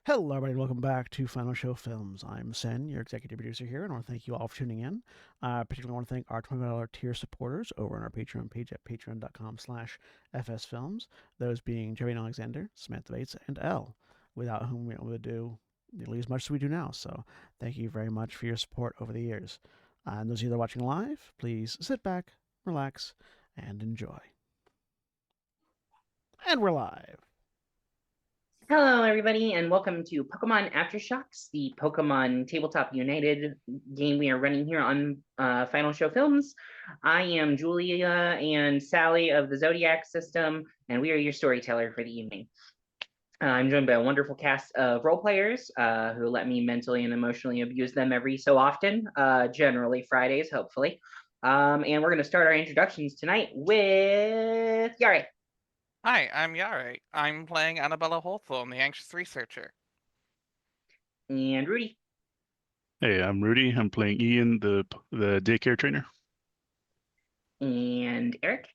Hello, everybody, and welcome back to Final Show Films. I'm Sen, your executive producer here, and I want to thank you all for tuning in. Particularly want to thank our $25 tier supporters over on our Patreon page at patreon.com/fsfilms, those being Jerry Alexander, Samantha Bates, and Elle, without whom we would do nearly as much as we do now. So thank you very much for your support over the years. And those of you that are watching live, please sit back, relax, and enjoy. And we're live. Hello, everybody, and welcome to Pokemon Aftershocks, the Pokemon Tabletop United game we are running here on Final Show Films. I am Julia and Sally of the Zodiac system, and we are your storyteller for the evening. I'm joined by a wonderful cast of role players who let me mentally and emotionally abuse them every so often, generally Fridays, hopefully. And we're going to start our introductions tonight with Yare. Hi, I'm Yare. I'm playing Annabella Hawthorne, the anxious researcher. And Rudy. Hey, I'm Rudy. I'm playing Ian, the daycare trainer. And Eric.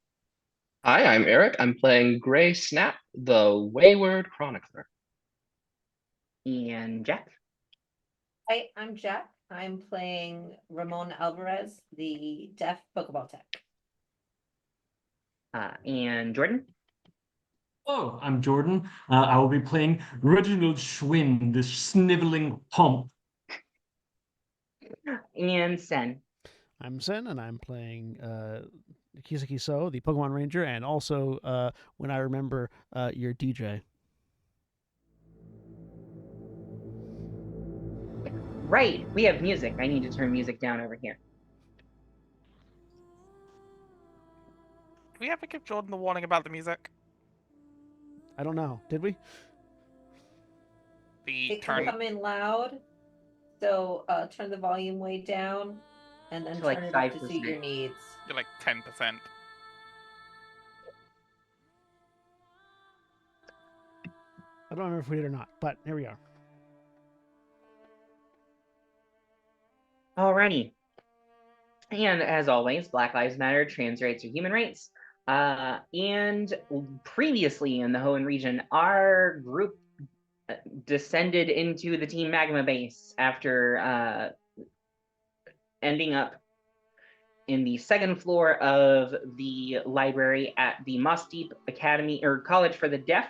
Hi, I'm Eric. I'm playing Gray Snap, the Wayward Chronicler. And Jack. Hi, I'm Jack. I'm playing Ramon Alvarez, the deaf Pokeball tech. And Jordan. Hello, I'm Jordan. I will be playing Reginald Schwinn, the sniveling hump. And Sen. I'm Sen, and I'm playing Kisaki So, the Pokemon Ranger, and also, when I remember, your DJ. Right, we have music. I need to turn music down over here. Did we ever give Jordan the warning about the music? I don't know. Did we? It can come in loud, so turn the volume way down, and then To, turn like, it up to 5%. suit your needs. You're like 10%. I don't remember if we did or not, but here we are. Alrighty. And as always, Black Lives Matter, trans rights are human rights. And previously in the Hoenn region, our group descended into the Team Magma base after ending up in the second floor of the library at the Moss Deep Academy or College for the Deaf,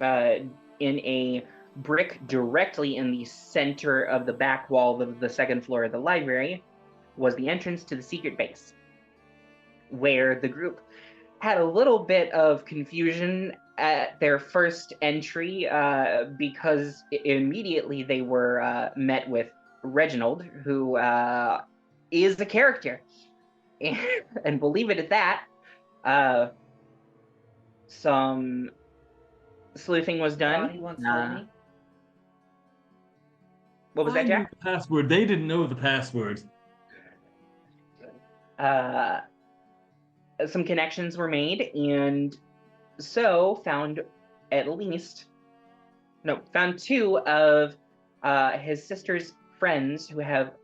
in a brick directly in the center of the back wall of the second floor of the library was the entrance to the secret base, where the group had a little bit of confusion at their first entry because immediately they were met with Reginald, who is a character. And believe it at that, some sleuthing was done. He once told me. What was I that, knew Jack? the password. They didn't know the password. Some connections were made, and so found two of his sister's friends who have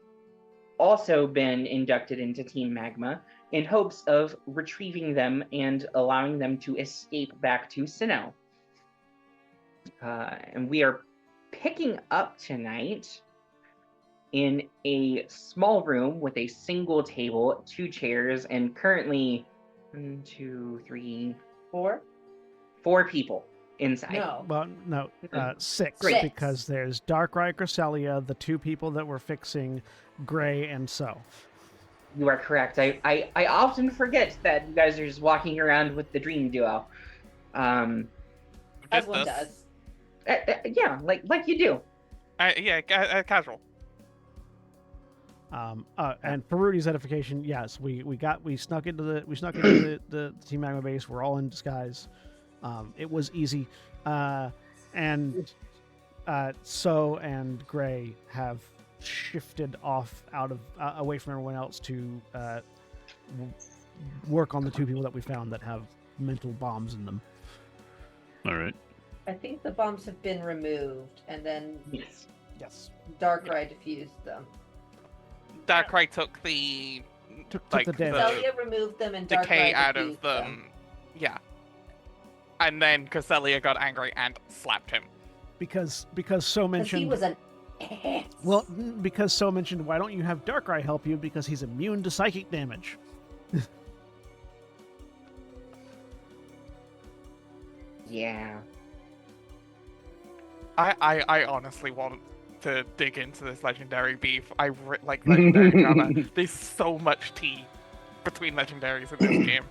also been inducted into Team Magma in hopes of retrieving them and allowing them to escape back to Sinnoh. And we are picking up tonight in a small room with a single table, 2 chairs, and currently 1, 2, 3, 4 people inside. No. Well, no, 6, Six. because there's Darkrai, Cresselia, the 2 people that were fixing Gray and So. You are correct. I often forget that you guys are just walking around with the Dream Duo. As Just one us. does. Yeah, like you do. Casual. And for Rudy's edification, yes, we snuck into the Team Magma base. We're all in disguise. It was easy, and So and Gray have shifted off out of away from everyone else to work on the 2 people that we found that have mental bombs in them. All right. I think the bombs have been removed, and then Yes. Darkrai diffused them. Darkrai took the Took like the damage. Celia removed them, and decay Darkrai out of diffused them. Yeah. And then Cresselia got angry and slapped him. because so Because he mentioned. was an ass. Well, because so mentioned, why don't you have Darkrai help you? Because he's immune to psychic damage. Yeah. I honestly want to dig into this legendary beef. Like legendary drama. There's so much tea between legendaries in this game.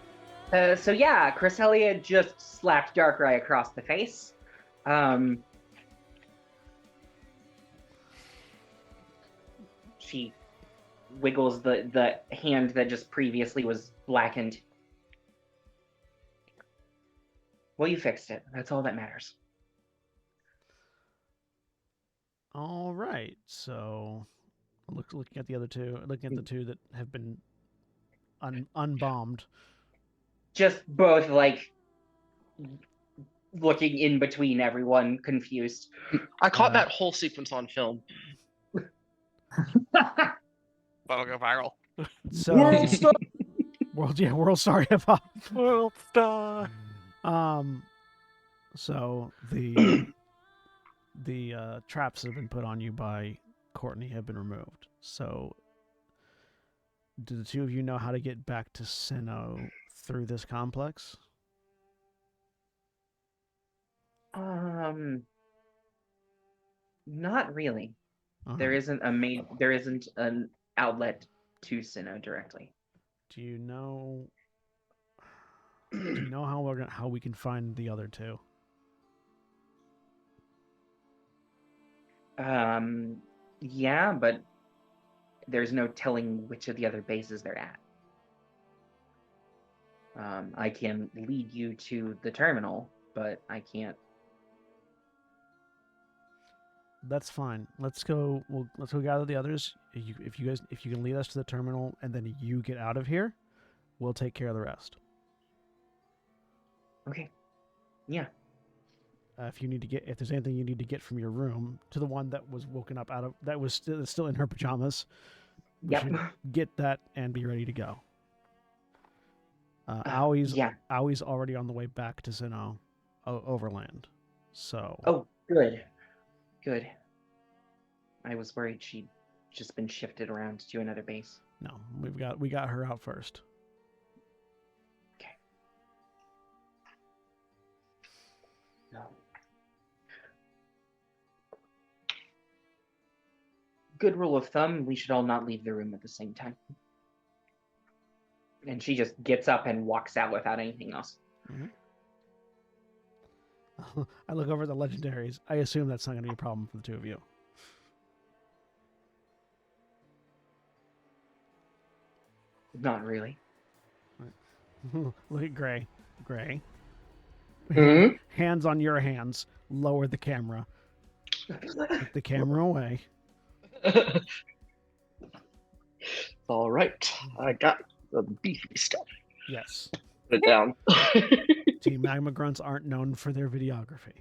So yeah, Chris Elliott just slapped Darkrai across the face. She wiggles the hand that just previously was blackened. Well, you fixed it. That's all that matters. All right, so looking at the other two, looking at the two that have been unbombed. Just both like looking in between everyone, confused. I caught Uh, that whole sequence on film. That'll go viral. So World Star. World Star Hip Hop. World Star. So the traps that have been put on you by Courtney have been removed. So do the two of you know how to get back to Sinnoh through this complex? Not really. Uh-huh. There isn't an outlet to Sinnoh directly. Do you know how we can find the other two? Yeah, but there's no telling which of the other bases they're at. I can lead you to the terminal, but I can't. That's fine. Let's go. Let's go gather the others. If you can lead us to the terminal and then you get out of here, we'll take care of the rest. Okay. Yeah. If there's anything you need to get from your room to the one that was woken up that was still in her pajamas, we Yep. should get that and be ready to go. Aui's already on the way back to Sinnoh overland. So. Oh, good. Good. I was worried she'd just been shifted around to another base. No, we got her out first. Okay. No. Good rule of thumb, we should all not leave the room at the same time. And she just gets up and walks out without anything else. Mm-hmm. I look over at the legendaries. I assume that's not going to be a problem for the two of you. Not really. Look at Gray. Gray. Hmm? Hands on your hands. Lower the camera. Take the camera away. All right, I got the beefy stuff. Yes. Put it down. Team Magma Grunts aren't known for their videography.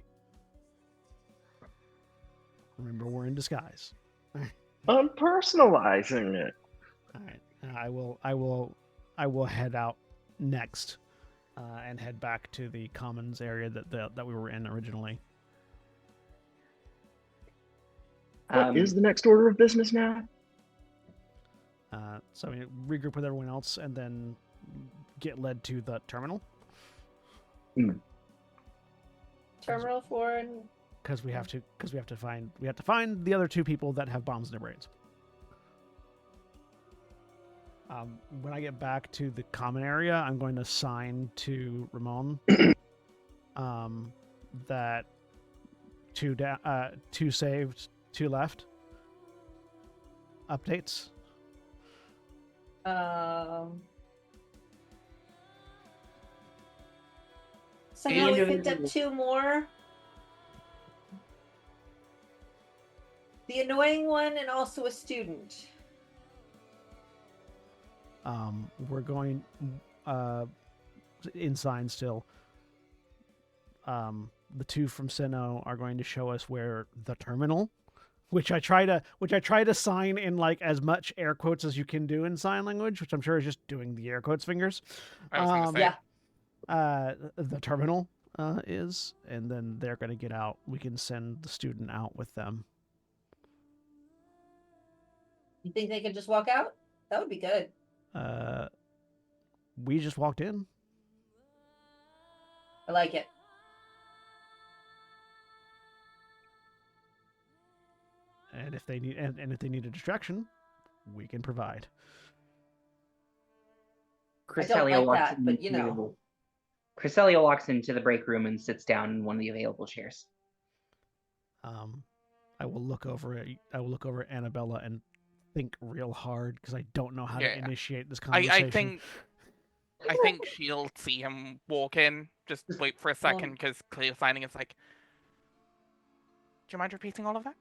Remember, we're in disguise. I'm personalizing it. All right. I will head out next and head back to the commons area that we were in originally. What is the next order of business now? So we regroup with everyone else and then get led to the terminal. Terminal 4 and Because we have to find the other two people that have bombs in their brains. When I get back to the common area, I'm going to sign to Ramon that two saved, two left. Updates. So now we picked up 2 more. The annoying one and also a student. We're going in sign still. The two from Sinnoh are going to show us where the terminal, which I try to sign in like as much air quotes as you can do in sign language, which I'm sure is just doing the air quotes fingers. I was gonna say. Yeah. The terminal is, and then they're going to get out. We can send the student out with them. You think they could just walk out? That would be good. We just walked in. I like it. And if they need and if they need a distraction, we can provide. Cresselia like walks that, but, you know. into- Cresselia walks into the break room and sits down in one of the available chairs. I will look over at Annabella and think real hard because I don't know how to initiate this conversation. I think she'll see him walk in. Just wait for a second because clear signing is like. Do you mind repeating all of that?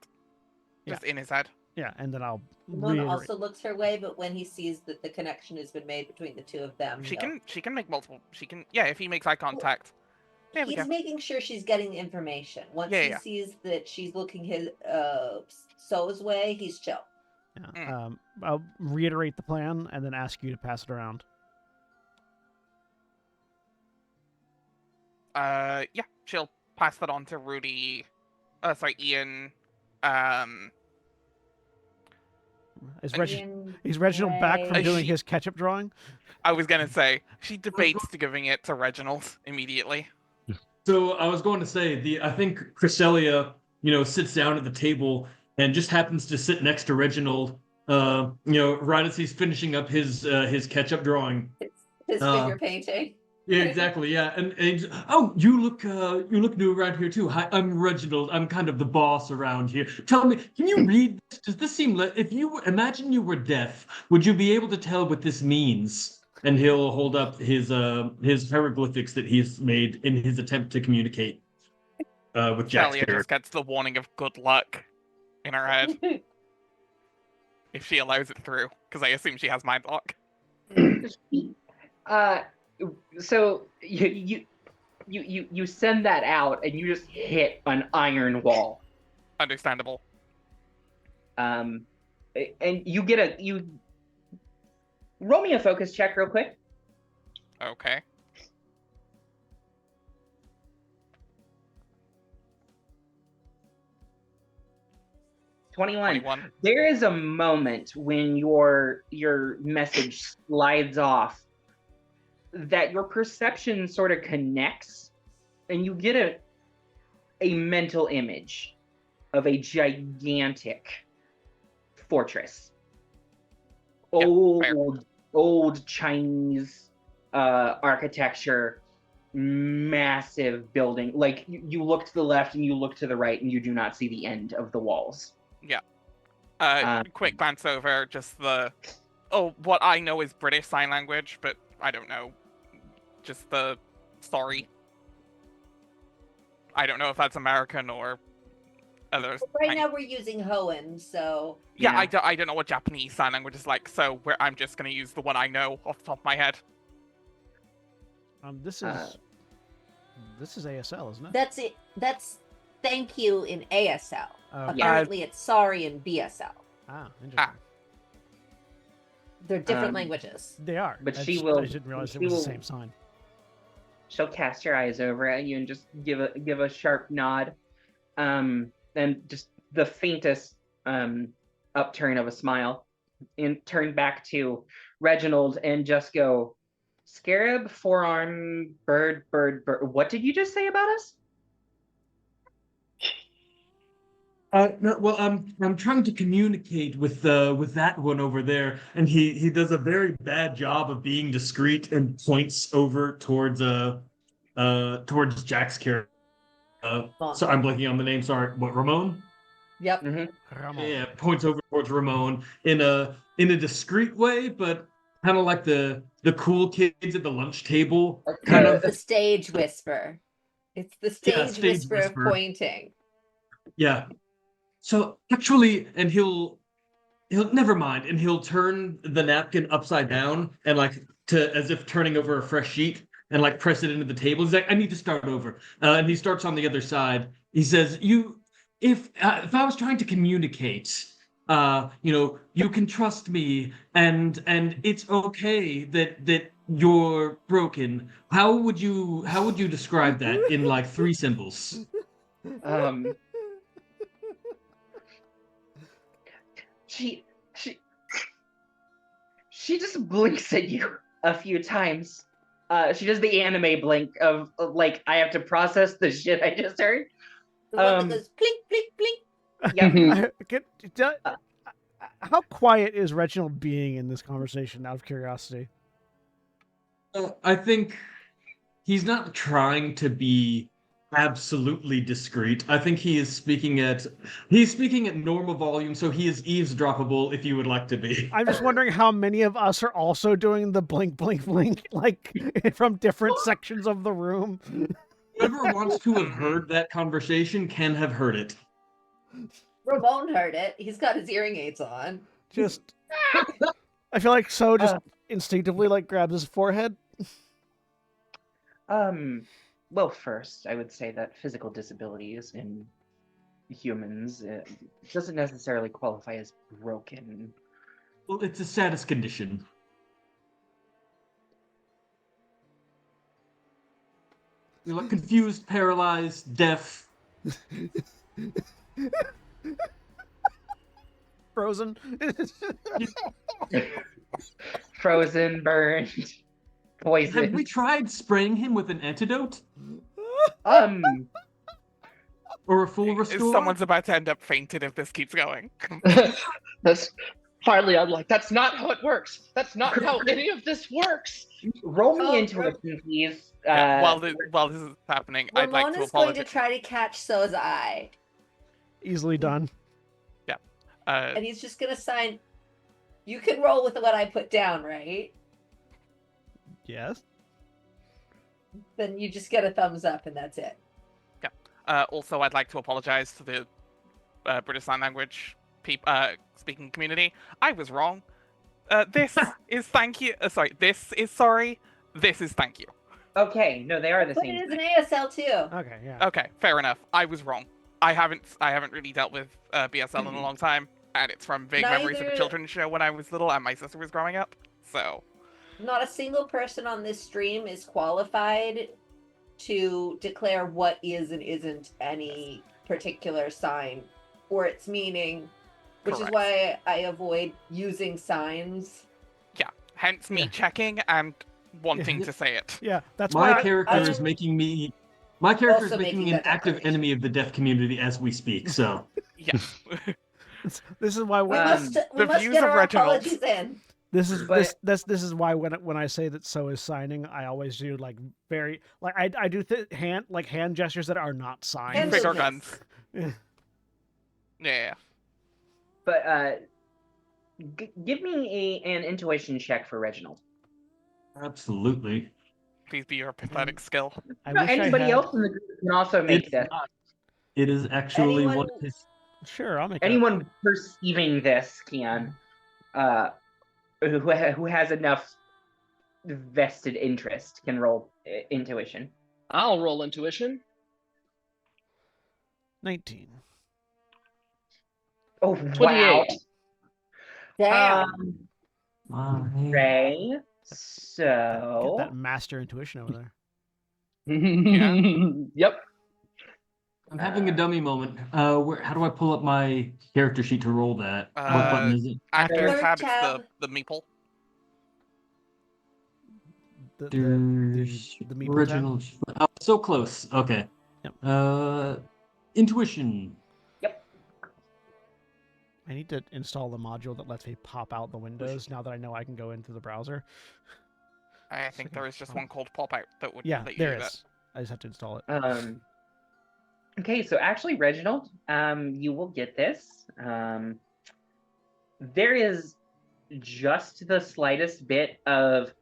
Just in his head. Yeah, and then I'll. Ramon also looks her way, but when he sees that the connection has been made between the two of them, She can make multiple. If he makes eye contact. He's making sure she's getting the information. Once he sees that she's looking his So's way, he's chill. Yeah. I'll reiterate the plan and then ask you to pass it around. She'll pass that on to Rudy. Ian. Is Reginald back from doing his ketchup drawing? I was gonna say she debates to giving it to Reginald immediately. So I was going to say I think Cresselia, sits down at the table and just happens to sit next to Reginald. Right as he's finishing up his ketchup drawing. His finger painting. Yeah, exactly. Yeah, and you look new around here too. Hi, I'm Reginald. I'm kind of the boss around here. Tell me, can you read this? Does this seem like if you imagine you were deaf, would you be able to tell what this means? And he'll hold up his hieroglyphics that he's made in his attempt to communicate with Jack's Talia character. just gets the warning of good luck in her head if she allows it through, because I assume she has mind lock. So you send that out and you just hit an iron wall. Understandable. And you roll me a focus check real quick. Okay. Twenty-one. There is a moment when your message slides off that your perception sort of connects and you get a mental image of a gigantic fortress. Old Chinese architecture, massive building. Like you look to the left and you look to the right and you do not see the end of the walls. Yeah. Quick glance over, just what I know is British Sign Language, but I don't know. Just the sorry. I don't know if that's American or others. Right now we're using Hoenn, so... Yeah, I don't know what Japanese Sign Language is like, so I'm just going to use the one I know off the top of my head. This is ASL, isn't it? That's it. That's thank you in ASL. Okay. Apparently it's sorry in BSL. Interesting. They're different languages. They are. But I didn't realize it was the same sign. She'll cast her eyes over at you and just give a sharp nod, and just the faintest upturn of a smile, and turn back to Reginald and just go, "Scarab, forearm, bird. What did you just say about us?" No, well, I'm trying to communicate with that one over there, and he does a very bad job of being discreet and points over towards Jack's character. So I'm blanking on the name. Sorry, what, Ramon? Yep. Mm-hmm. Ramon. Yeah, points over towards Ramon in a discreet way, but kind of like the cool kids at the lunch table. Kind of the stage whisper. It's the stage whisper of pointing. Yeah. So actually, and he'll never mind, and he'll turn the napkin upside down and as if turning over a fresh sheet and press it into the table. He's like, I need to start over. And he starts on the other side. He says, if I was trying to communicate, you can trust me, and it's okay that you're broken. How would you describe that in like 3 symbols? Um, she just blinks at you a few times. She does the anime blink of like I have to process the shit I just heard. The one that goes blink, blink, blink. Yep. How quiet is Reginald being in this conversation? Out of curiosity. I think he's not trying to be absolutely discreet. I think he's speaking at normal volume, so he is eavesdroppable if you would like to be. I'm just wondering how many of us are also doing the blink, blink, blink, like from different sections of the room. Whoever wants to have heard that conversation can have heard it. Ramon heard it. He's got his hearing aids on. Just, I feel like So just instinctively like grabs his forehead. Well, first, I would say that physical disabilities in humans doesn't necessarily qualify as broken. Well, it's a status condition. You're like confused, paralyzed, deaf. Frozen. Frozen, burned, poisoned. Have we tried spraying him with an antidote? Or a full restore? Someone's about to end up fainted if this keeps going. That's finally, I'm like, that's not how it works. That's not how any of this works. Roll me intuition, please. While this is happening, I'd like to Ramon is apologize. going to try to catch So's eye. Easily done. Yeah. And he's just going to sign. You can roll with what I put down, right? Yes. Then you just get a thumbs up and that's it. Also, I'd like to apologize to the British Sign Language speaking community. I was wrong. This is thank you. This is sorry. This is thank you. Okay, no, they are the But same. it is an ASL too. Okay. Yeah. Okay, fair enough. I was wrong. I haven't really dealt with BSL in a long time, and it's from vague memories of a Neither- children's show when I was little and my sister was growing up. So Not a single person on this stream is qualified to declare what is and isn't any particular sign or its meaning, which Correct. is why I avoid using signs. yeah, hence me checking and wanting to say it. Yeah. That's My why. character is making me. My character is Also making making an that active declaration. enemy of the deaf community as we speak. So Yeah. This is why. We Um, must the views get of our Reginald. apologies in. This is But- this is why when I say that So is signing, I always do like very like I do hand gestures that are not signs. Hand Finger movements. guns. Yeah. But give me an intuition check for Reginald. absolutely. Please be your pathetic skill. I No, wish I anybody had- else in the group can also make It's this. not. It is actually Anyone- one of his. Sure, I'll make Anyone perceiving this can, who has enough vested interest can roll intuition. I'll roll intuition. 19. Oh, 28. wow. Damn. Ray. Get So that master intuition over there. Yep. I'm having a dummy moment. How do I pull up my character sheet to roll that? What button is it? After Third tab, tab. it's the meeple. The There's meeple tab? original. Oh, so close. Okay. Yep. Intuition. I need to install the module that lets me pop out the windows now that I know I can go into the browser. I think there is just one called pop out that would Yeah, let you there do that. is. I just have to install it. okay, so actually, Reginald, you will get this. There is just the slightest bit of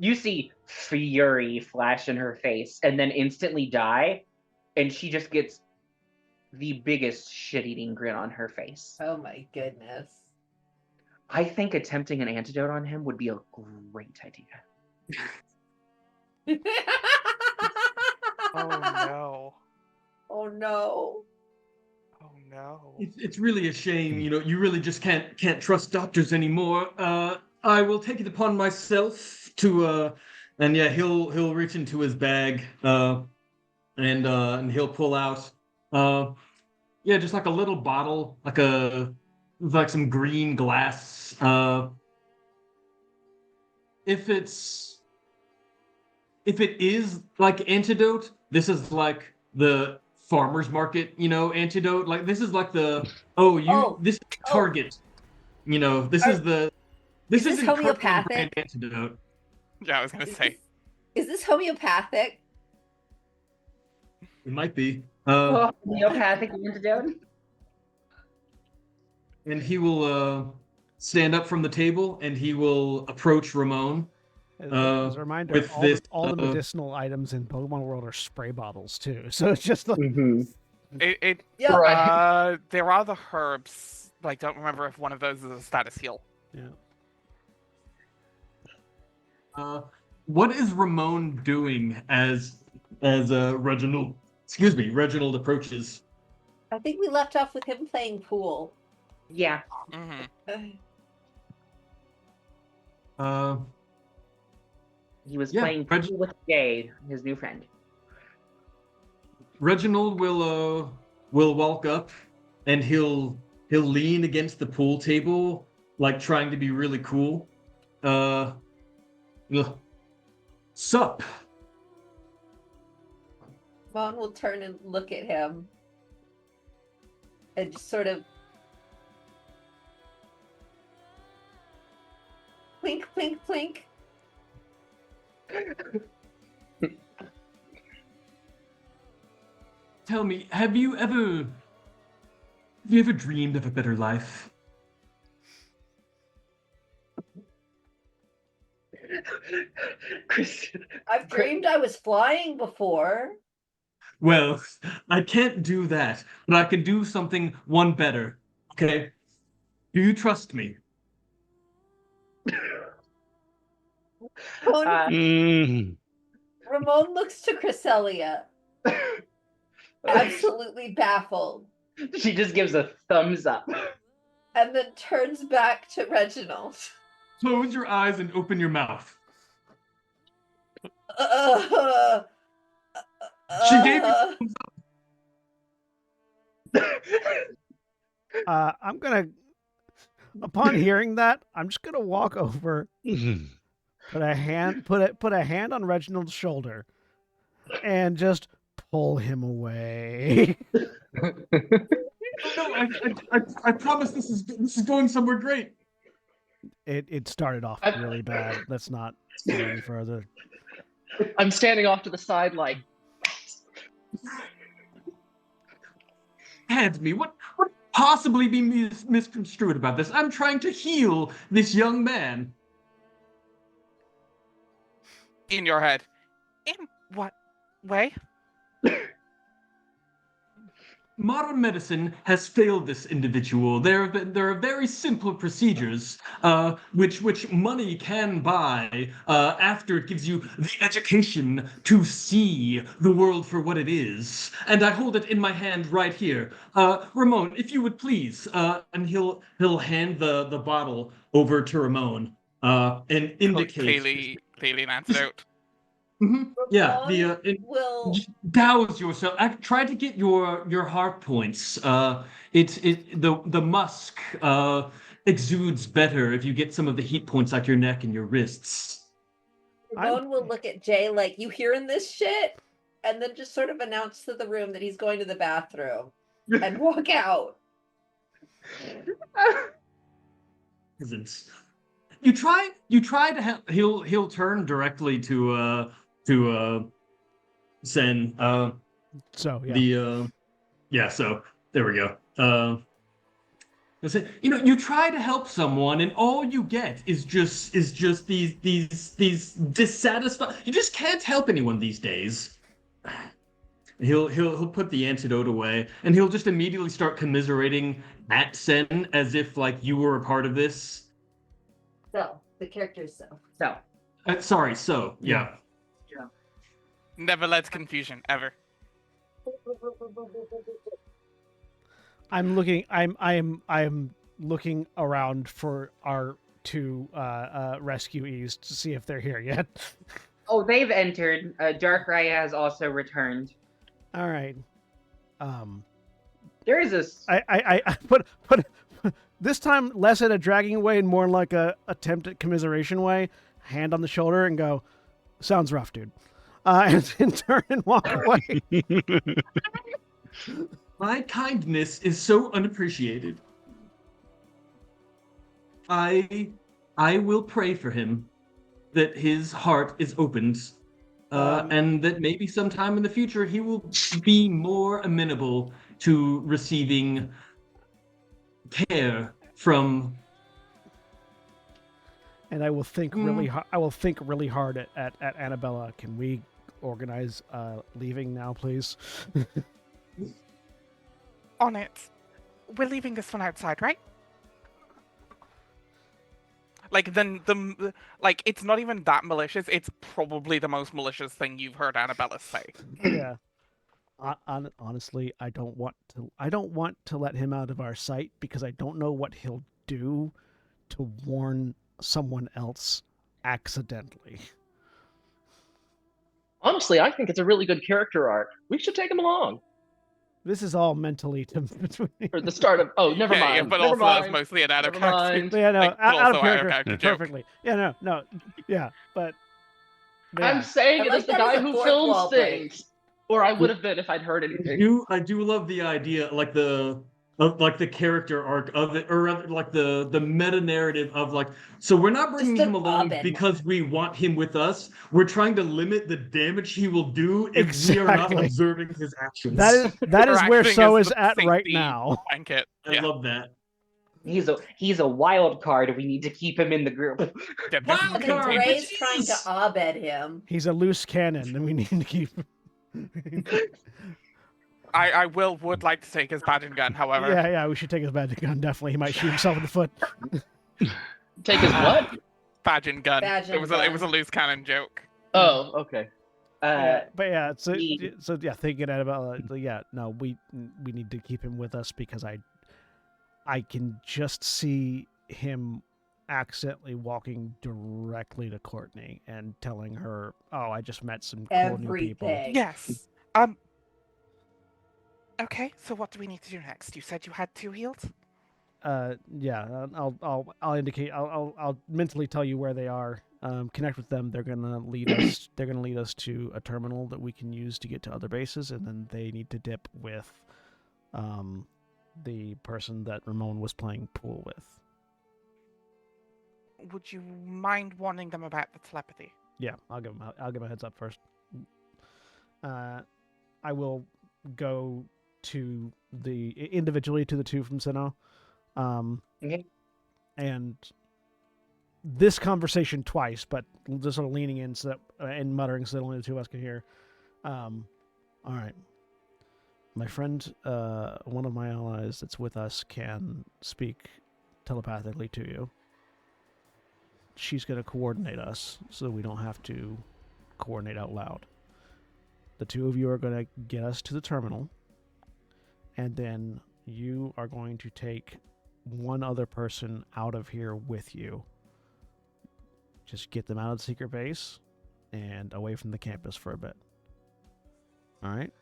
you see fury flash in her face and then instantly die, and she just gets the biggest shit-eating grin on her face. Oh my goodness. I think attempting an antidote on him would be a great idea. Oh no. Oh no. Oh no. It's really a shame. You really just can't trust doctors anymore. I will take it upon myself and yeah, he'll reach into his bag, and he'll pull out, yeah, just like a little bottle, like some green glass. If it is like antidote, this is like the farmer's market, antidote. Like this is like this is Target, this is the this is this isn't Kirkland brand homeopathic? antidote. Yeah, I was gonna say. Is this homeopathic? It might be. Homeopathic antidote. And he will stand up from the table and he will approach Ramon. As a reminder, with all the this, medicinal items in Pokemon World are spray bottles too. So it's just like Yeah. Right. There are the herbs, but I don't remember if one of those is a status heal. yeah. What is Ramon doing as Reginald approaches? I think we left off with him playing pool. Yeah. Mm-hmm. He was Yeah, playing pool with Jade, his new friend. Reginald will walk up and he'll lean against the pool table, like trying to be really cool. Sup? Mon will turn and look at him and just sort of plink, plink, plink. Tell me, have you ever dreamed of a better life? I've dreamed I was flying before. Well, I can't do that, but I can do something one better. Okay? Do you trust me? Ramon looks to Cresselia, absolutely baffled, She just gives a thumbs up. and then turns back to Reginald. Close your eyes and open your mouth. She gave you I'm gonna. Upon hearing that, I'm just gonna walk over, put a hand on Reginald's shoulder, and just pull him away. No, I promise this is going somewhere great. It started off really bad. Let's not go any further. I'm standing off to the side like, Hand me. What possibly be misconstrued about this? I'm trying to heal this young man. In your head. In what way? Modern medicine has failed this individual. There are very simple procedures, which money can buy, after it gives you the education to see the world for what it is. And I hold it in my hand right here. Ramon, if you would please, and he'll hand the bottle over to Ramon, and indicate Clearly an antidote. Mhm. Yeah, will just douse yourself. Try to get your heart points. The musk exudes better if you get some of the heat points like your neck and your wrists. Ramon will look at Jay like, you hearing this shit? And then just sort of announce to the room that he's going to the bathroom and walk out. Peasants. You try to help. He'll turn directly to Sen. So yeah. So there we go. You try to help someone, and all you get is just these dissatisfied. You just can't help anyone these days. He'll put the antidote away, and he'll just immediately start commiserating at Sen as if like you were a part of this. So, the character's so. Sorry. So yeah. Never lets confusion, ever. I'm looking around for our two rescuees to see if they're here yet. Oh, they've entered. Darkrai has also returned. All right. There is a. I put this time less in a dragging way and more in like a attempt at commiseration way. Hand on the shoulder and go, "Sounds rough, dude." And turn and walk away. My kindness is so unappreciated. I will pray for him that his heart is opened, and that maybe sometime in the future he will be more amenable to receiving care from. And I will think really. I will think really hard at Annabella. Can we organize leaving now, please? On it. We're leaving this one outside, right? Like like it's not even that malicious. It's probably the most malicious thing you've heard Annabella say. Yeah. Honestly, I don't want to let him out of our sight because I don't know what he'll do to warn someone else accidentally. Honestly, I think it's a really good character arc. We should take him along. This is all mentally For the start of. Oh, never mind. Yeah, but never also mind. that's mostly an out of Never mind. Yeah, no, like, out also of character, joke. perfectly. Yeah, no, yeah, but yeah. I'm saying I it like as the that guy as a who fourth films wall break. things, or I would have been if I'd heard anything. I do love the idea, like the character arc of it, or rather, like the meta narrative of like. So we're not bringing Just him an along Abed because we want him with us. We're trying to limit the damage he will do if we are not Exactly. observing his actions. that is We're where acting So as is the at right safety now. blanket. I Yeah. love that. He's a wild card. We need to keep him in the group. Yeah, Wow. And then Card, Gray's jeez. trying to Abed him. He's a loose cannon, and we need to keep. I would like to take his badge and gun, however. Yeah, we should take his badge gun. Definitely, he might shoot himself in the foot. Take his what? Badge and gun. Badge It and was gun. a loose cannon joke. Oh, okay. But yeah, so he- thinking about no, we need to keep him with us because I can just see him accidentally walking directly to Courtney and telling her, "Oh, I just met some cool new people." Everything. Yes. Okay, so what do we need to do next? You said you had 2 heals? Yeah, I'll indicate. I'll mentally tell you where they are. Connect with them. They're gonna lead us. They're gonna lead us to a terminal that we can use to get to other bases, and then they need to dip with, the person that Ramon was playing pool with. Would you mind warning them about the telepathy? Yeah, I'll give them a heads up first. I will go to individually to the 2 from Sinnoh. Okay. And this conversation twice, but just sort of leaning in so that, and muttering so that only the 2 of us can hear. All right. My friend, one of my allies that's with us can speak telepathically to you. She's going to coordinate us so we don't have to coordinate out loud. The 2 of you are going to get us to the terminal, and then you are going to take one other person out of here with you. Just get them out of the secret base and away from the campus for a bit. All right?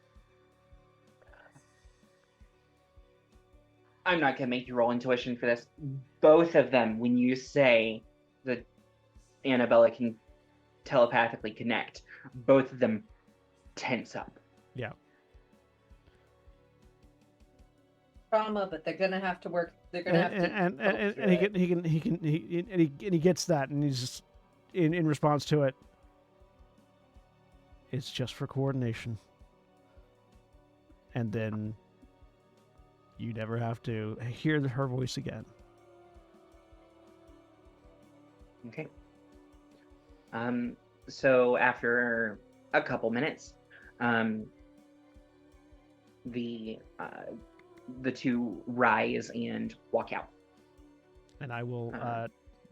I'm not gonna make you roll intuition for this. Both of them, when you say that Annabella can telepathically connect, both of them tense up. Yeah. Trauma, but they're gonna have to work. They're gonna have to. And he gets that, and he's just in response to it. It's just for coordination, and then you never have to hear her voice again. Okay. So after a couple minutes, the 2 rise and walk out. And I will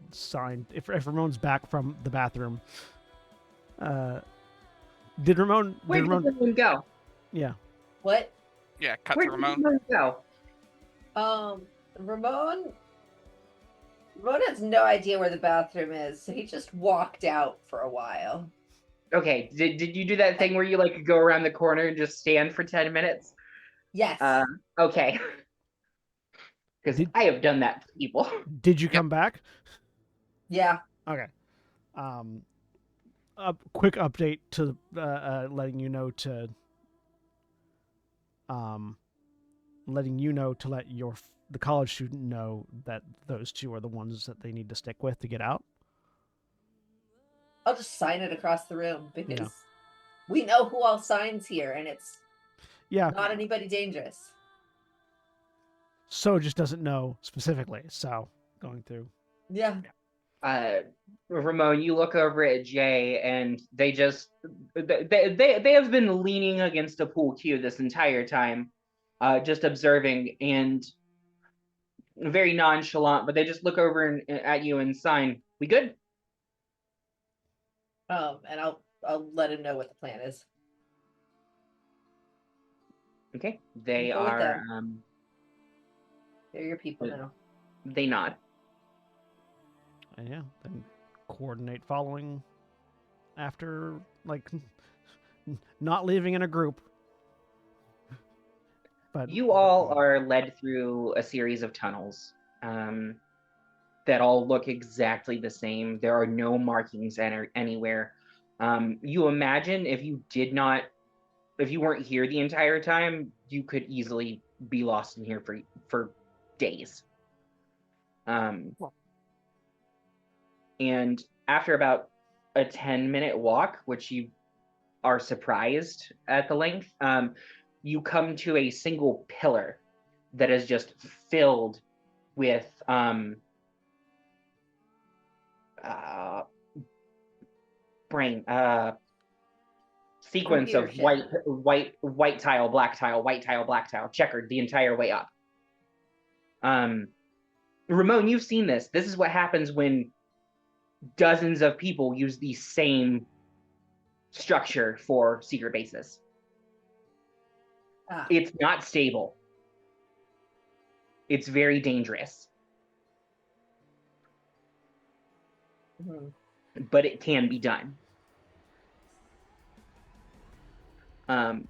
sign if Ramon's back from the bathroom. Did Ramon? Where did Ramon go? Yeah. What? Yeah, cut Where to did Ramon. Ramon go? Ramon Ramon has no idea where the bathroom is, so he just walked out for a while. Okay, did you do that thing where you like go around the corner and just stand for 10 minutes? Yes. Okay. Because Did- I have done that to people. Did you come back? Yeah. Okay. A quick update to letting you know to let the college student know that those two are the ones that they need to stick with to get out. I'll just sign it across the room because Yeah. we know who all signs here, and it's Yeah. not anybody dangerous. So just doesn't know specifically. So going through. Yeah. Ramon, you look over at Jay, and they have been leaning against a pool cue this entire time, just observing and very nonchalant. But they just look over at you and sign. We good? And I'll let him know what the plan is. Okay. They Go with are. They're your people now. They nod. And yeah, then coordinate following after, like, not leaving in a group. But You all are led through a series of tunnels that all look exactly the same. There are no markings anywhere. You imagine if you weren't here the entire time, you could easily be lost in here for days. And after about a 10-minute walk, which you are surprised at the length, you come to a single pillar that is just filled with sequence of white tile, black tile, white tile, black tile, checkered the entire way up. Ramon, you've seen this. This is what happens when dozens of people use the same structure for secret bases. It's not stable. It's very dangerous. Mm-hmm. But it can be done. And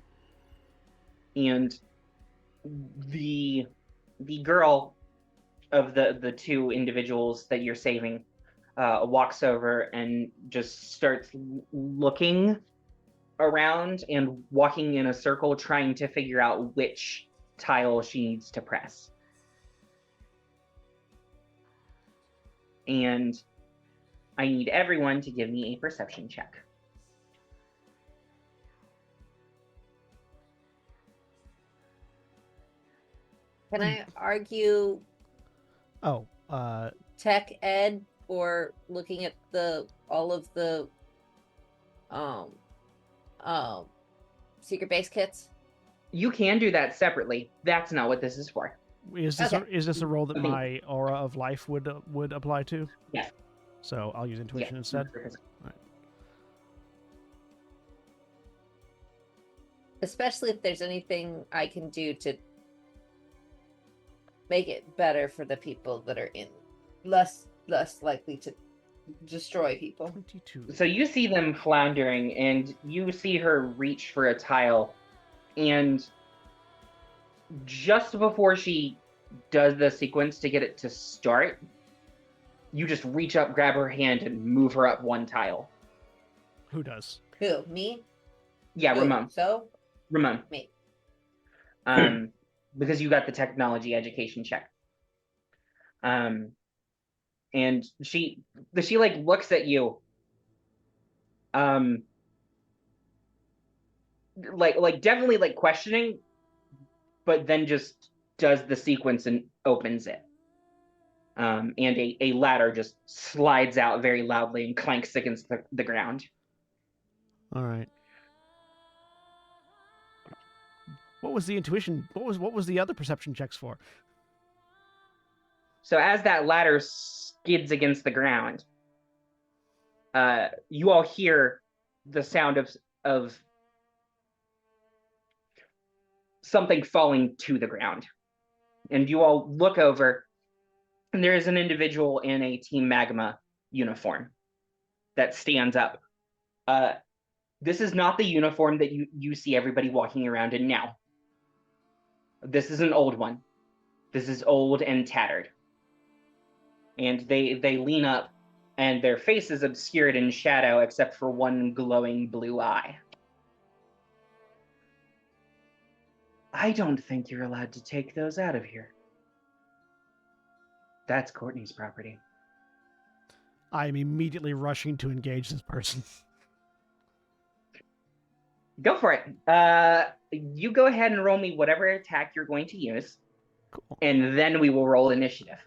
the girl of the two individuals that you're saving walks over and just starts looking around and walking in a circle, trying to figure out which tile she needs to press. And I need everyone to give me a perception check. Can I argue Oh, tech ed or looking at all of the secret base kits? You can do that separately. That's not what this is for. is this Okay. is this a role that I mean- my aura of life would apply to? Yes. So I'll use intuition instead. Especially if there's anything I can do to make it better for the people that are in less likely to destroy people. 22. So you see them floundering, and you see her reach for a tile, and just before she does the sequence to get it to start, you just reach up, grab her hand, and move her up one tile. Who does? Who? Me? Yeah, Who? Ramon. So? Ramon. Me. Because you got the technology education check. And she like looks at you. Like definitely like questioning, but then just does the sequence and opens it. And a ladder just slides out very loudly and clanks against the ground. All right. What was the intuition? What was the other perception checks for? So as that ladder skids against the ground, you all hear the sound of something falling to the ground. And you all look over, And there is an individual in a Team Magma uniform that stands up. This is not the uniform that you see everybody walking around in now. This is an old one. This is old and tattered. And they lean up, and their face is obscured in shadow except for one glowing blue eye. I don't think you're allowed to take those out of here. That's Courtney's property. I'm immediately rushing to engage this person. Go for it. You go ahead and roll me whatever attack you're going to use, Cool. and then we will roll initiative.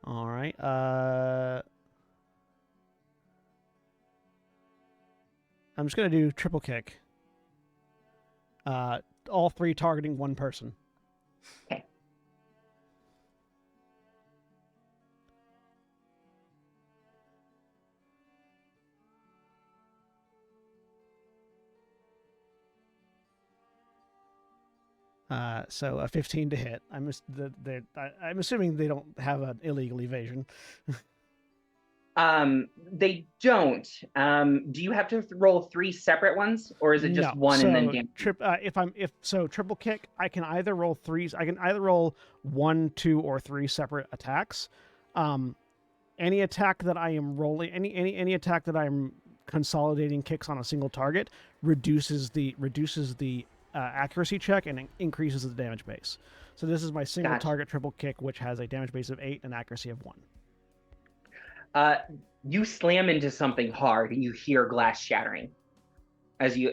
All right. I'm just gonna do triple kick. All three targeting one person. Okay. So a 15 to hit. I'm assuming they don't have an illegal evasion. They don't. Do you have to roll 3 separate ones, or is it just No. one so and then damage? Triple kick, I can either roll 3. I can either roll 1, 2, or 3 separate attacks. Any attack that I am rolling, any attack that I'm consolidating kicks on a single target reduces the accuracy check and increases the damage base. So this is my single Gotcha. target triple kick, which has a damage base of 8 and accuracy of 1. You slam into something hard, and you hear glass shattering as you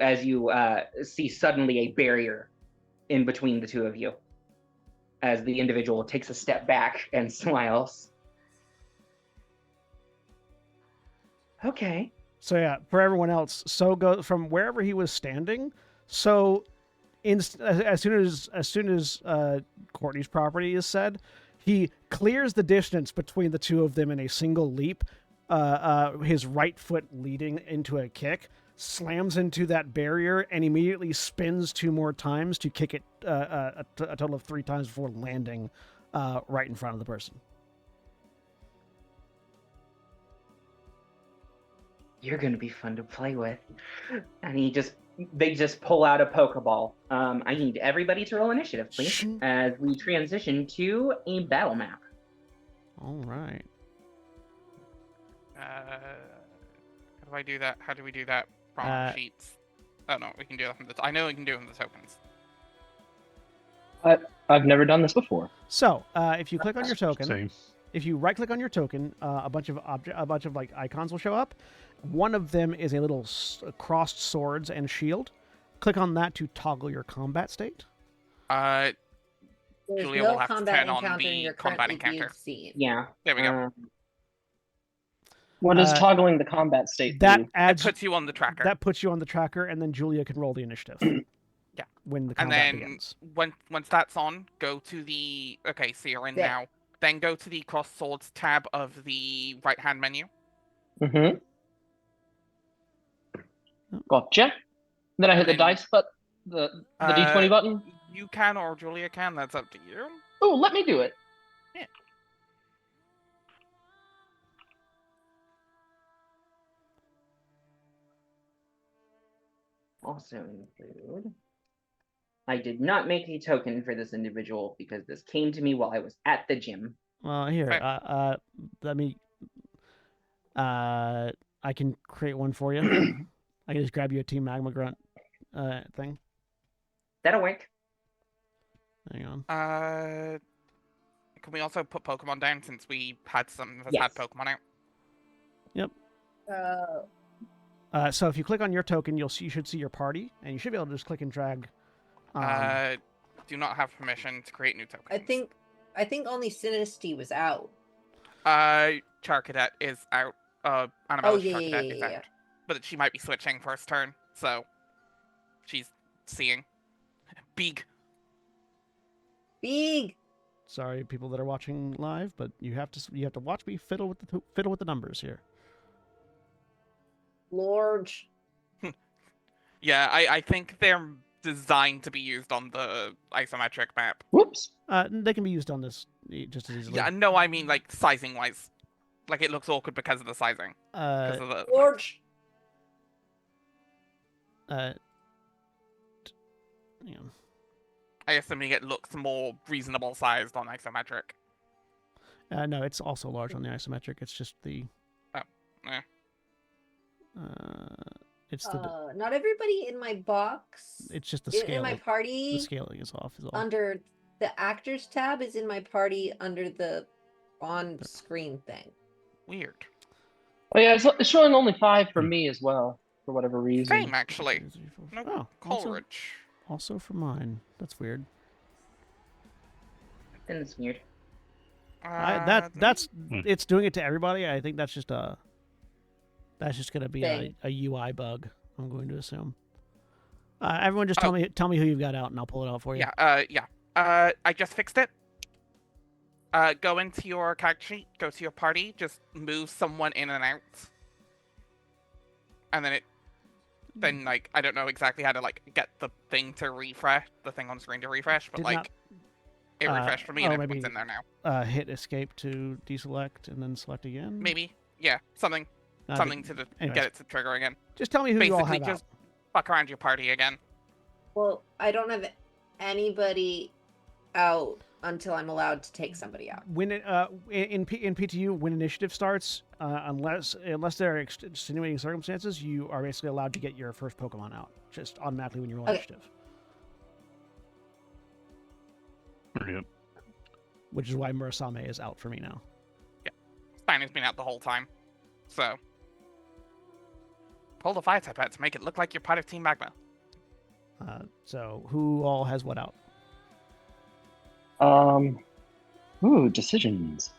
see suddenly a barrier in between the two of you. As the individual takes a step back and smiles. Okay. So yeah, for everyone else, so go from wherever he was standing. So, as soon as Courtney's property is said, he clears the distance between the two of them in a single leap. His right foot leading into a kick, slams into that barrier, and immediately spins 2 more times to kick it a total of 3 times before landing right in front of the person. You're gonna be fun to play with. And they just pull out a Pokeball. I need everybody to roll initiative, please, as we transition to a battle map. All right. How do I do that? How do we do that from sheets? Oh no, we can do that from the. I know we can do it from the tokens. I've never done this before. So, if you click on your token, Same. if you right-click on your token, a bunch of like icons will show up. One of them is a little crossed swords and shield. Click on that to toggle your combat state. There's Julia no will have to combat turn on encounter the and you're combat currently being encounter. seen. Yeah. There we go. What does toggling the combat state That do? It adds puts you on the tracker. that puts you on the tracker, and then Julia can roll the initiative. Yeah. When the And combat then begins. once that's on, go to the so you're in There. now. Then go to the cross swords tab of the right hand menu. Mm-hmm. Gotcha. Then I hit the then- dice but the D20 button. You can or Julia can, that's up to you. Oh, let me do it. Also include. I did not make a token for this individual because this came to me while I was at the gym. Well, here, Right. let me. I can create one for you. I can just grab you a Team Magma Grunt thing. That'll work. Hang on. Can we also put Pokemon down since we had some of us Yes. had Pokemon out? So if you click on your token, you should see your party, and you should be able to just click and drag. Do not have permission to create new tokens. I think only Sinisty was out. Charcadet is out. Annabelle Oh, yeah, Charcadet is yeah. out. But she might be switching first turn, so she's seeing. Big. Sorry, people that are watching live, but you have to watch me fiddle with the numbers here. Large. Yeah, I think they're designed to be used on the isometric map. Whoops. They can be used on this just as easily. Yeah, no, I mean like sizing wise. Like it looks awkward because of the sizing. Because of the George. Yeah. I assuming it looks more reasonable sized on isometric. No, it's also large on the isometric. It's just the. Oh, yeah. It's the. Not everybody in my box. It's just the in scale. my party. The scaling is off. Is all. Under the actors tab is in my party under the on-screen thing. Weird. Oh yeah, it's showing only 5 for me as well, for whatever reason. Same actually. No, Oh, Coleridge. also for mine. That's weird. And it's weird. That's it's doing it to everybody. I think that's just gonna be Thing. a UI bug. I'm going to assume. Everyone, just tell me who you've got out, and I'll pull it out for you. Yeah. I just fixed it. Go into your character sheet, go to your party, just move someone in and out. And then like, I don't know exactly how to like get the thing to refresh, the thing on screen to refresh, but it refreshed for me and everyone's in there now. Hit escape to deselect and then select again. Maybe, yeah, something to get it to trigger again. Just tell me who you all Basically, have just fuck around your party again. Well, I don't have anybody out until I'm allowed to take somebody out. When it in PTU, when initiative starts, unless there are extenuating circumstances, you are basically allowed to get your first Pokemon out just automatically when you roll initiative. Yep. Which is why Murasame is out for me now. Yeah, Steiner's been out the whole time, so pull the fire type out to make it look like you're part of Team Magma. So who all has what out? Decisions.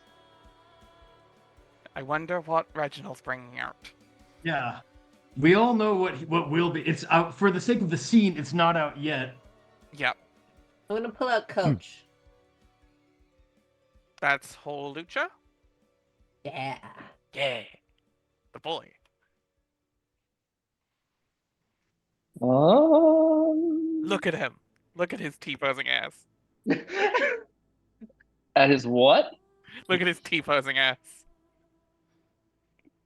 I wonder what Reginald's bringing out. Yeah. We all know what will be. It's out for the sake of the scene. It's not out yet. Yep, I'm gonna pull out Coach. that's Holucha. Yeah. Yeah, the boy. Look at him. Look at his T-posing ass. At his what? Look at his T-posing ass.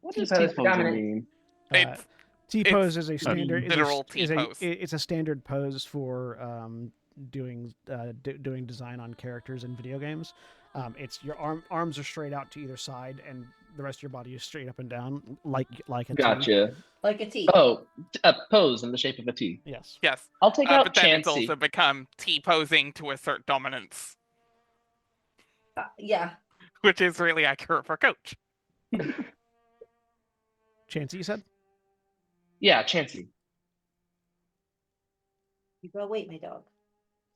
What does T-pose T-posing dominant. mean? It's T-pose is a standard. literal is a- T-pose. It's a standard pose for doing design on characters in video games. It's your arms are straight out to either side, and the rest of your body is straight up and down, like a T. Gotcha. Like a T. Oh, a pose in the shape of a T. Yes. yes, I'll take out but then it's Chansey. also become T-posing to assert dominance, Yeah. which is really accurate for Coach. Chansey, you said? Yeah, Chansey. You go wait, my dog.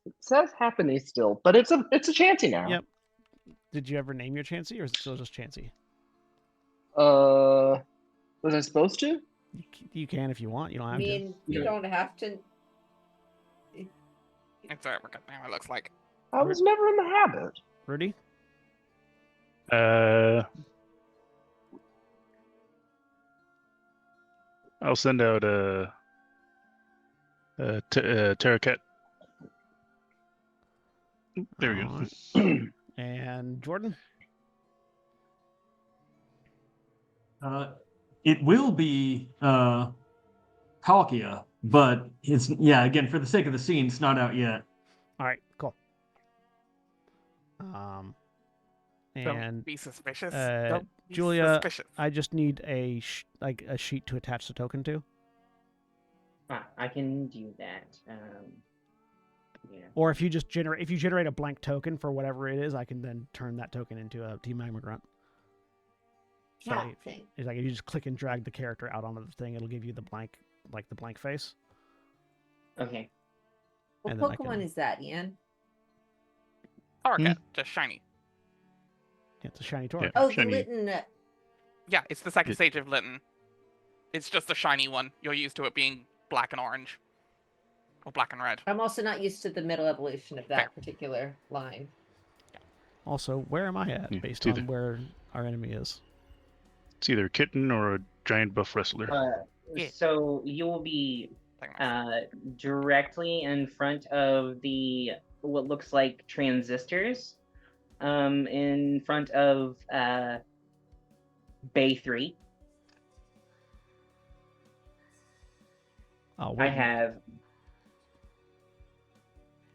It says Happiny still, but it's a Chansey now. Yep. Did you ever name your Chansey, or is it still just Chansey? Was I supposed to? You can if you want. You don't I have to. mean, you don't have to. It's a replica now, it looks like. I was never in the habit. Rudy? I'll send out Terracat. There we go. Alright. And Jordan? It will be Palkia, but it's again for the sake of the scene, it's not out yet. All right, cool. Don't And be suspicious. uh, Don't be Julia, suspicious. I just need a sheet to attach the token to. I can do that. Yeah. Or if you generate a blank token for whatever it is, I can then turn that token into a Team Magma Grunt. So Cat thing. it's like if you just click and drag the character out onto the thing, it'll give you the blank face. Okay. What And then I Pokemon can- is that, Ian? Torracat, just shiny. Yeah, it's a shiny Torque. Yeah. Oh, Shiny. the Litten. Yeah, it's the second It- stage of Litten. It's just a shiny one. You're used to it being black and orange. Or black and red. I'm also not used to the middle evolution of that Fair. particular line. Also, where am I at Yeah, based it's either- on where our enemy is? It's either a kitten or a giant buff wrestler. Yeah. So you will be directly in front of the what looks like transistors. in front of Bay 3. I'll I wait. have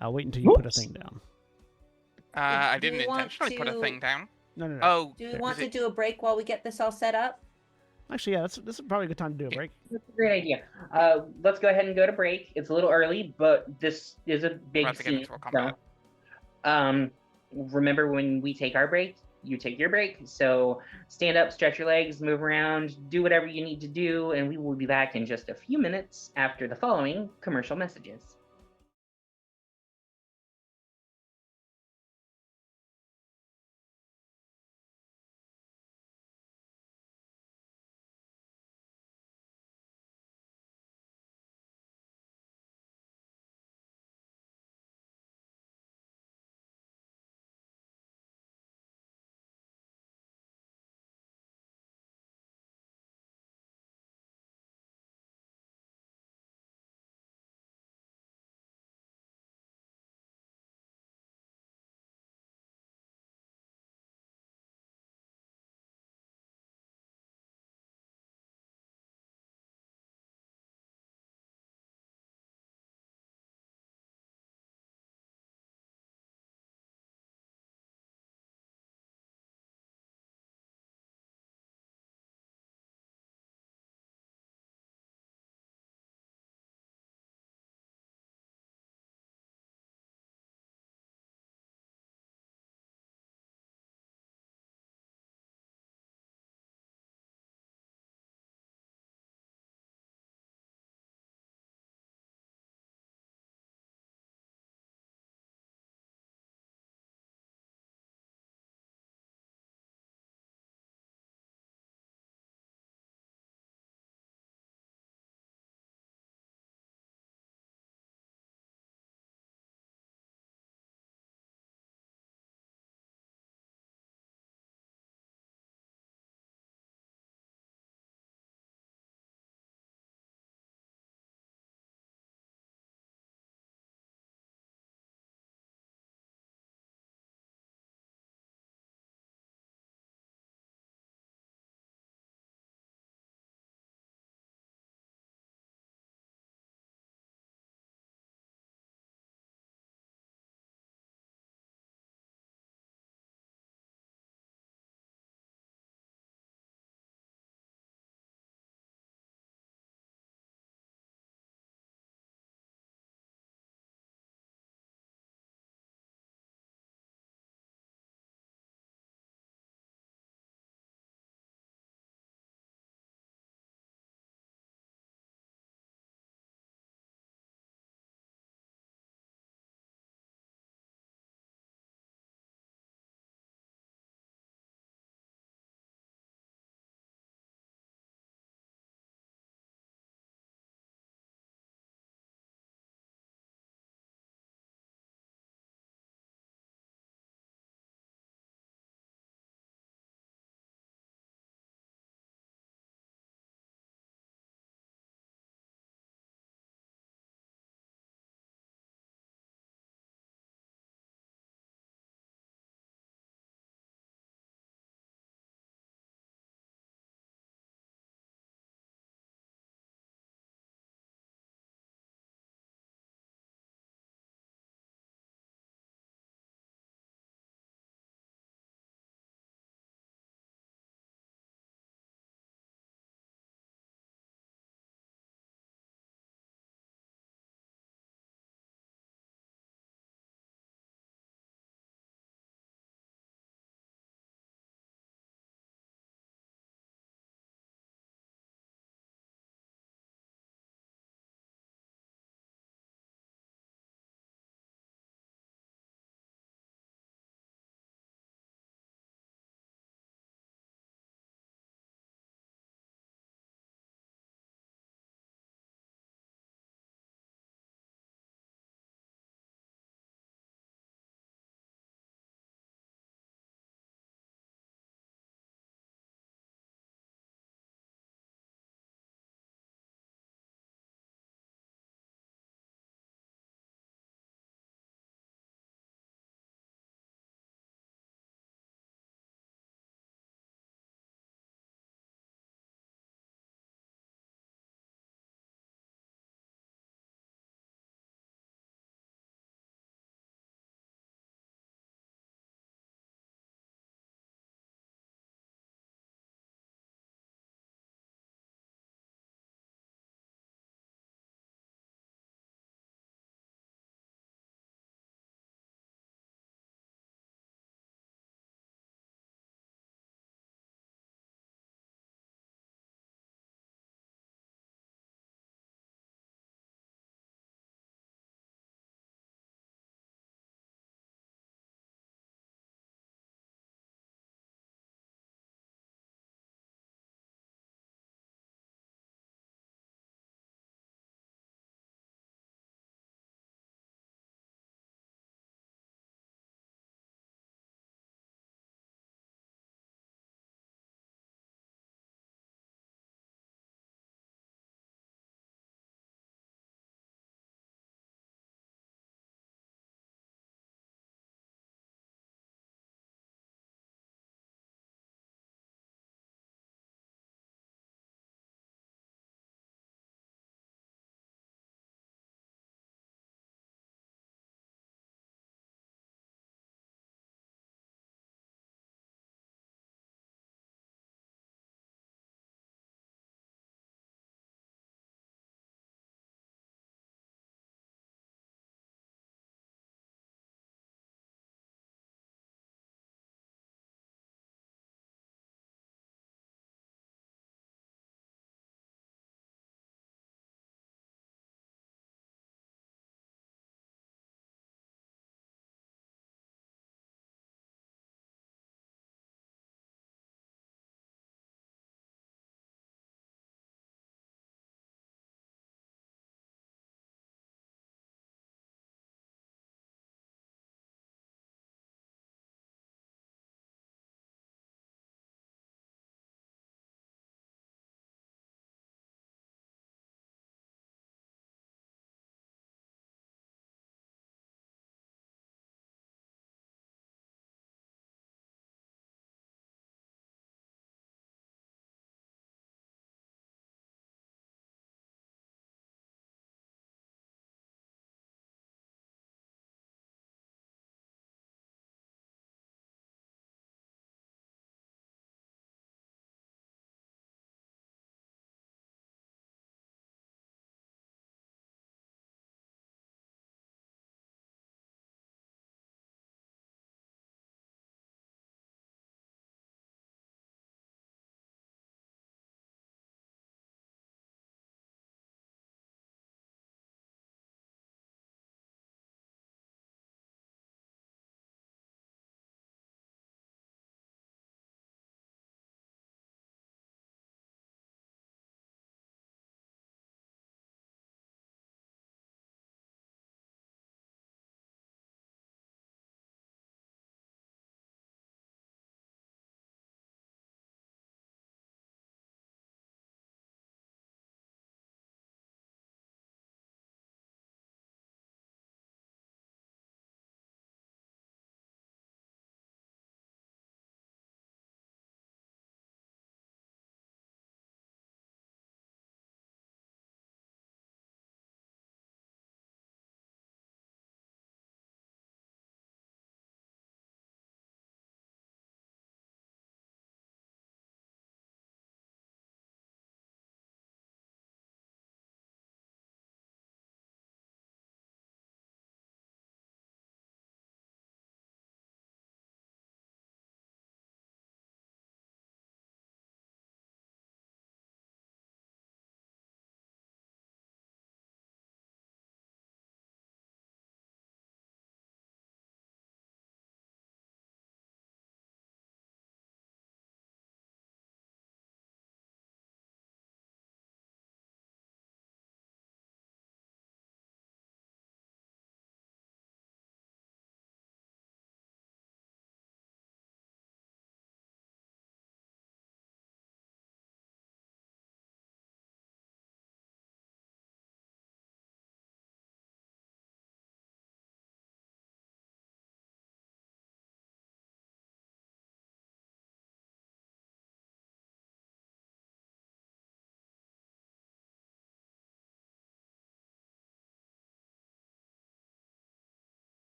I'll wait until you put a Whoops. thing down. I Do didn't you want intentionally put a to- thing down. No, no, no. Oh, Do we There. want is to it- do a break while we get this all set up? Actually, yeah, this is probably a good time to do a Yeah. break. That's a great idea. Let's go ahead and go to break. It's a little early, but this is a big about to get scene. into a combat. Remember when we take our break, you take your break. So stand up, stretch your legs, move around, do whatever you need to do, and we will be back in just a few minutes after the following commercial messages.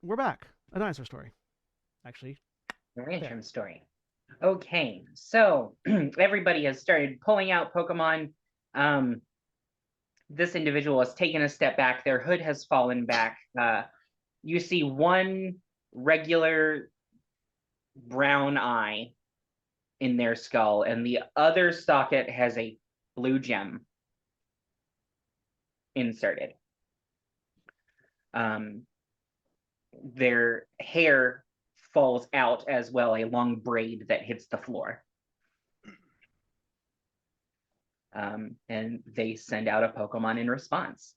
we're back. A dinosaur story. Actually, Very interesting story. Okay, so everybody has started pulling out Pokemon. This individual has taken a step back. Their hood has fallen back. You see one regular brown eye in their skull, and the other socket has a blue gem inserted. Their hair falls out as well, a long braid that hits the floor. And they send out a Pokemon in response.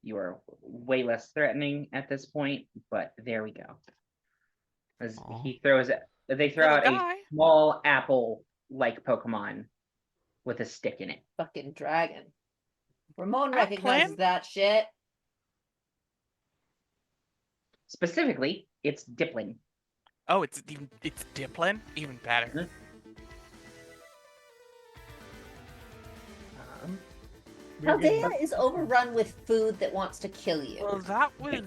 You are way less threatening at this point, but there we go. As he throws it, they throw out a small apple-like Pokemon with a stick in it. Fucking dragon. Ramon Applin? recognizes that shit. Specifically, it's Dipplin. Oh, it's Dipplin? Even better. Paldea is overrun with food that wants to kill you. Well, that was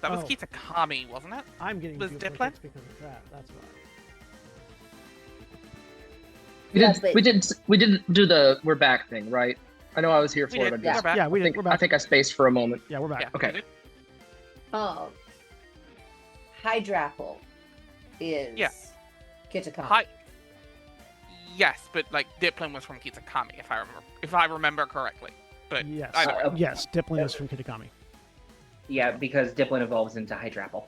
Oh. Kitakami, wasn't it? I'm getting Was duplicate Dipplin? because of that. That's why. We didn't do the we're back thing, right? I know I was here for We it. did. I just, We're back. Yeah, we I did. think, We're back. I think I spaced for a moment. Yeah, we're back. Yeah. Okay. we did. Hydrapple is Yeah. Kitakami. Yes, but like Dipplin was from Kitakami, if I remember correctly. But Yes. either way. Yes, Dipplin is from Kitakami. Yeah, because Dipplin evolves into Hydrapple.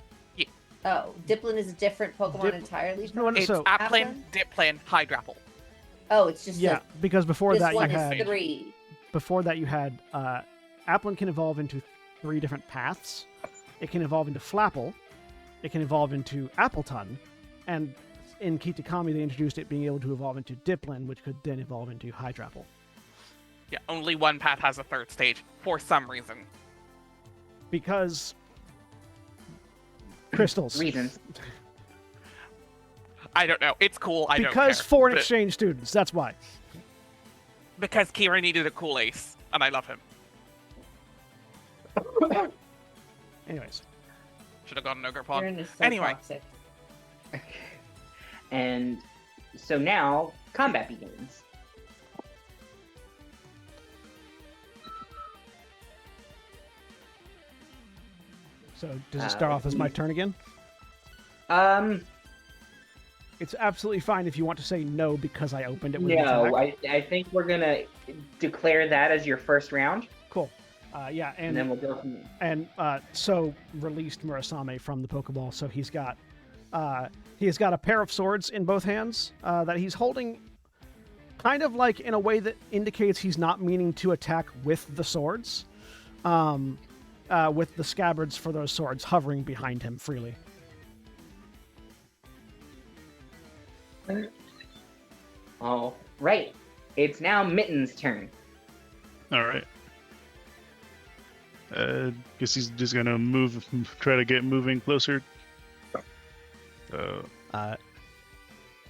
Oh, Dipplin is a different Pokemon Dip- entirely. No, no, It's so Applin, Dipplin, Hydrapple. Oh, it's just yeah, because before this that you one had is 3. Applin can evolve into 3 different paths. It can evolve into Flapple. It can evolve into Appleton, and in Kitakami they introduced it being able to evolve into Dipplin, which could then evolve into Hydrapple. Yeah, only one path has a third stage for some reason. Because crystals. Reasons. I don't know. It's cool. I don't Because care. foreign But- exchange students. That's why. Because Kira needed a cool ace, and I love him. Anyways, Should have gone an ogre pond. Aaron is so Anyway. toxic. And so now combat begins. so does it start off as my turn again? Um, It's absolutely fine if you want to say no because I opened it with an no, attack. I think we're gonna declare that as your first round, Cool. Yeah, and then we'll go from there. and so released Murasame from the Pokeball. So he's got a pair of swords in both hands that he's holding, kind of like in a way that indicates he's not meaning to attack with the swords, with the scabbards for those swords hovering behind him freely. All right, it's now Mitten's turn. All right. Guess he's just gonna move, try to get moving closer.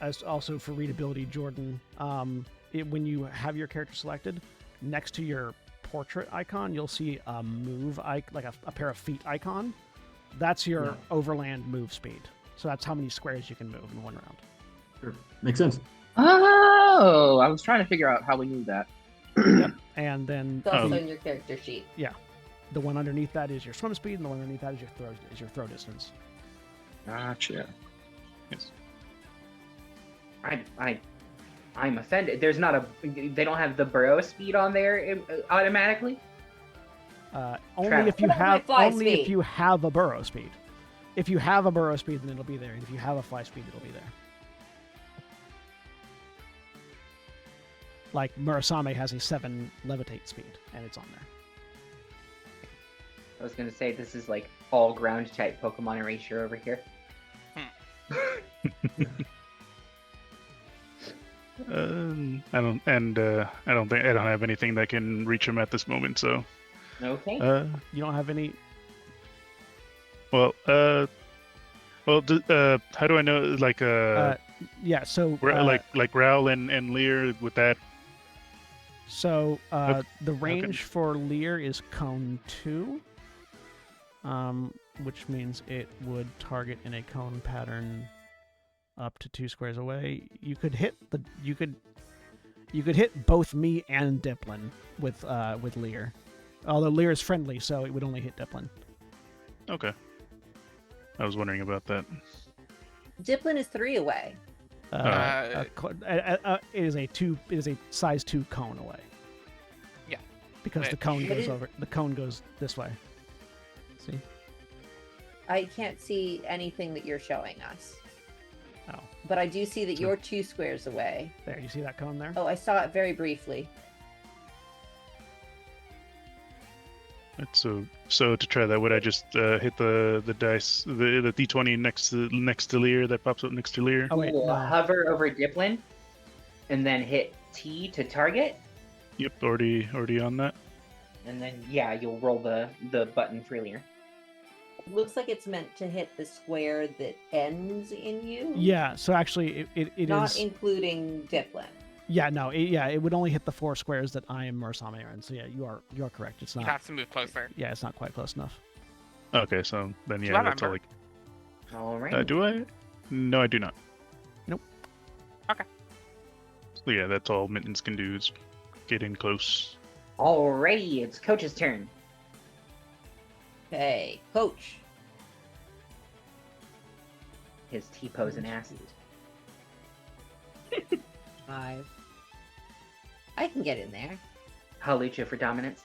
As also for readability, Jordan, when you have your character selected, next to your portrait icon, you'll see a move like a pair of feet icon. That's your overland move speed. So that's how many squares you can move in one round. Sure. Makes sense. Oh, I was trying to figure out how we knew that. Yep. And then It's also in your character sheet. the one underneath that is your swim speed, and the one underneath that is your throw distance. Gotcha. Yes. I'm offended. There's not a. They don't have the burrow speed on there automatically. Only Travis. if you What about have my fly only if speed? you have a burrow speed. If you have a burrow speed, then it'll be there. And if you have a fly speed, it'll be there. Like Murasame has a 7 levitate speed, and it's on there. I was gonna say this is like all ground type Pokemon erasure over here. I don't think I don't have anything that can reach him at this moment. So, Okay. You don't have any. well, how do I know? Like, Yeah. So like Raoul and Lear with that. So the range for Lear is cone 2, which means it would target in a cone pattern up to 2 squares away. You could hit both me and Diplin with Lear. Although Lear is friendly, so it would only hit Diplin. Okay. I was wondering about that. Diplin is 3 away. It is a size 2 cone away. Yeah. Because the cone goes over. The cone goes this way. See? I can't see anything that you're showing us. Oh. But I do see that you're 2 squares away. There, you see that cone there? Oh, I saw it very briefly. So to try that, would I just hit the dice, the d20 next to Lear that pops up next to Lear? Oh wait, We'll no. hover over Diplin, and then hit T to target, Yep, already on that. and then you'll roll the button for Lear. Looks like it's meant to hit the square that ends in you. Yeah, so actually it not is... including Diplin. Yeah, no, it would only hit the 4 squares that I am Mursami in. So yeah, you are correct. It's You not... have to move closer. Yeah, it's not quite close enough. Okay, so then Do yeah, I that's all. remember? All right. Do I? No, I do not. Nope. Okay. So yeah, that's all Mittens can do is get in close. Alrighty, it's Coach's turn. Okay, Coach. His T-pose and acid. 5. I can get in there. Halucha for dominance.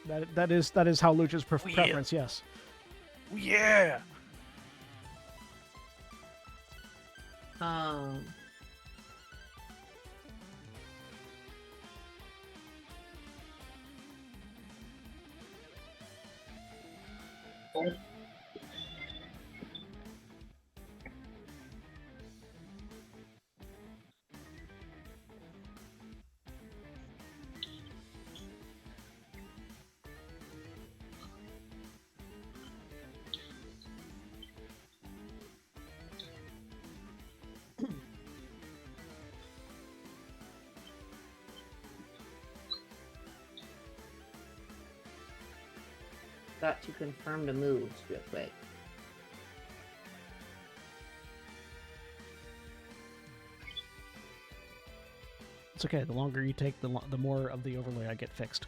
That is how Lucha's Yeah. preference. Yes. Yeah. Got to confirm the moves real quick. It's okay. The longer you take, the more of the overlay I get fixed.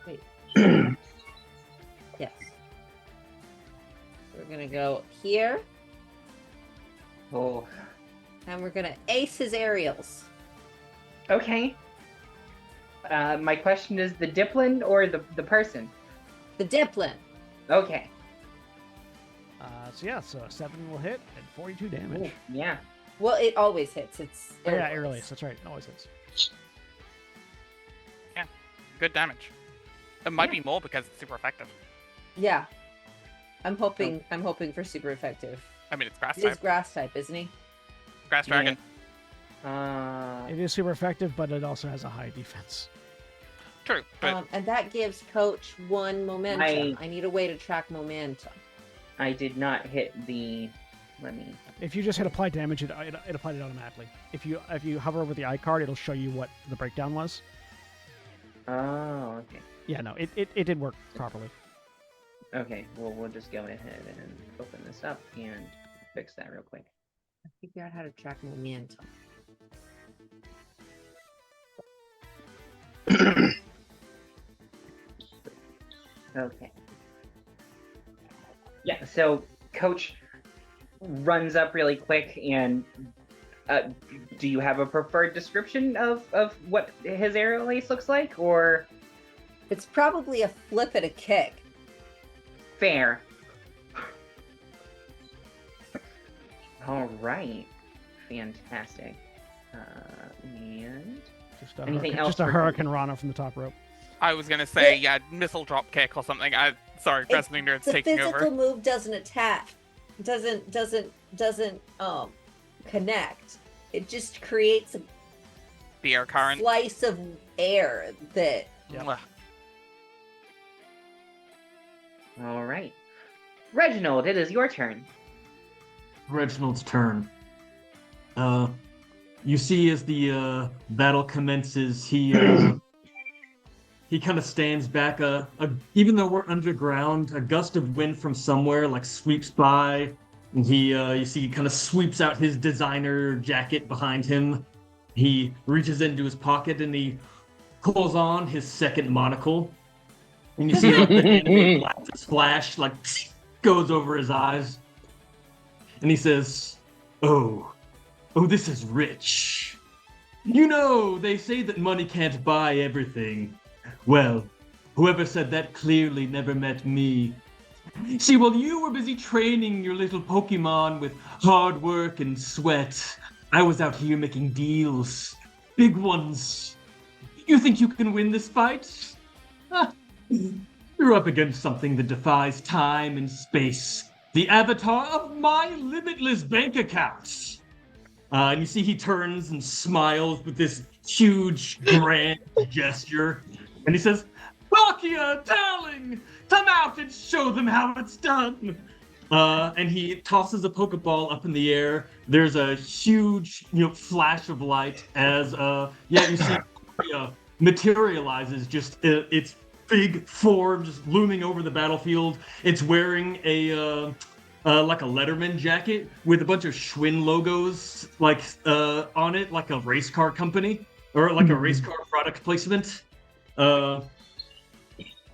Wait. Yes. We're gonna go here, Oh, and we're gonna ace his aerials. okay. My question is the Diplin or the person? The Diplin. Okay. So yeah, so 7 will hit and 42 damage. Ooh, yeah. Well, it always hits. It's Oh, yeah, aerials. air release. That's right. It always hits. Good damage. It might be more because it's super effective. Yeah. I'm hoping for super effective. I mean, it's grass He is type. grass type, isn't he? Grass dragon. It is super effective, but it also has a high defense. True, but And that gives Coach 1 momentum. I need a way to track momentum. I did not hit the. Let me. If you just hit apply damage, it applied it automatically. If you hover over the eye card, it'll show you what the breakdown was. Oh, okay. Yeah, no, it did work properly. Okay, well, we'll just go ahead and open this up and fix that real quick. Figure out how to track momentum. Okay. Yeah, so Coach runs up really quick and do you have a preferred description of what his aerial ace looks like, or It's probably a flip and a kick. fair? All right, fantastic. And Just a Anything hurricane, else just a for- hurricane Rana from the top rope. I was gonna say, yeah, missile drop kick or something. Sorry, Wrestling Nerd's The taking physical over. move doesn't attack. Doesn't connect. it just creates a The air current. slice of air that Mwah. All right. Reginald, it is your turn. Reginald's turn. You see as the battle commences, he kind of stands back. Even though we're underground, a gust of wind from somewhere like sweeps by, and you see he kind of sweeps out his designer jacket behind him. He reaches into his pocket and he pulls on his second monocle, and you see like the anime glasses flash, like goes over his eyes, and he says, "Oh, this is rich. You know, they say that money can't buy everything. Well, whoever said that clearly never met me. See, while you were busy training your little Pokemon with hard work and sweat, I was out here making deals. Big ones. You think you can win this fight? You're up against something that defies time and space. The avatar of my limitless bank account." And you see he turns and smiles with this huge, grand gesture. And he says, "Palkia, darling, come out and show them how it's done." And he tosses a Pokeball up in the air. There's a huge, flash of light as, you see Palkia materializes, just its big form just looming over the battlefield. It's wearing like a Letterman jacket with a bunch of Schwinn logos on it, like a race car company or like a race car product placement. And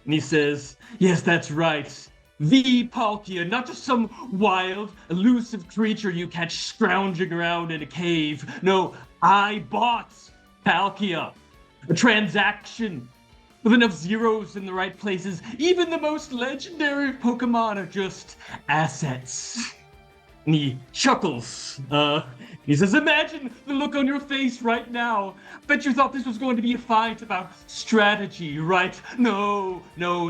he says, "Yes, that's right. The Palkia, not just some wild, elusive creature you catch scrounging around in a cave. No, I bought Palkia. A transaction with enough zeros in the right places. Even the most legendary Pokemon are just assets." And he chuckles. He says, "Imagine the look on your face right now. Bet you thought this was going to be a fight about strategy, right? No,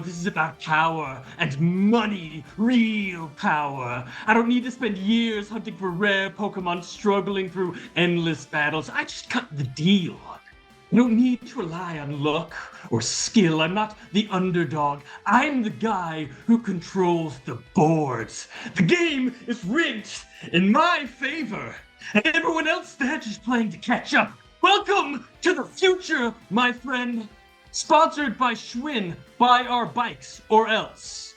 this is about power and money. Real power. I don't need to spend years hunting for rare Pokemon struggling through endless battles. I just cut the deal. I don't need to rely on luck or skill. I'm not the underdog. I'm the guy who controls the boards. The game is rigged in my favor, and everyone else there just playing to catch up. Welcome to the future, my friend. Sponsored by Schwinn. Buy our bikes or else."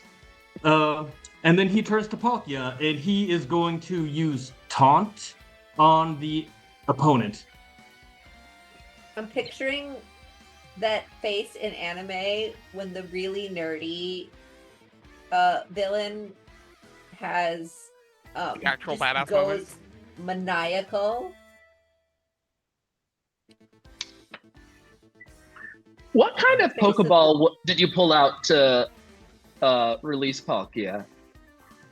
And then he turns to Palkia, and he is going to use Taunt on the opponent. I'm picturing that face in anime when the really nerdy villain has The actual just badass goes moment. maniacal. What kind of Pokeball did you pull out to release Palkia?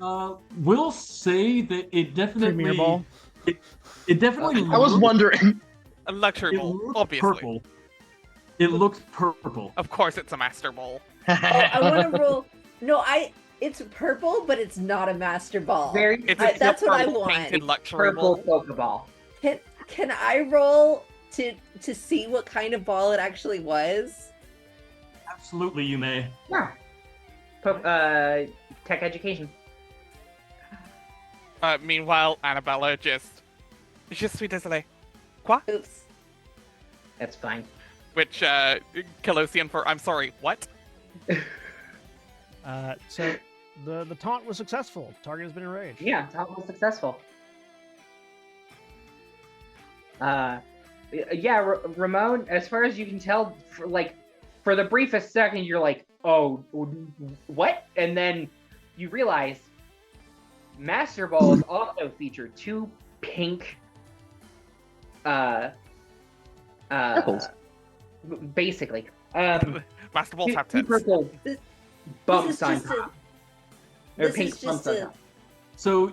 We'll say that it definitely. Premier Ball. It definitely. I was wondering. A luxury It ball, looks obviously. purple. It looks purple. Of course, it's a master ball. Oh, I want to roll. No, it's purple, but it's not a master ball. It's That's what I purple want. painted luxury Purple ball. Pokeball. Can I roll to see what kind of ball it actually was? Absolutely, you may. Yeah. Tech education. Meanwhile, Annabella just... Je suis désolé. Quoi? Oops. That's fine. Which, Colossian for I'm sorry, what? So the taunt was successful. Target has been enraged. Yeah, that was successful. Ramon, as far as you can tell, for the briefest second, you're like, "Oh, what?" And then you realize Master Balls also feature two pink, Apples. basically, Master balls have two tits. purple This bumps is on just top. a. Or This pink is bumps just on a. top. So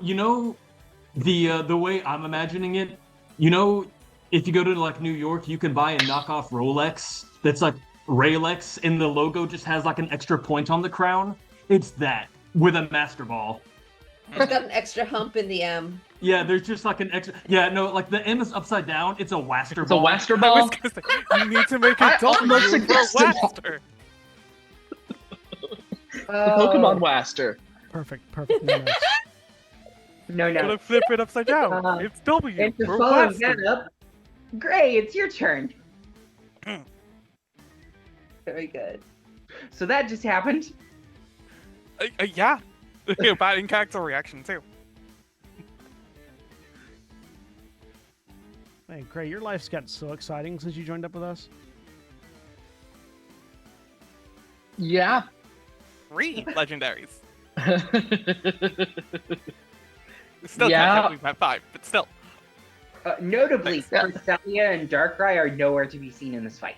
the way I'm imagining it, if you go to like New York, you can buy a knockoff Rolex that's like Raylex, and the logo just has like an extra point on the crown. It's that with a Master Ball. It's got an extra hump in the M. Yeah, there's just like an extra. Yeah, no, like the M is upside down. It's a Waster It's a ball. Waster I was ball. gonna say, you need to make I a W almost for suggested that. Waster. The Pokemon Waster. Perfect. No notes. No, Gotta no. flip it upside down. Uh, It's W And to for follow Waster. that up, Gray, it's your turn. Very good. So that just happened. Yeah. Bad in-character reaction, too. Hey, Gray, your life's gotten so exciting since you joined up with us. Yeah. 3 legendaries. Still Yeah. catch up, we've had 5, but still. Notably, Yeah. Cresselia and Darkrai are nowhere to be seen in this fight.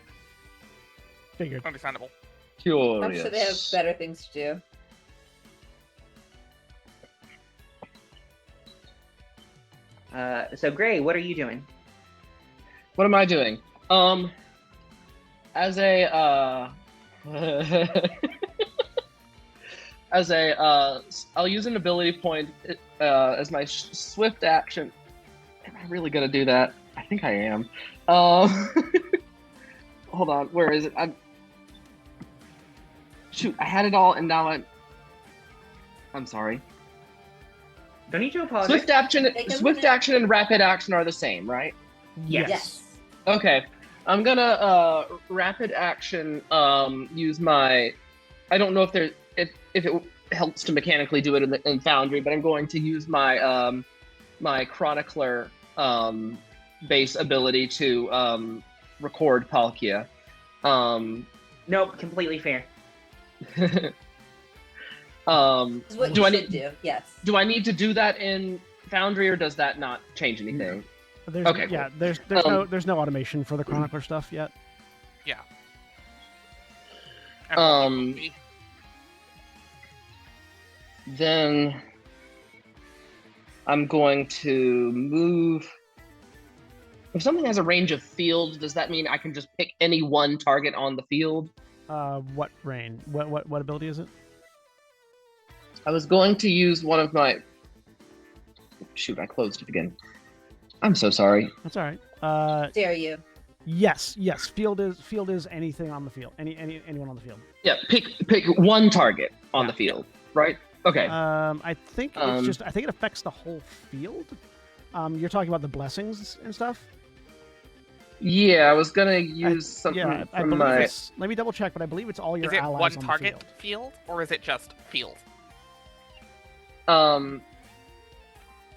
Figured. Understandable. Curious. I'm sure they have better things to do. So Gray, what are you doing? What am I doing? As a I'll use an ability point as my swift action. Am I really gonna do that? I think I am. Hold on, where is it? Shoot, I had it all, and now I'm sorry. Don't need to apologize. Take a Swift minute. action, and rapid action are the same, right? Yes. Okay, I'm gonna rapid action. Use my. I don't know if it helps to mechanically do it in Foundry, but I'm going to use my my Chronicler base ability to record Palkia. Nope, completely fair. This is what Do you I should need do. Yes. do I need to do that in Foundry, or does that not change anything? There's, Okay, Yeah, cool. there's no automation for the Chronicler stuff yet. Then I'm going to move. If something has a range of field, does that mean I can just pick any one target on the field? What range? What ability is it? I was going to use one of my. Shoot, I closed it again. I'm so sorry. That's all right. Dare you? Yes. Field is anything on the field. Anyone on the field. Yeah, pick one target on Yeah. the field, right? Okay. I think it's just. I think it affects the whole field. You're talking about the blessings and stuff. Yeah, I was gonna use something I from believe my. it's. Let me double check, but I believe it's all your Is it allies one on target the field. field, or is it just field?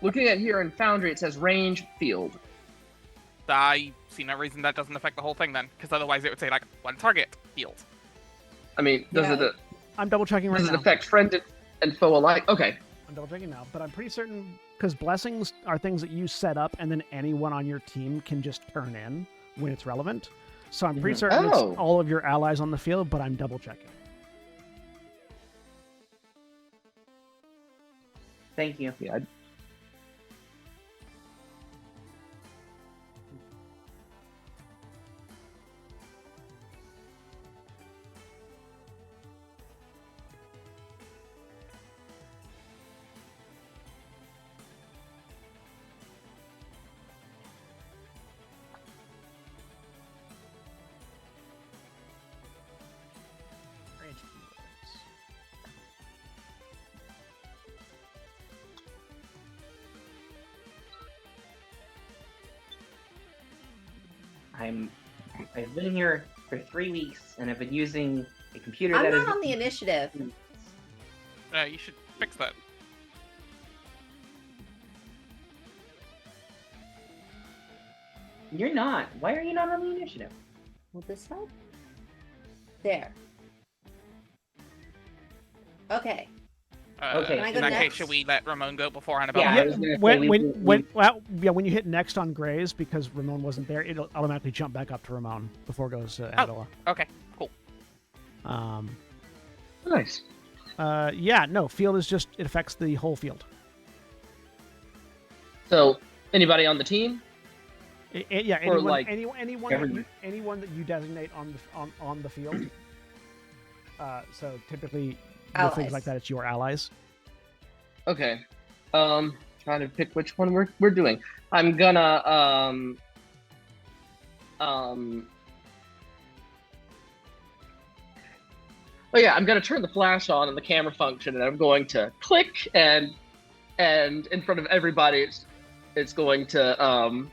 Looking at here in Foundry, it says range field. I see no reason that doesn't affect the whole thing then, because otherwise it would say like one target field. I mean, does Yeah. I'm double checking right it now. affect friend and foe alike? Okay. I'm double checking now, but I'm pretty certain because blessings are things that you set up, and then anyone on your team can just turn in when it's relevant. So I'm pretty certain Oh. it's all of your allies on the field, but I'm double checking. Thank you. Yeah. Range fields. I've been here for 3 weeks and I've been using a computer I'm that is. not on the initiative. You should fix that. You're not. Why are you not on the initiative? Will this help? There. Okay. Okay. Can I In go that case, next? should we let Ramon go before Annabelle? Yeah, I Yeah, was gonna say when you hit next on Grays, because Ramon wasn't there, it'll automatically jump back up to Ramon before it goes to Annabella. Okay, cool. Nice. Yeah, no, field is just, it affects the whole field. So, anybody on the team? Yeah, Or anyone, like anyone that you designate on the field. So typically, with Allies. things like that, it's your allies. Okay. Trying to pick which one we're doing. I'm gonna oh yeah, I'm gonna turn the flash on and the camera function, and I'm going to click, and in front of everybody, it's going to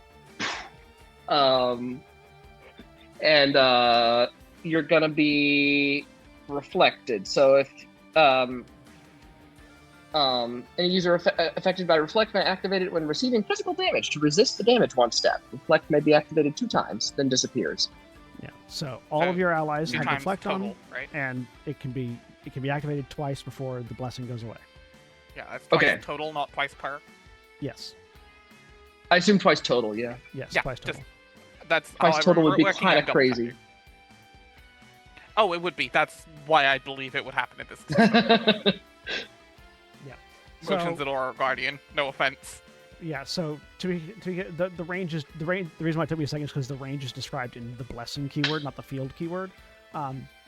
and you're gonna be reflected. So if any user affected by reflect may activate it when receiving physical damage. To resist the damage, one step. Reflect may be activated 2 times, then disappears. Yeah. So all of your allies 2 have times reflect total, on, right? and it can be activated twice before the blessing goes away. Yeah, that's twice Okay. total, not twice per. Yes. I assume twice total, yeah. Yes. Yeah, Twice total. just- That's Twice how total would be working kind on of double crazy. checking. Oh, it would be. That's why I believe it would happen at this Motion So Zador Guardian. No offense. yeah. So to get the range is the range. The reason why it took me a second is because the range is described in the blessing keyword, not the field keyword.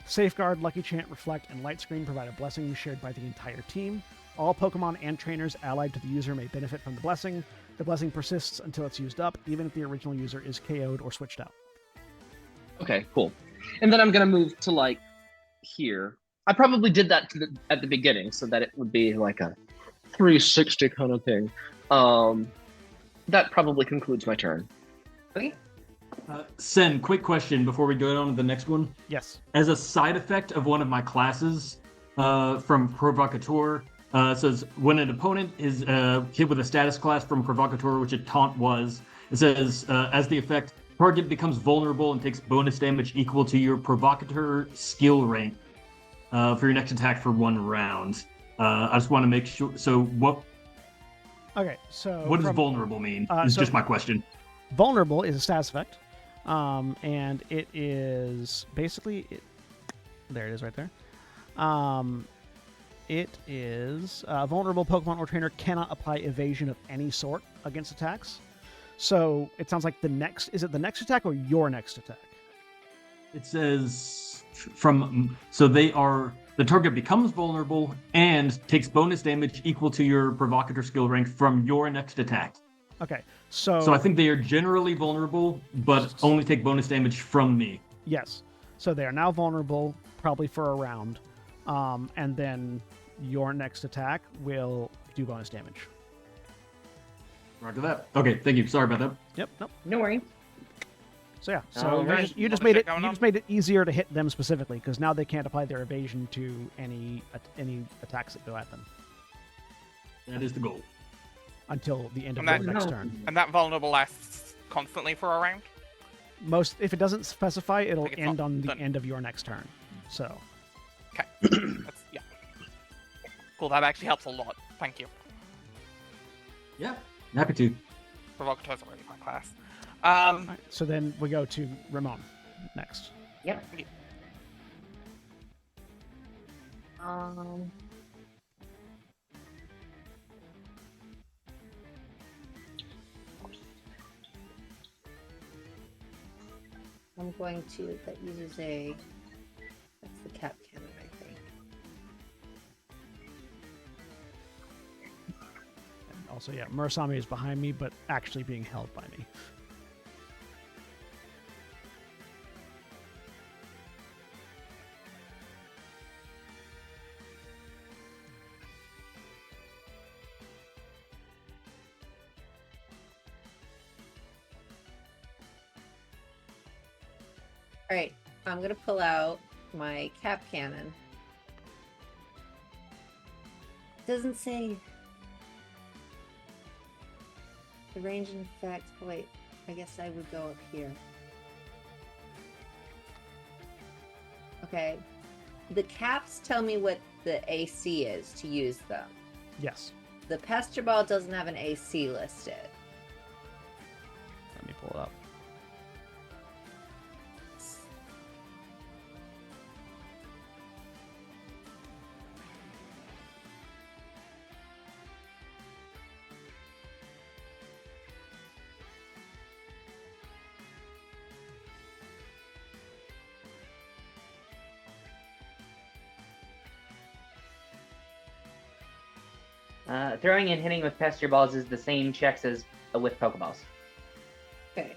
Safeguard, Lucky Chant, Reflect, and Light Screen provide a blessing shared by the entire team. All Pokemon and trainers allied to the user may benefit from the blessing. The blessing persists until it's used up, even if the original user is KO'd or switched out. Okay, cool. And then I'm gonna move to like here. I probably did that at the beginning so that it would be like a 360 kind of thing. That probably concludes my turn. Okay. Sen, quick question before we go on to the next one. Yes. As a side effect of one of my classes from Provocateur, it says when an opponent is hit with a status class from Provocateur, which a taunt was, it says as the effect, target becomes vulnerable and takes bonus damage equal to your Provocateur skill rank for your next attack for 1 round. I just want to make sure. So what So does vulnerable mean? Is so- just my question. vulnerable is a status effect, and it is basically there it is right there. It is vulnerable Pokemon or trainer cannot apply evasion of any sort against attacks. So it sounds like is it the next attack or your next attack? It says the target becomes vulnerable and takes bonus damage equal to your Provocateur skill rank from your next attack. Okay, so So I think they are generally vulnerable, but only take bonus damage from me. yes, so they are now vulnerable probably for a round, and then your next attack will do bonus damage. Roger that. Okay, thank you. Sorry about that. Yep. Nope. No worries. So yeah, so Alright. you just Other made shit it going on? made it easier to hit them specifically because now they can't apply their evasion to any attacks that go at them That is the goal. until the end of And your next no. turn. And that vulnerable lasts constantly for a round? If it doesn't specify, it'll Like it's end not on the done. end of your next turn. So Okay. Yeah. Cool, that actually helps a lot. Thank you. Yeah, happy to. Provocateur's already my class. alright, so then we go to Ramon next. Yep. I'm going to, that uses a, that's the cap cannon, I think. And also, yeah, Murasame is behind me, but actually being held by me. All right, I'm gonna pull out my cap cannon. Doesn't say the range and effect. Wait, I guess I would go up here. Okay, the caps tell me what the AC is to use them. Yes. The Pester Ball doesn't have an AC listed. Let me pull it up. Throwing and hitting with pester balls is the same checks as with Pokeballs. Okay.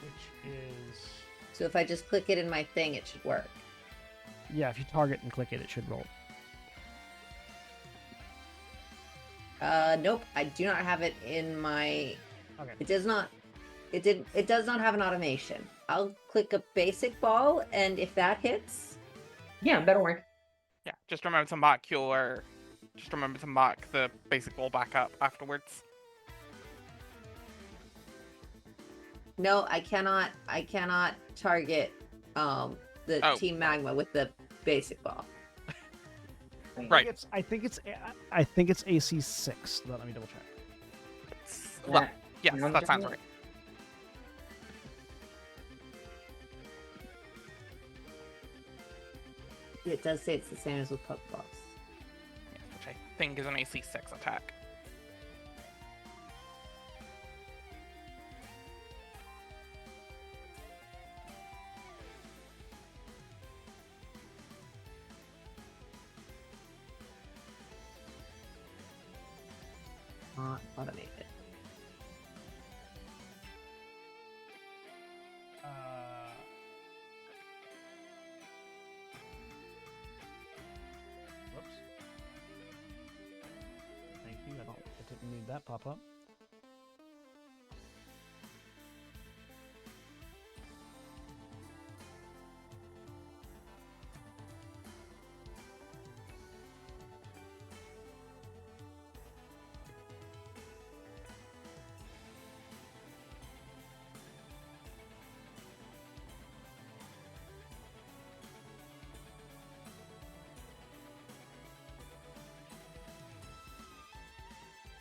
Which is So if I just click it in my thing, it should work. yeah. If you target and click it, it should roll. Nope. I do not have it in my. Okay. It does not. It does not have an automation. I'll click a basic ball, and if that hits, Yeah, that'll work. Yeah, just remember to mark the basic ball back up afterwards. no, I cannot. I cannot target the Oh. Team Magma with the basic ball. Right. I think it's AC 6. Let me double check. Well, yes, sounds that sounds right. right. It does say it's the same as with Pokeballs. Which I think is an AC 6 attack. Not automated. Whoops. Thank you. I didn't need that pop up.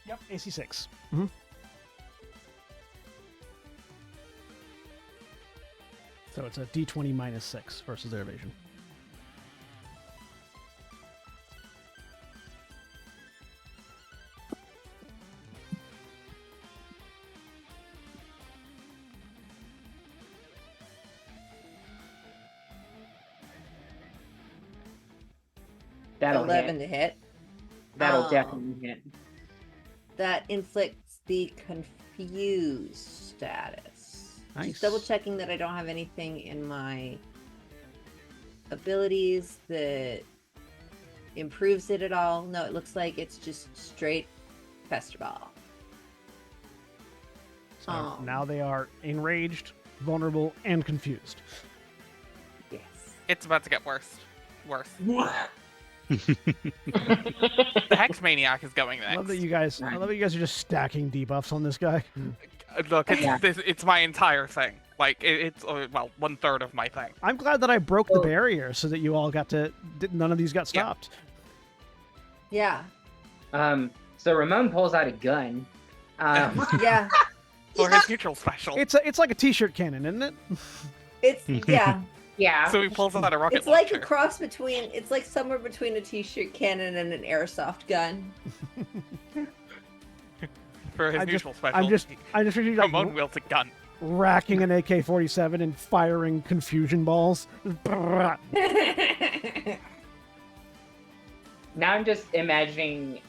Yep, AC 6. So it's a D20 minus 6 versus their evasion. That'll 11 hit. to hit. That'll definitely hit. That inflicts the confused status. Nice. Just double checking that I don't have anything in my abilities that improves it at all. No, it looks like it's just straight pester ball. So now they are enraged, vulnerable, and confused. Yes. It's about to get worse. Worse. What? The Hex Maniac is going I next. love that you guys. I love that you guys are just stacking debuffs on this guy. Look, it's, Yeah. it's my entire thing. Like, it's, well, 1/3 of my thing. I'm glad that I broke the Oh. barrier so that you all got to. None of these got Yeah. stopped. Yeah. So Ramon pulls out a gun. Yeah. For his neutral special. It's like a t-shirt cannon, isn't it? It's yeah. Yeah. So he pulls out a rocket It's like a launcher. cross between. It's like somewhere between a t-shirt cannon and an airsoft gun. For his I'm just- neutral special. I'm just picturing like Ramon wields a gun. racking an AK-47 and firing confusion balls. Now I'm just imagining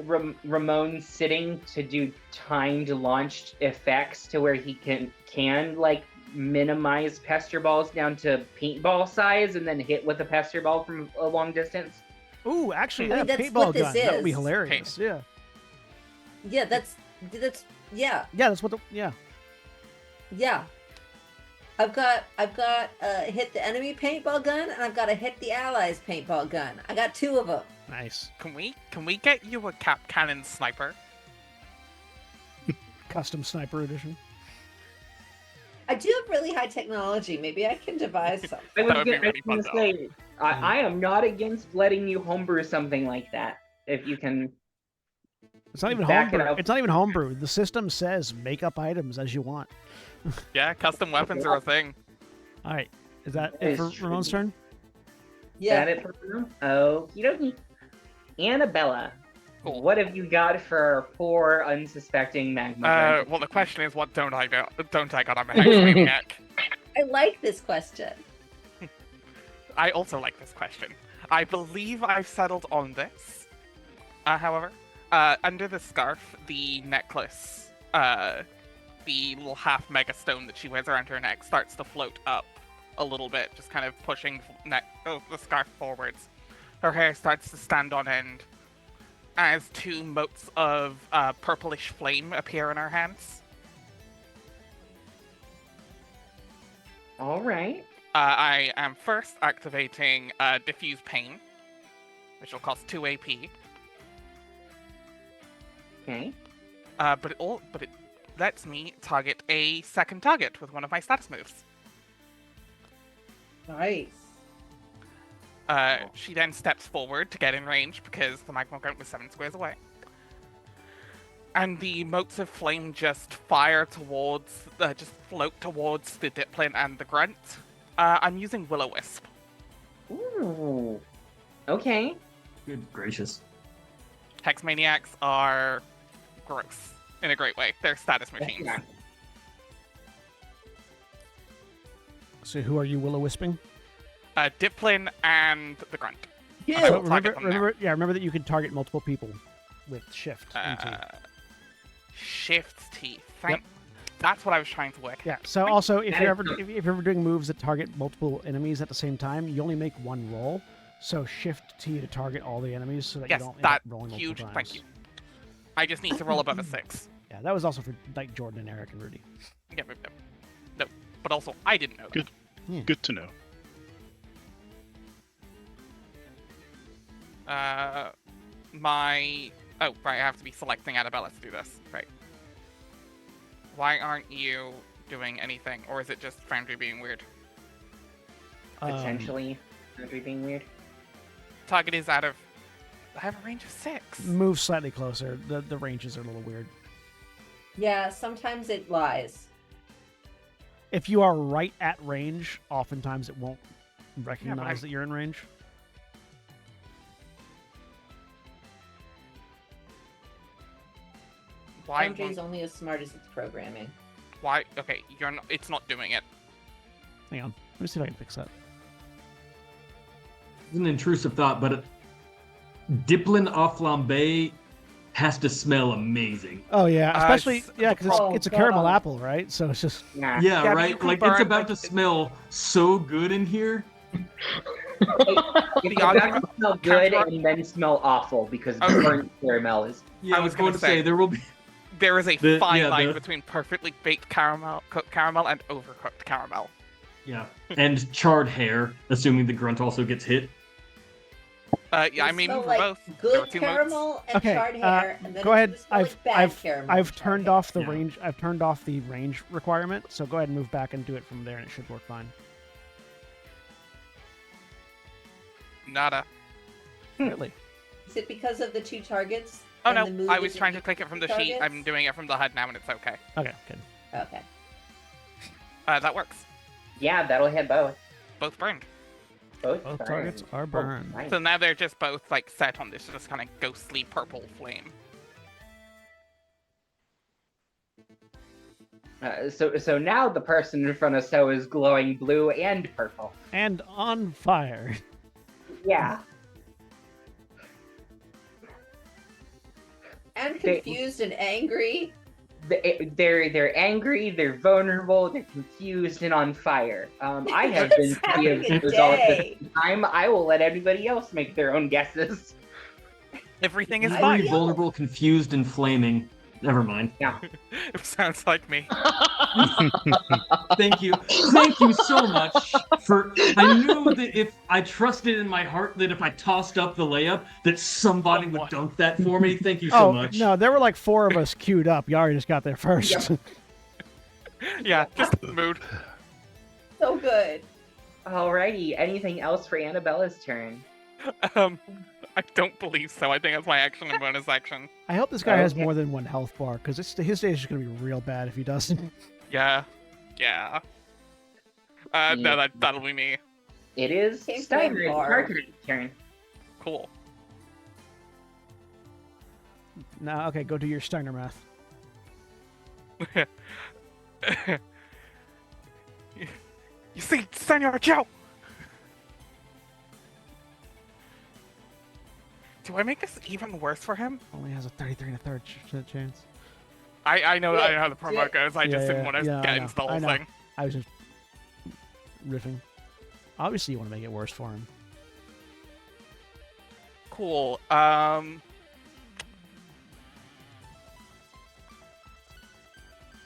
Ramon sitting to do timed launched effects to where he can like minimize pester balls down to paintball size and then hit with a pester ball from a long distance. Ooh, actually, I yeah, mean, that's paintball what this gun. That would be is. hilarious. Yeah, Yeah, that's yeah. that's what the yeah. Yeah. I've got hit the enemy paintball gun and I've got a hit the allies paintball gun. I got two of them. Nice Can we get you a cap cannon sniper? custom sniper edition. I do have really high technology. Maybe I can devise something. I was That would be gonna, really fun, though. say, I am not against letting you homebrew something like that if you can. It's not even Back it homebrew. up. It's not even homebrew. The system says make up items as you want. Yeah, custom weapons are a thing. All right, is that it for It's true. Ramon's turn? Yeah. That it for now? Okie dokie. Annabella, Cool. what have you got for our poor unsuspecting magma? Well, the question is, what don't I do? Don't I got on my Hex Maniac? I like this question. I also like this question. I believe I've settled on this. However, under the scarf, the necklace, the little half mega stone that she wears around her neck starts to float up a little bit, just kind of pushing the scarf forwards. Her hair starts to stand on end as two motes of purplish flame appear in her hands. All right. I am first activating Diffuse Pain, which will cost 2 AP. Okay. But it lets me target a second target with one of my status moves. Nice. She then steps forward to get in range because the magma grunt was 7 squares away. And the motes of flame just fire towards, just float towards the Diplin and the grunt. I'm using Will-O-Wisp. Ooh. Okay. Good gracious. Hex Maniacs are gross in a great way. They're status machines. Yeah. So who are you Will-O-Wisping? Diplin and the grunt. Yeah. I So will target them remember that you can target multiple people with shift and T. Shift T. Yep. That's what I was trying to work. Yeah. So also, if you're ever doing moves that target multiple enemies at the same time, you only make one roll. So shift T to target all the enemies, so that Yes, you don't end that up rolling huge. multiple Thank times. you. I just need to roll above a 6. Yeah, that was also for like Jordan and Eric and Rudy. Yeah, no. But also, I didn't know Good. Yeah. Good to know. that. Oh, right, I have to be selecting Annabella to do this. Right. Why aren't you doing anything? Or is it just Foundry being weird? Potentially. Foundry being weird. Target is out of... I have a range of 6. Move slightly closer. The ranges are a little weird. Yeah, sometimes it lies. If you are right at range, oftentimes it won't I'm- recognize that you're in range. Why? Foundry's only as smart as its programming. Why? Okay, you're not, it's not doing it. Hang on. Let me see if I can fix that. It's an intrusive thought, but Diplin au flambe has to smell amazing. Oh yeah, especially s- because Oh, it's a caramel God. apple, right? So it's just Yeah. Yeah, but right? you can Like, burn, it's about like, to smell so good in here. It's odds about to smell good counter- and then smell awful because Okay. burnt caramel is. Yeah, I I was was going gonna to say, say- there will be... There is a The- fine yeah, line the- between perfectly baked caramel, cooked caramel, and overcooked caramel. Yeah, and charred hair, assuming the grunt also gets hit. Yeah, You I mean, smell for like both. There were good 2 modes. caramel and okay. charred hair, and then Go it's ahead. gonna smell like bad caramel and I've charred turned hair. off the Yeah. range. I've turned off the range requirement. So go ahead and move back and do it from there, and it should work fine. Nada. Really? Is it because of the 2 targets? Oh and the no, move I was isn't trying to using click it from the 2 sheet. I'm targets? doing it from the HUD now, and it's okay. Okay, good. Okay. That works. Yeah, that'll hit both. Both burned. Both, Both burn. targets are Oh, burned. nice. So now they're just both like set on this just kind of ghostly purple flame. So now the person in front of So is glowing blue and purple. And on fire. Yeah. And They- confused and angry. They're angry, they're vulnerable, they're confused and on fire. I have been What's happening confused all at the today? same time. I will let everybody else make their own guesses. Everything is I fine. feel- vulnerable, confused, and flaming. Never mind. It sounds like me. Thank you. Thank you so much for... I knew that if I trusted in my heart that if I tossed up the layup, that somebody would dunk that for me. Thank you so Oh much. no, there were like 4 of us queued up. Yari just got there first. Yeah, just mood. So good. Alrighty, anything else for Annabella's turn? I don't believe so. I think that's my action and bonus action. I hope this guy has Okay. more than 1 health bar because his day is just gonna be real bad if he doesn't. Yeah. Yeah. No, that'll be me. It is Came Steiner, from bar. Parker's turn. Cool. No, okay, go do your Steiner math. You see, Senor Joe! Do I make this even worse for him? Only has a 33 and a third chance. I know Yeah, how the promo goes. I just didn't want to yeah, get I into the know, whole I know. thing. I was just riffing. Obviously, you want to make it worse for him. Cool.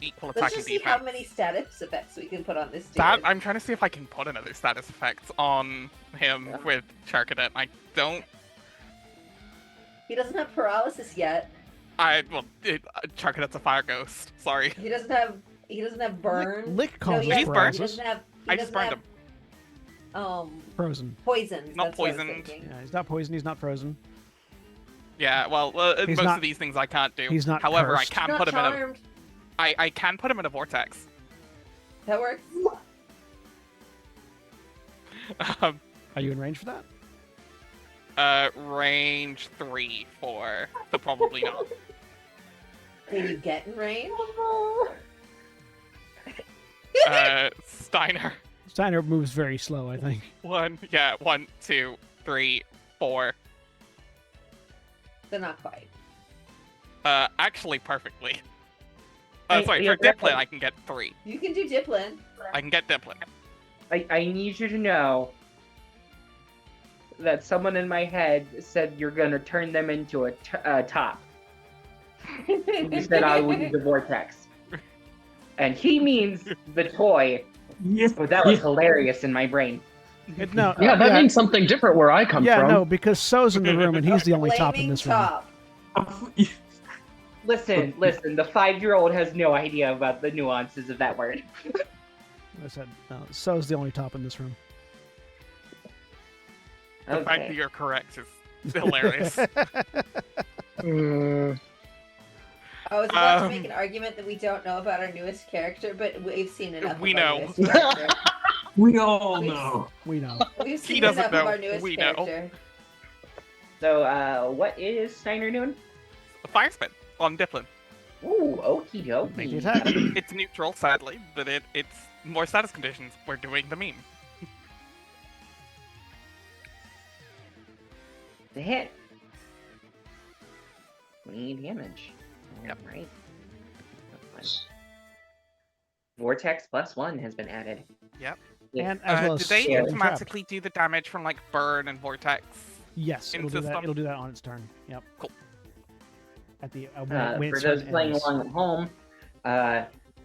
Equal Let's attacking just see defense. how many status effects we can put on this dude. That I'm trying to see if I can put another status effect on him Yeah. with Charcadet. I don't. He doesn't have paralysis yet. Charcadet's a fire ghost. Sorry. He doesn't have burn. Lick No, causes he has He's burn. burned. He paralysis. doesn't have. He I just doesn't burned have, him. Frozen. Poisons. Not That's what I was poisoned. thinking. Yeah, he's not poisoned. He's not frozen. Yeah. Well, He's most not- of these things I can't do. he's not However, cursed. I can Not put him in a. charmed. I can put him in a vortex. That works. Are you in range for that? Range 3 for. So probably not. Can you get in range? Steiner. Steiner moves very slow, I think. 1, 2, 3, 4. So not quite. Actually, perfectly. Hey, For yeah, Diplin, I can get 3. You can do Diplin. I can get Diplin. I need you to know that someone in my head said you're gonna turn them into a top. He said I would use a vortex. And he means the toy. Yes. But that was hilarious in my brain. No. Yeah, that means something different where I come Yeah, from. no, because So's in the room and he's the only top in Flaming this room. top. Listen, the 5-year-old has no idea about the nuances of that word. I said, no, So's the only top in this room. The fact that you're correct is hilarious. I was about to make an argument that we don't know about our newest character, but we've seen enough. We of our know. newest character. We all know. We know. We've He seen doesn't enough know. of our newest We know. character. So, what is Steiner doing? A fire spin on Diplin. Ooh, okie Make the dokie. attack. It's neutral, sadly, but it's more status conditions. We're doing the meme. The hit. 20 damage. Yep. Right. Vortex +1 has been added. Yep. Yeah. And as well Do as they Scare and Trap. automatically do the damage from like burn and vortex? Yes, it'll in do that. system? It'll do that on its turn. Yep. Cool. At the when For its those turn playing ends. along at home,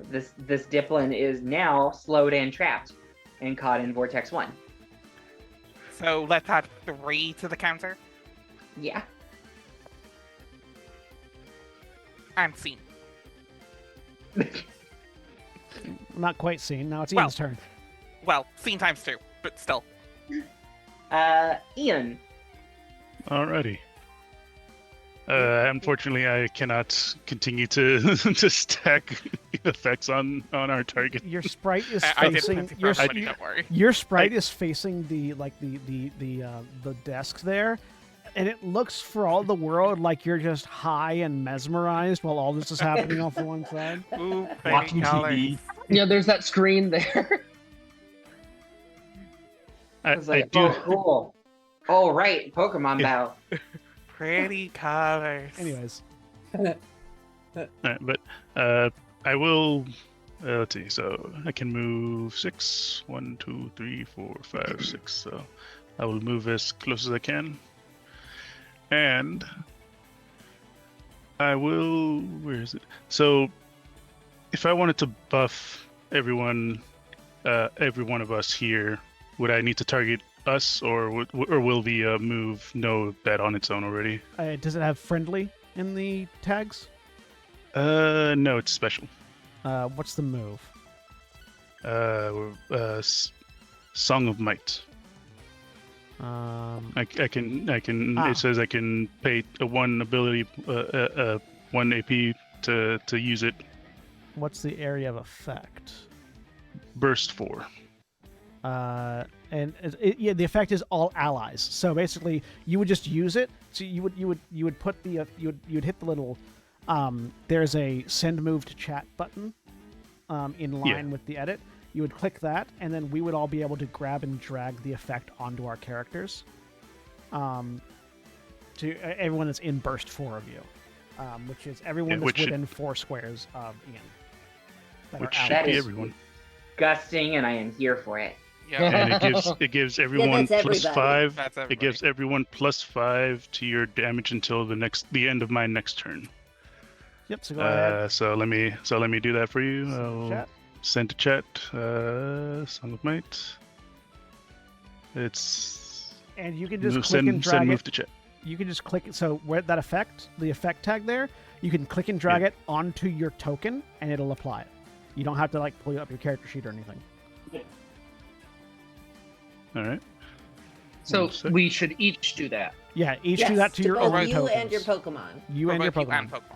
this Diplin is now slowed and trapped and caught in Vortex 1. So let's add 3 to the counter Yeah. and scene. Not quite seen. Now it's Well. Ian's turn. Well, scene times 2, but still. Ian. Alrighty. Unfortunately, I cannot continue to to stack effects on our target. Your sprite is I did facing plenty your for money, don't worry. your sprite is facing the desk there, and it looks for all the world like you're just high and mesmerized while all this is happening off the one side. Ooh, Watching TV. Yeah, there's that screen there. I was I like, do. oh, cool. Oh, right. Pokemon battle. Pretty colors. Anyways, But I will. Let's see. So I can move 6. 1, 2, 3, 4, 5, 6. So I will move as close as I can, and I will. Where is it? So if I wanted to buff everyone, every one of us here, would I need to target us, or will the move know that on its own already? does it have friendly in the tags? No, it's special. What's the move? Song of Might. I can. It says I can pay a 1 ability, 1 AP to use it. What's the area of effect? Burst 4. And yeah, the effect is all allies. So basically, you would just use it. So you would put the you'd hit the little there's a send move to chat button in line with the edit. You would click that, and then we would all be able to grab and drag the effect onto our characters. to everyone that's in burst 4 of you, which is everyone that's within 4 squares of Ian. Which should be is- everyone. Disgusting, and I am here for it. Yeah, And it gives everyone that's plus everybody. 5. that's everybody. It gives everyone plus 5 to your damage until the end of my next turn. Yep. So go ahead. So let me do that for you. I'll Chat. send to chat. Song of Might. It's And you can just click and send drag move it. to chat. You can just click it. So where that effect, the effect tag there, you can click and drag it onto your token, and it'll apply it. You don't have to like pull up your character sheet or anything. All right. So One sec. we should each do that. Yeah, each Yes, do that to your both own you tokens. and your Pokemon. You For and your both you Pokemon. and Pokemon.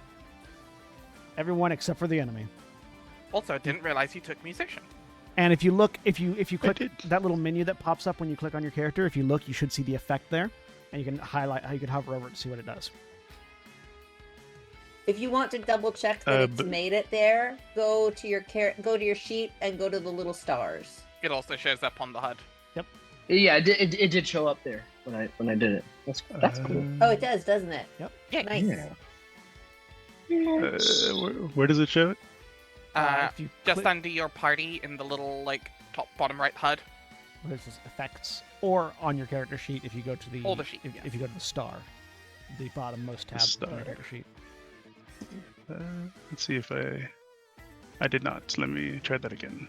Everyone except for the enemy. Also, didn't realize you took musician. And if you look, if you click did. that little menu that pops up when you click on your character, if you look, you should see the effect there, and you can highlight how you can hover over it to see what it does. If you want to double check that it's but- made it there, go to your go to your sheet and go to the little stars. It also shows up on the HUD. Yeah, it did show up there when I did it. That's cool. Oh, it does, doesn't it? Yeah. Nice. Where does it show it? If you Just click, under your party in the little like top bottom right HUD. what is this, effects, or on your character sheet if you go to the Or the sheet, if, yes. if you go to the star, the bottommost tab on star. your character sheet. Let's see if I did not. Let me try that again.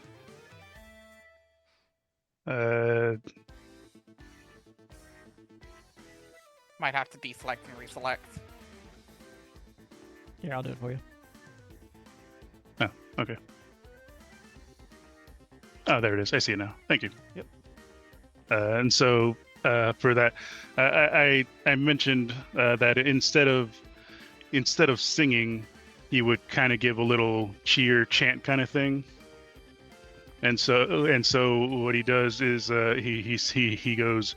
Might have to deselect and reselect. Here, I'll do it for you. Okay. Oh, there it is. I see it now. Thank you. Yep. And so for that, I mentioned that instead of singing, he would kind of give a little cheer chant kind of thing. And so what he does is he goes,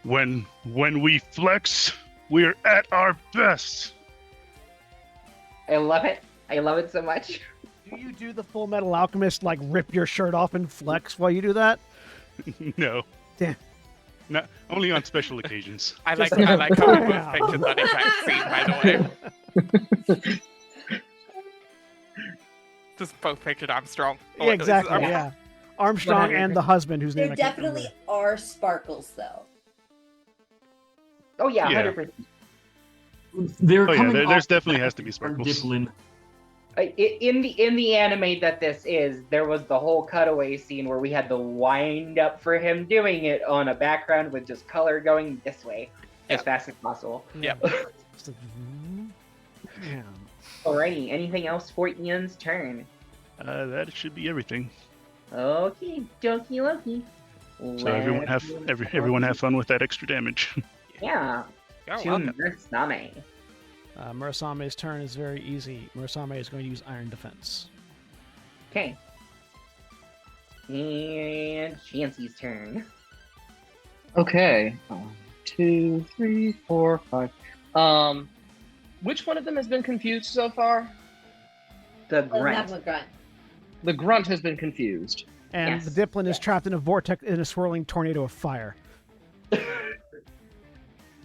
when we flex, we're at our best. I love it. I love it so much. Do you do the Full Metal Alchemist, like rip your shirt off and flex while you do that? No. Damn. Not only on special occasions. I like Just how we both Wow. pictured that exact scene, by the way. Just both pictured Armstrong. Yeah, exactly. Yeah. Yeah. Armstrong and the husband, whose name There I can't definitely remember. are sparkles, though. Oh yeah, Yeah. 100%. They're Oh yeah, coming there's off definitely has to be from sparkles. Diplin. In the anime that this is, there was the whole cutaway scene where we had the wind up for him doing it on a background with just color going this way as Yeah. fast as possible. Yeah. It's like, yeah. Alrighty, anything else for Ian's turn? That should be everything. Okay, dokie Loki. So everyone have fun with that extra damage. Yeah, You're to welcome. Mursame. Murasame's turn is very easy. Murasame is going to use Iron Defense. Okay. And Chansey's turn. Okay. 1, 2, 3, 4, 5. Which one of them has been confused so far? The Doesn't have grunt. a grunt. The grunt has been confused. And Yes, the Diplin is yes. trapped in a vortex, in a swirling tornado of fire.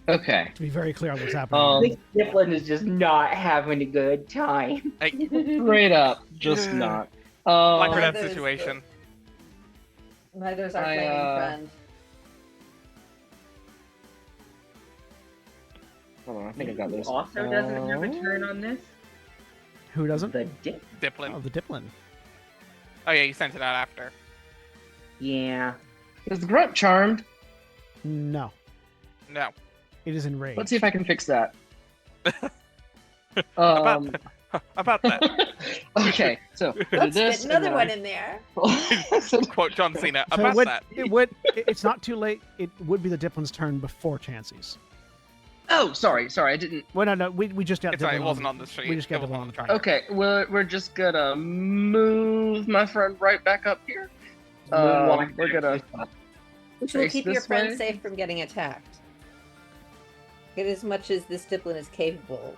Okay. To be very clear on what's happening. This Diplin is just not having a good time. Like, Straight up, just not. like for that Neither is situation. Neither is our I, flaming friend. Hold on, I think I got this. Also doesn't have a turn on this. Who doesn't? The Dip. Diplin. Oh, the Diplin. Oh yeah, you sent it out after. Yeah. Is the grunt charmed? No. No. It is enraged. Let's see if I can fix that. About, about that. Okay, so do Let's this. get another and one then in there. Quote John Cena. So About that. it's not too late. It would be the Diplin's turn before Chansey's. Oh, sorry, I didn't. Well, no, we just got It's right, Diplin it wasn't on the sheet. We just got It wasn't Diplin on the track. track. Okay, we're just gonna move my friend right back up here. Moonwalk We're gonna. Which will face keep your this friend way. safe from getting attacked. Get as much as this Diplin is capable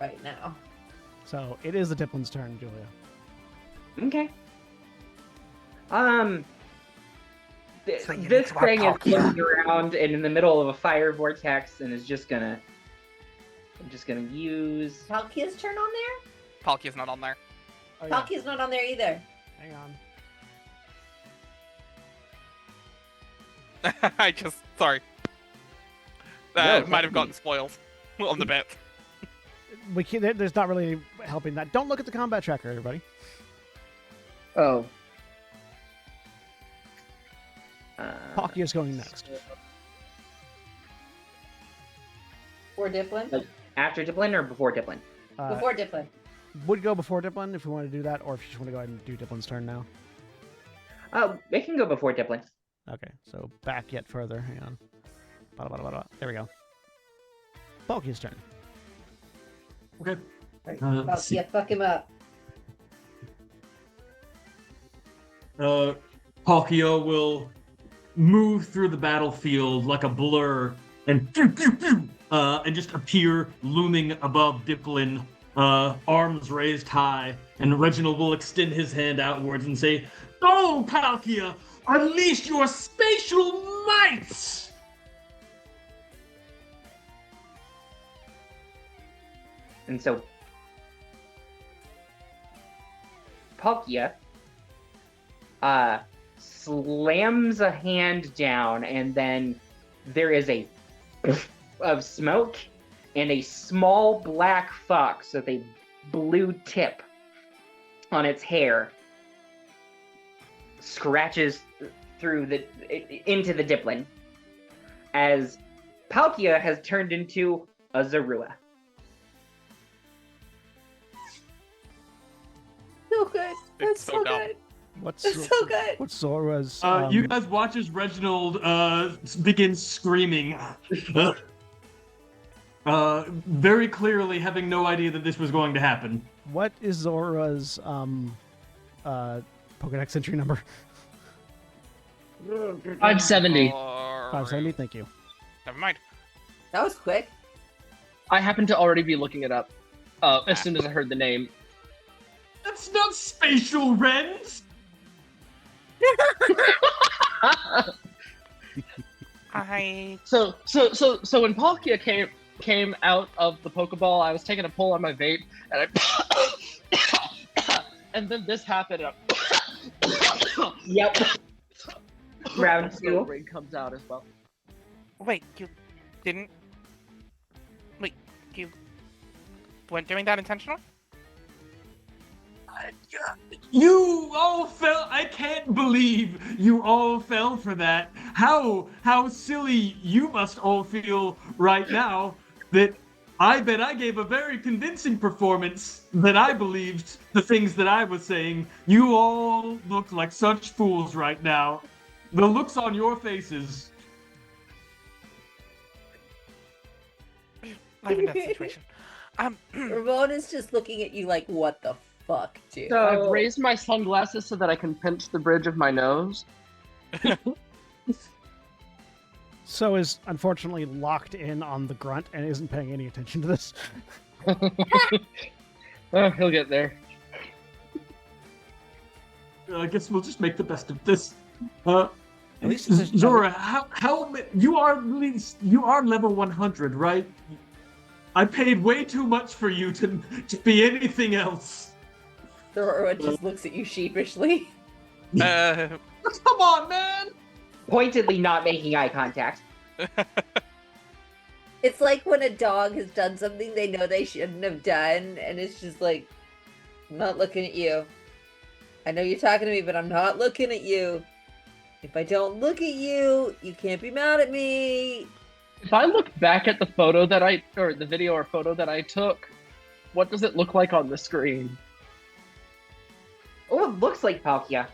right now. So it is the Diplin's turn, Julia. Okay. So you this need to thing is attack you. floating around and in the middle of a fire vortex and is just gonna. I'm just gonna use. Palkia's turn on there? Palkia's not on there. Oh, yeah. Palkia's not on there either. Hang on. I just sorry. No, Might have gotten spoiled on the bit. We can't, there's not really any helping that. Don't look at the combat tracker, everybody. Oh. Palkia's going next. Before Diplin? After Diplin or before Diplin? Before Diplin. Would go before Diplin if we want to do that, or if you just want to go ahead and do Diplin's turn now. It can go before Diplin. Okay, so back yet further. Hang on. There we go. Palkia's turn. Okay. Palkia, See. fuck him up. Palkia will move through the battlefield like a blur and just appear looming above Diplin, arms raised high, and Reginald will extend his hand outwards and say, "Go, Palkia! Unleash your spatial might!" And so Palkia slams a hand down, and then there is a of smoke and a small black fox with a blue tip on its hair scratches through into the Diplin as Palkia has turned into a Zorua. So good. That's so so dumb. good. What's That's so good. what's Zora's? You guys watch as Reginald begins screaming. Very clearly having no idea that this was going to happen. What is Zora's Pokedex entry number? 570. 570. Thank you. Never mind. That was quick. I happened to already be looking it up as soon as I heard the name. That's not spatial rends. So when Palkia came out of the Pokeball, I was taking a pull on my vape, and and then this happened. And Yep. Round two. Ring comes out as well. Wait, you didn't? Wait, you weren't doing that intentionally? You all fell. I can't believe you all fell for that. How silly you must all feel right now. That I bet I gave a very convincing performance that I believed the things that I was saying. You all look like such fools right now. The looks on your faces. Not even that situation. Ramon is just looking at you like, what the fuck, dude? I've raised my sunglasses so that I can pinch the bridge of my nose. So is unfortunately locked in on the grunt and isn't paying any attention to this. Oh, he'll get there. I guess we'll just make the best of this. At least it's Zora, how you are level 100, right? I paid way too much for you to be anything else. Zora just looks at you sheepishly. Come on, man! Pointedly not making eye contact. It's like when a dog has done something they know they shouldn't have done, and it's just like, I'm not looking at you. I know you're talking to me, but I'm not looking at you. If I don't look at you, you can't be mad at me. If I look back at the the video or photo that I took, what does it look like on the screen? Oh, it looks like Palkia.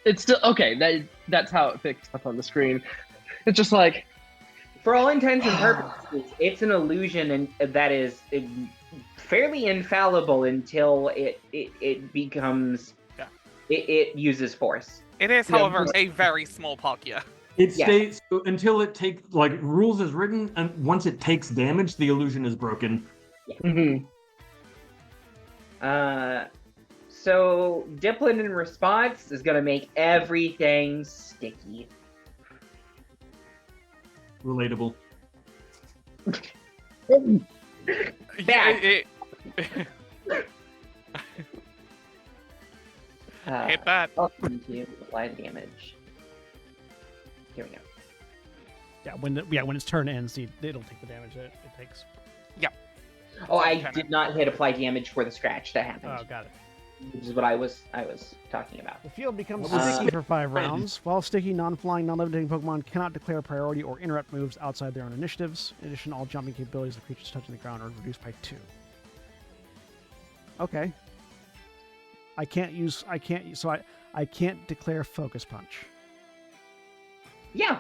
It's still okay. That's how it picks up on the screen. It's just like, For all intents and purposes, it's an illusion and that is fairly infallible until it becomes it uses force. It is, however, a very small Palkia. It stays until it takes rules as written, and once it takes damage, the illusion is broken. mhm. So Diplin in response is gonna make everything sticky. Relatable. Yeah, hit that. Thank you. Apply damage. Here we go. When its turn ends, it'll take the damage that it takes. Oh, I did not hit apply damage for the scratch that happened. Oh, got it. Which is what I was talking about. The field becomes Uh, sticky for 5 rounds. While sticky, non-flying, non-levitating Pokemon cannot declare priority or interrupt moves outside their own initiatives. In addition, all jumping capabilities of creatures touching the ground are reduced by 2. Okay. I can't declare Focus Punch Yeah.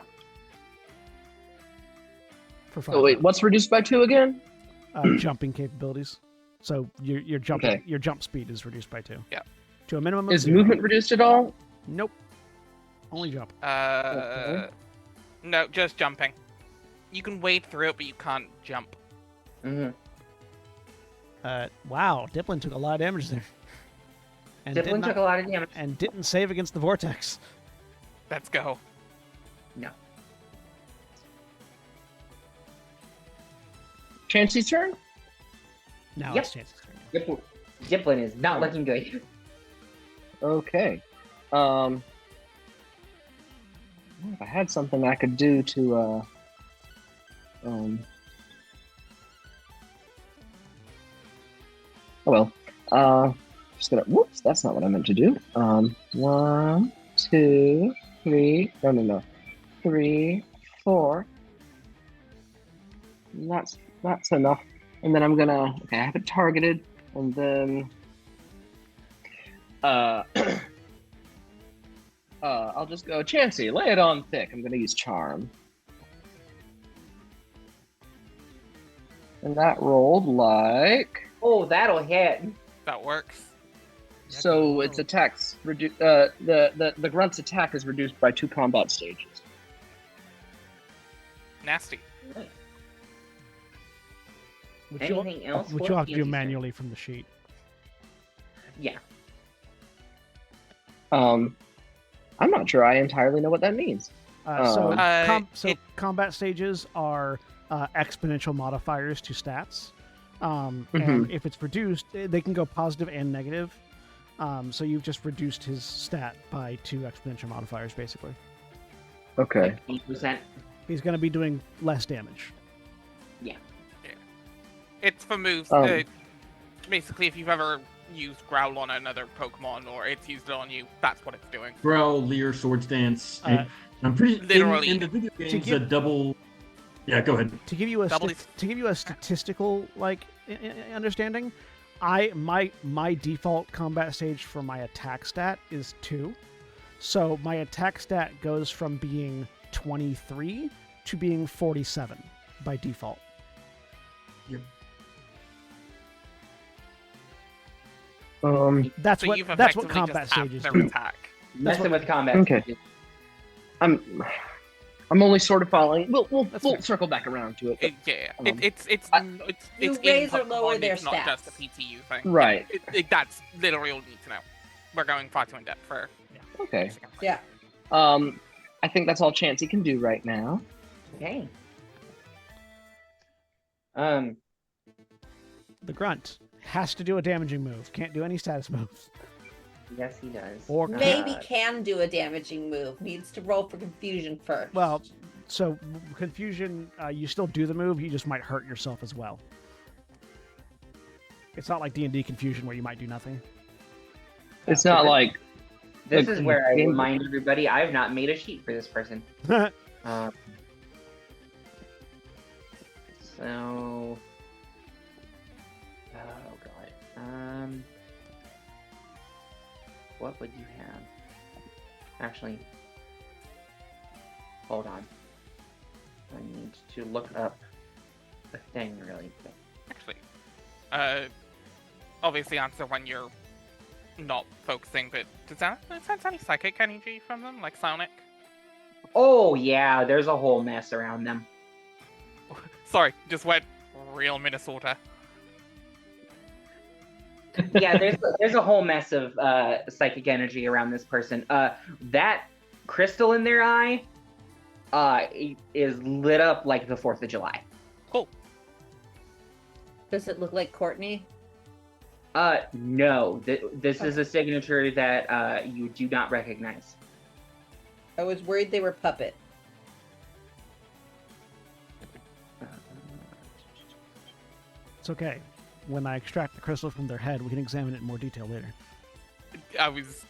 for 5 Oh wait, rounds. what's reduced by 2 again? Jumping capabilities. So your jump Okay. your jump speed is reduced by 2. Yeah. To a minimum of Is 0. movement reduced at all? Nope. Only jump. No, just jumping. You can wade through it, but you can't jump. Mm-hmm. Wow, Diplin took a lot of damage there. And did Diplin not- took a lot of damage. and didn't save against the vortex. Let's go. No. Chansey's turn? Now Yep. it's Chance's turn. Diplin is not looking good. Okay. If I had something I could do to oh well. Just gonna whoops, that's not what I meant to do. 1, 2, 3, no. 3, 4. That's enough. And then I'm gonna I have it targeted, and then I'll just go, Chansey, lay it on thick. I'm gonna use Charm. And that rolled like Oh, that'll hit. That works. so its attacks the grunt's attack is reduced by 2 combat stages. Nasty. Which you'll Anything else? which for you'll have to do Chansey's turn? manually from the sheet. Yeah. I'm not sure I entirely know what that means. Combat stages are exponential modifiers to stats. And Mhm. if it's reduced, they can go positive and negative. So you've just reduced his stat by 2 exponential modifiers, basically. Okay. 8%. He's going to be doing less damage. It's for moves. Um, Basically, if you've ever used Growl on another Pokemon or it's used it on you, that's what it's doing. Growl, Leer, Swords Dance. Uh, I'm pretty literally. in the video games. give- A double. Yeah, go ahead. To give you a Double to give you a statistical understanding, my default combat stage for my attack stat is 2. So my attack stat goes from being 23 to being 47 by default. Yep. That's So what you've that's what effectively combat just halved stages their do. attack. Messing with combat. Okay. I'm only sort of following. We'll That's we'll fair. circle back around to it. It's You in raise or Pokemon, lower their it's not just a stats. PTU thing. Right. That's literally all you need to know. We're going far too in depth for Okay. basic info. Yeah. I think that's all Chansey can do right now. Okay. The grunt has to do a damaging move. Can't do any status moves. Yes, he does. Or Maybe can do a damaging move. Needs to roll for confusion first. Well, so confusion, you still do the move. You just might hurt yourself as well. It's not like D&D confusion where you might do nothing. It's not like This Like, is where I game- remind everybody I have not made a sheet for this person. So, oh god. What would you have? Actually, hold on. I need to look up the thing really quick. Actually, obviously answer when you're not focusing, but does that sense any psychic energy from them, like Sonic? Oh yeah, there's a whole mess around them. Sorry, just went real Minnesota. Yeah, there's a whole mess of psychic energy around this person. That crystal in their eye is lit up like the 4th of July. Cool. Does it look like Courtney? No. This is a signature that you do not recognize. I was worried they were puppet. It's okay. When I extract the crystal from their head, we can examine it in more detail later. I was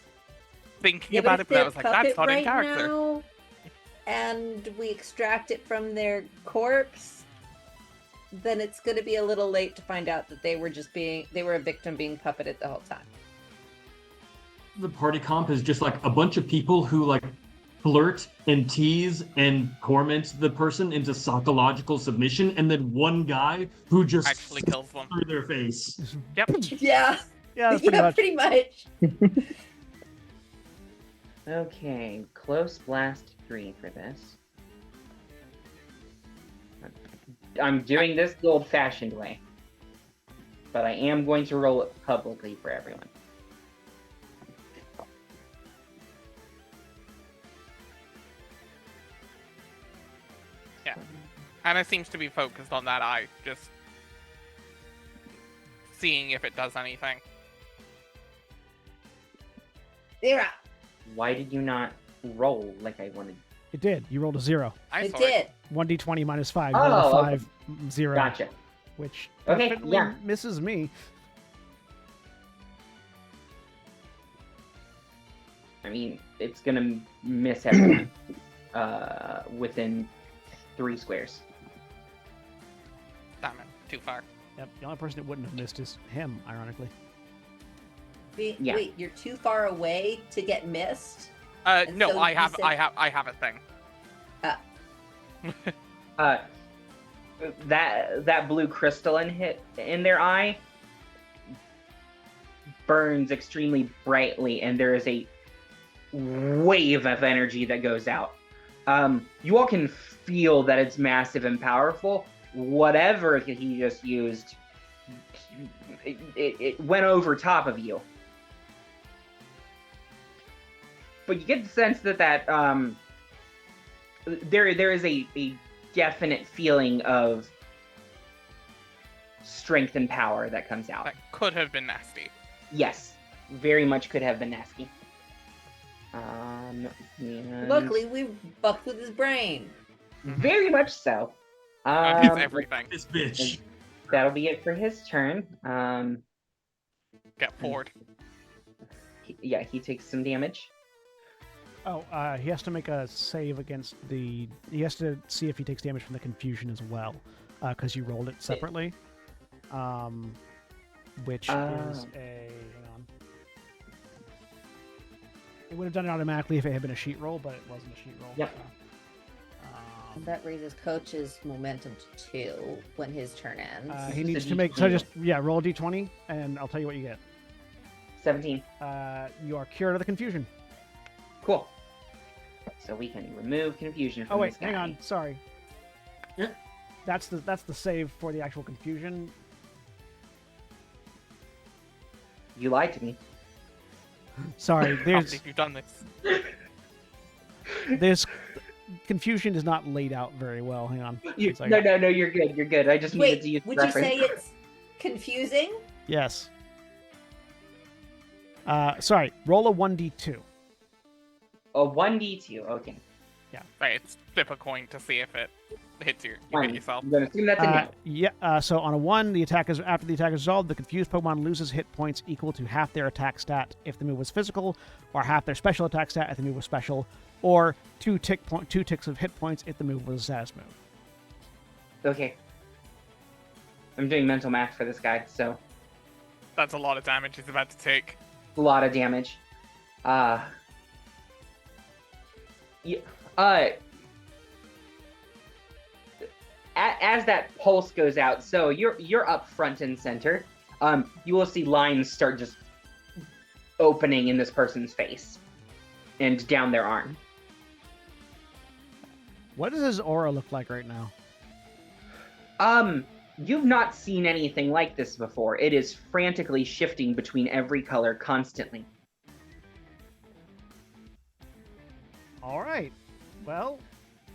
thinking Yeah, about it, but I was like, that's puppet not in right character. now, and we extract it from their corpse, then it's going to be a little late to find out that they were a victim being puppeted the whole time. The party comp is just like a bunch of people who like flirt and tease and torment the person into psychological submission, and then one guy who just Actually kills them. through their face. Yep. Yeah, Yeah, that's pretty much. pretty much. Okay, close blast 3 for this. I'm doing this the old-fashioned way, but I am going to roll it publicly for everyone. Yeah. Anna seems to be focused on that eye, just seeing if it does anything. 0. Why did you not roll like I wanted? It did. You rolled a 0. I It saw did. 1d20 minus 5. Oh, You rolled a okay. 5, 0. Gotcha. Which Okay, definitely yeah. misses me. I mean, it's gonna miss everyone within 3 squares. Damn it, too far. Yep. The only person that wouldn't have missed is him, ironically. Yeah. Wait, you're too far away to get missed? And No, so I you have said- I have a thing. That blue crystalline hit in their eye burns extremely brightly, and there is a wave of energy that goes out. You all can feel that it's massive and powerful. Whatever he just used, it went over top of you. But you get the sense that there is a definite feeling of strength and power that comes out. That could have been nasty. Yes, very much could have been nasty. And Luckily, we fucked with his brain. very much so. It's everything. This bitch. That'll be it for his turn. Get forward. He takes some damage. Oh, he has to make a save against the... He has to see if he takes damage from the confusion as well, because you rolled it separately. Which is a... Hang on. It would have done it automatically if it had been a sheet roll, but it wasn't a sheet roll. Yep. So, That raises Coach's momentum to 2 when his turn ends. he Just a needs to make... So D20. just, roll a d20, and I'll tell you what you get. 17. You are cured of the confusion. Cool. So we can remove confusion from Oh wait, this guy. hang on. Sorry. Yeah. That's the save for the actual confusion. You lied to me. Sorry, Can't there's believe you've done this. this confusion is not laid out very well. Hang on. One second. No, you're good. You're good. I just needed to use Wait, would the you say reference. it's confusing? Yes. Sorry. Roll a 1d2. A 1d2. Okay. Right, it's flip a coin to see if it hits you. You Fine. hit yourself. I'm gonna assume that's a no. So on a 1, after the attack is resolved, the confused Pokemon loses hit points equal to half their attack stat if the move was physical, or half their special attack stat if the move was special, or 2 ticks of hit points if the move was a status move. Okay. I'm doing mental math for this guy, so That's a lot of damage he's about to take. a lot of damage. As that pulse goes out, so you're up front and center. You will see lines start just opening in this person's face and down their arm. What does his aura look like right now? You've not seen anything like this before. It is frantically shifting between every color constantly. All right. Well,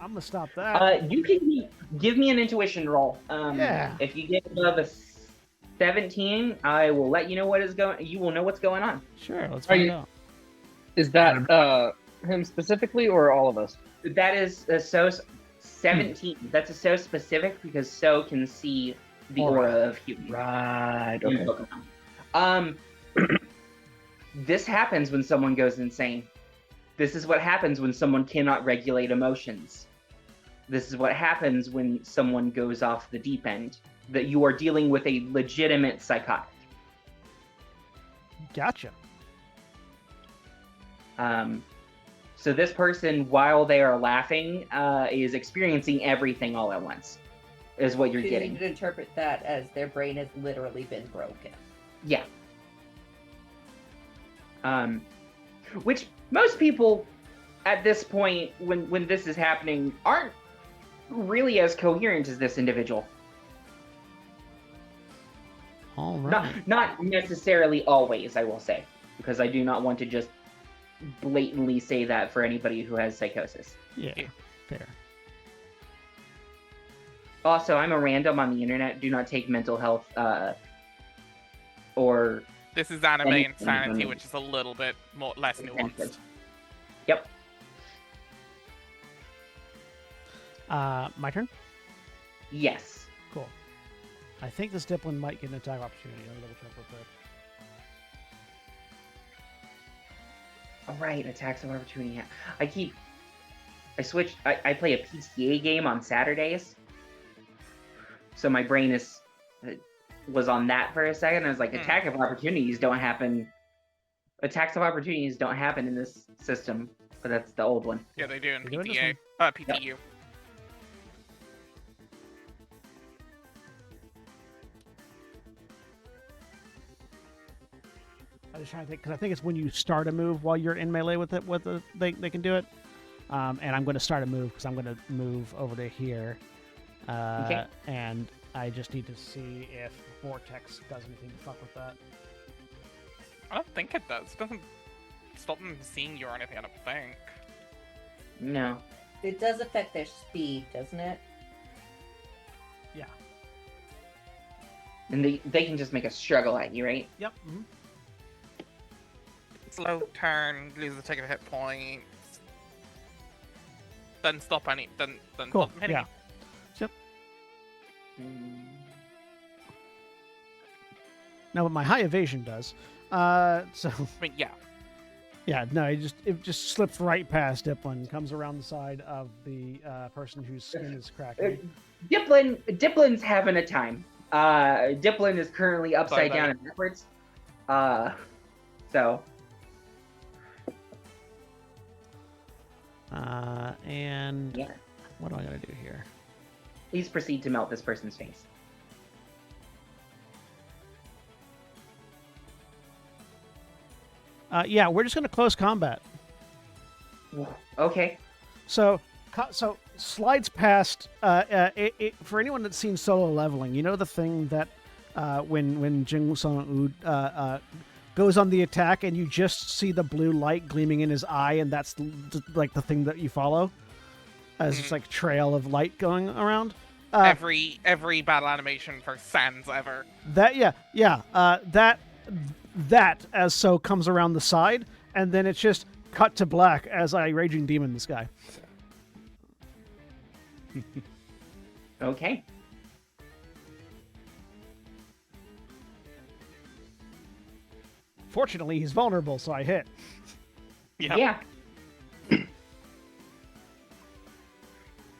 I'm gonna stop that. You can give me an intuition roll. Yeah. If you get above a 17, I will let you know what is going. You will know what's going on. Sure, let's Are find you- out. Is that him specifically or all of us? That is a so 17. That's a so specific because so can see the aura of human. Right. in Okay. Pokemon. This happens when someone goes insane. This is what happens when someone cannot regulate emotions. This is what happens when someone goes off the deep end. That you are dealing with a legitimate psychotic. Gotcha. So this person, while they are laughing, is experiencing everything all at once. Is what you're So getting. you could interpret that as their brain has literally been broken. Yeah. Which most people at this point, when this is happening, aren't really as coherent as this individual. All right. Not necessarily always, I will say, because I do not want to just blatantly say that for anybody who has psychosis. Yeah. Fair. Also, I'm a random on the internet. Do not take mental health or This is anime Anything insanity, funny. which is a little bit less nuanced. Yep. My turn. Yes. Cool. I think this Diplin might get an attack opportunity. Let me double check real quick. All right, attacks of opportunity. I switched. I play a PTA game on Saturdays, so my brain was on that for a second. I was like, attack of opportunities don't happen. Attacks of opportunities don't happen in this system, but that's the old one. Yeah, they do in They do in this PTA. PTU. I'm just trying to think because I think it's when you start a move while you're in melee with it. They can do it. And I'm going to start a move because I'm going to move over to here. Okay. And I just need to see if Vortex does anything to fuck with that. I don't think it does. It doesn't stop them seeing you or anything, I don't think. No. It does affect their speed, doesn't it? Yeah. And they can just make a struggle at you, right? Yep. Mm-hmm. Slow turn, lose a tick of hit points. Doesn't stop any. Doesn't Cool. stop them hitting Yeah. you. No, but my high evasion does. So I mean, yeah. yeah, no, it just slips right past Diplin, comes around the side of the person whose skin is cracking. Diplin's having a time. Diplin is currently upside Sorry, down and backwards. So And yeah, what do I gotta do here? please proceed to melt this person's face. Yeah, we're just gonna close combat. Okay. So slides past. For anyone that's seen solo leveling, you know the thing that when Jing Song goes on the attack and you just see the blue light gleaming in his eye, and that's like the thing that you follow as just like trail of light going around. Every battle animation for Sans ever. That as so comes around the side, and then it's just cut to black as I raging demon this guy. Okay. Fortunately, he's vulnerable, so I hit Yeah.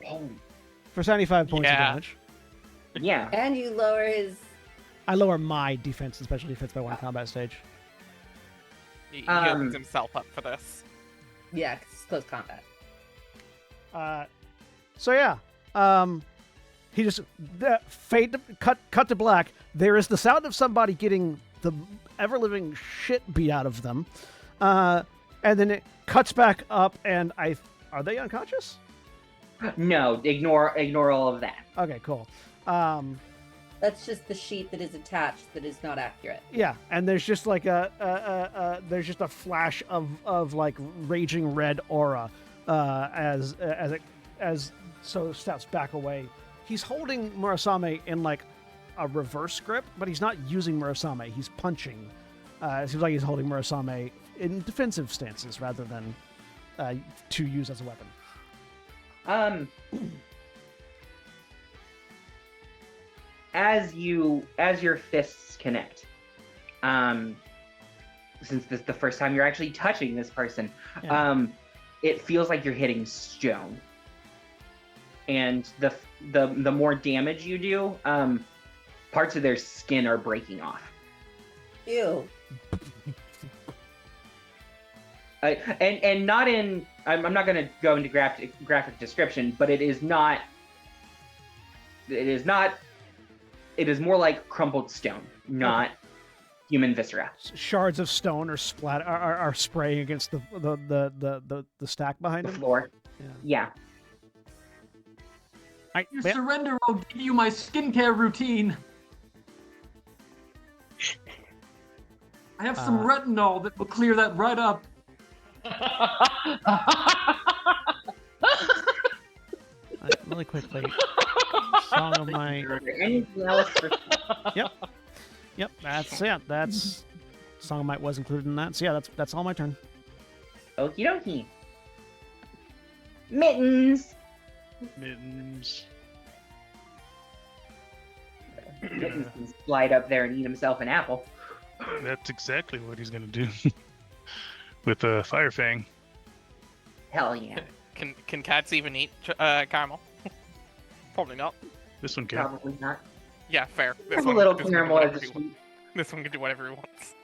Oh, for 75 points of Yeah. damage. yeah. And you lower his. I lower my defense and special defense by one combat stage. He opens himself up for this. Yeah, 'cause it's close combat. So yeah, he just fade to, cut to black. There is the sound of somebody getting the ever living shit beat out of them, and then it cuts back up. And are they unconscious? No, ignore all of that. Okay, cool. That's just the sheet that is attached that is not accurate. Yeah, and there's just like there's just a flash of like raging red aura as it steps back away. He's holding Murasame in like a reverse grip, but he's not using Murasame. He's punching. It seems like he's holding Murasame in defensive stances rather than to use as a weapon. As your fists connect, since this is the first time you're actually touching this person, it feels like you're hitting stone. And the more damage you do, parts of their skin are breaking off. Ew. And not in. I'm not going to go into graphic description, but it is not. It is more like crumpled stone, not human viscera. Shards of stone are spraying against the stack behind The him. floor. All Yeah. right, You surrender, I'll give you my skincare routine. I have some retinol that will clear that right up. Really quickly. Song of my. Anything else? Yep. That's Song of Might was included in that. So yeah, that's all my turn. Okie dokie. Mittens. Mittens. Mittens can slide up there and eat himself an apple. That's exactly what he's gonna do with a fire fang. Hell yeah. Can cats even eat caramel? Probably not. This one can. Probably not. Yeah, fair. There's a little this one can do caramel whatever as a he wants. sweet. This one can do whatever he wants.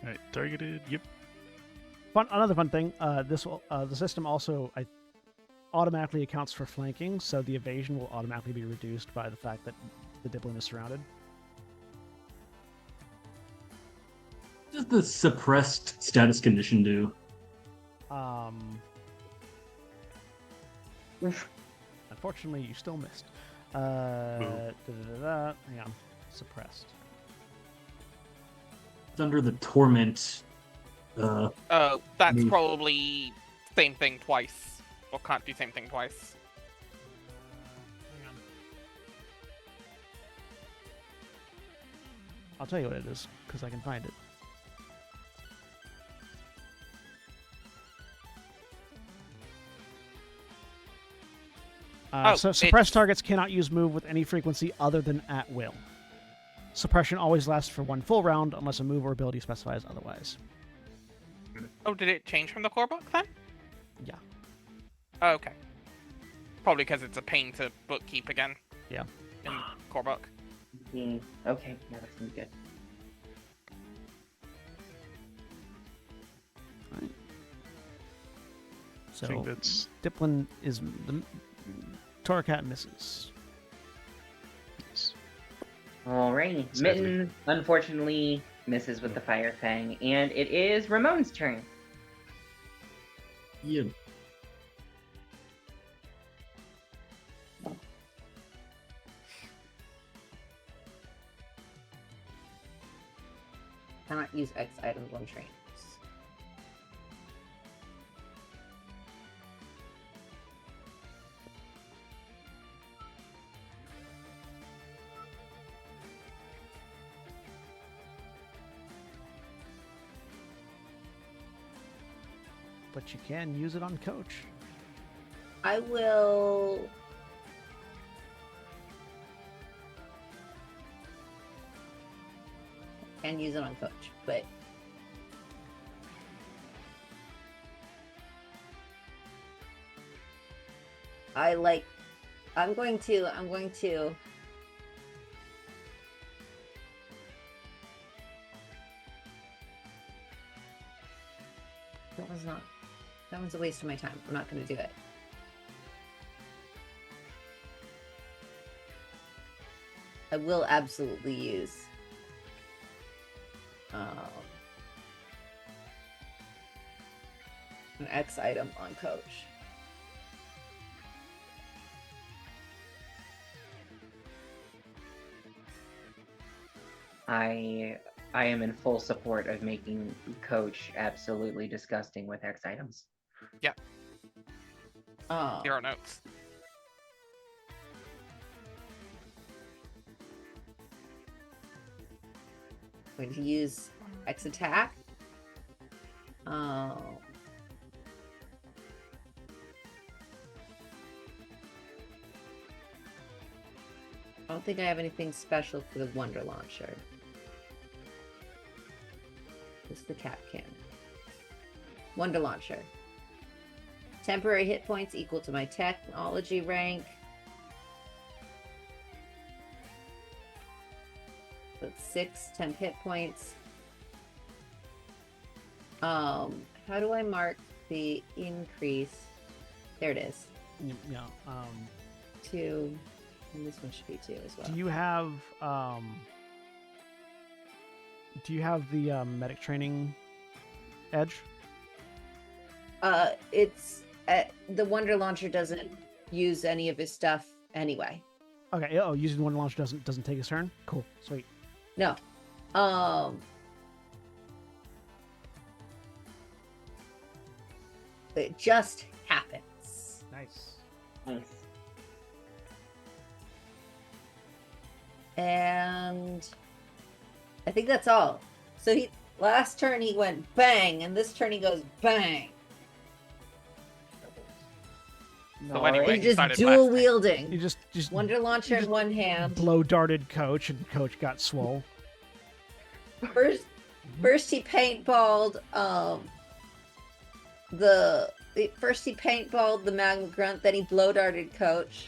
All right, targeted. Yep. Another fun thing. The system also automatically accounts for flanking, so the evasion will automatically be reduced by the fact that the Diblin is surrounded. What does the suppressed status condition do? Unfortunately, you still missed. Hang on. Suppressed. It's under the torment. That's Move. probably same thing twice. Or can't do same thing twice. Hang on. I'll tell you what it is, because I can find it. So suppressed targets cannot use move with any frequency other than at will. Suppression always lasts for one full round unless a move or ability specifies otherwise. Oh, did it change from the core book then? Yeah. Oh, okay. Probably because it's a pain to bookkeep again. Yeah. In core book. Okay, yeah, that seems good. Right. I think So that's Diplin is the Torcat misses. Alrighty. Sadly. Mitten, unfortunately, misses with the Fire Fang, and it is Ramon's turn. Yeah. Cannot use X items on trains. But you can use it on Coach. I will. Can use it on Coach, but I'm going to. That one's a waste of my time. I'm not going to do it. I will absolutely use an X item on Coach. I I am in full support of making Coach absolutely disgusting with X items. Oh. Zero notes. Going to use X attack. Oh. I don't think I have anything special for the Wonder Launcher. Just the Cap Cannon. Wonder Launcher. Temporary hit points equal to my technology rank. That's 6 temp hit points. How do I mark the increase? There it is. Yeah. 2. And this one should be 2 as well. Do you have the medic training edge? It's the Wonder Launcher doesn't use any of his stuff anyway. Okay. Oh, using one launch doesn't take his turn. Cool. Sweet. No. It just happens. Nice. Nice. And I think that's all. So last turn he went bang, and this turn he goes bang. So anyway, He's he just started dual blasting. wielding. You just Wonder Launcher in one hand. blow darted Coach, and Coach got swole. First he paintballed the Magma Grunt, then he blow darted Coach.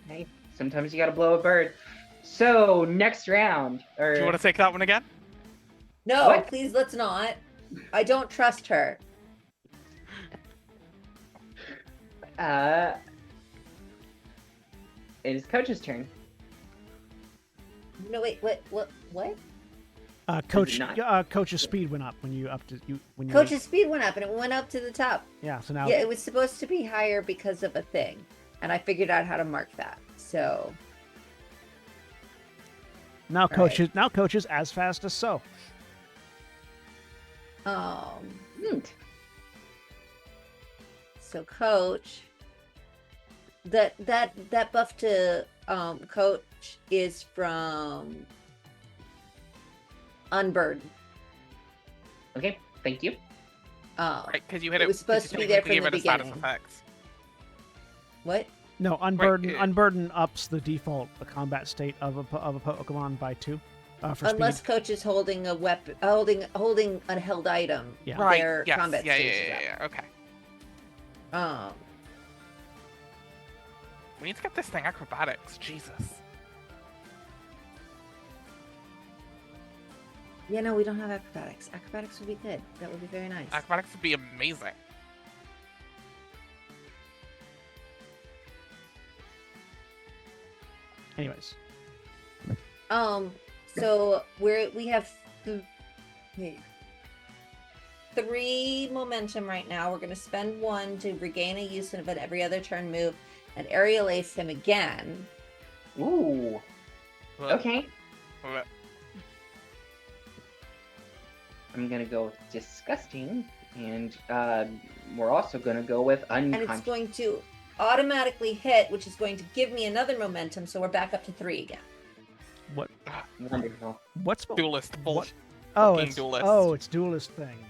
Hey, sometimes you gotta blow a bird. So next round, or Do you want to take that one again? No, What? please let's not. I don't trust her. it is Coach's turn. No, wait, what? Coach, not? Coach's speed went up when you upped it. When you Coach's speed went up, and it went up to the top. yeah. So now Yeah, it was supposed to be higher because of a thing, and I figured out how to mark that. So now Coach is as fast as so. Neat. So Coach, that buff to Coach is from Unburden. Okay, thank you. Right, because you hit It it. was supposed 'cause to you be there technically from the gave it a status beginning. effects. What? No, unburden. Right, Unburden ups the default combat state of a Pokemon by 2. For Unless speed. Coach is holding a weapon, holding a held item. Yeah. Right. Their Yes. combat Yeah. stage is Yeah. Okay. up. We need to get this thing acrobatics. Jesus. Yeah, no, we don't have acrobatics. Acrobatics would be good. That would be very nice. Acrobatics would be amazing. Anyways, So we have 3 momentum right now. We're going to spend 1 to regain a use of an every other turn move and aerial ace him again. Ooh. Okay. Well, I'm gonna go with disgusting, and we're also gonna go with And it's unconscious. going to automatically hit, which is going to give me another momentum, so we're back up to 3 again. what? Wonderful. What's Duelist bullshit. Oh, fucking it's duelist. It's duelist thing.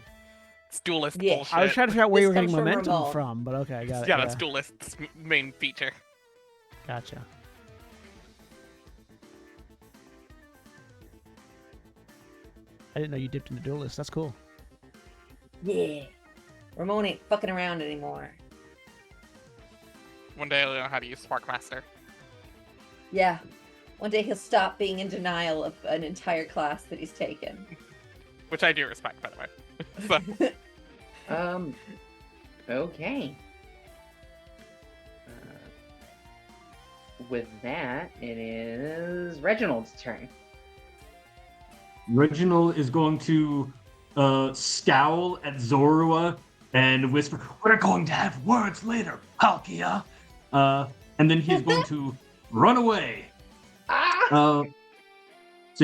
It's duelist Yeah. bullshit. I was trying to figure out where you were This getting comes from momentum Ramon. from, but okay, I got it. Yeah, that's duelist's main feature. Gotcha. I didn't know you dipped into duelist. That's cool. Yeah. Ramon ain't fucking around anymore. One day I'll know how to use Sparkmaster. Yeah. One day he'll stop being in denial of an entire class that he's taken. Which I do respect, by the way. So, Okay. With that, it is Reginald's turn. Reginald is going to scowl at Zorua and whisper, "We're going to have words later, Palkia." And then he's going to run away. Ah! So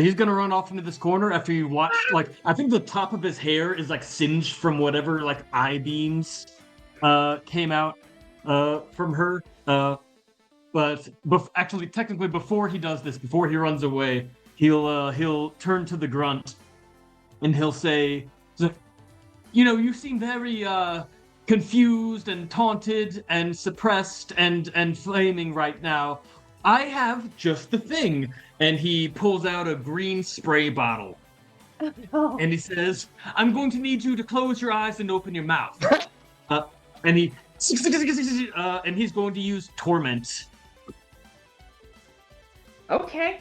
he's gonna run off into this corner after you watch. Like, I think the top of his hair is like singed from whatever like eye beams came out from her. But actually, technically, before he does this, before he runs away, he'll turn to the grunt, and he'll say, you seem very confused and taunted and suppressed and flaming right now. I have just the thing. And he pulls out a green spray bottle. Oh. And he says, I'm going to need you to close your eyes and open your mouth. And he's going to use torment. Okay.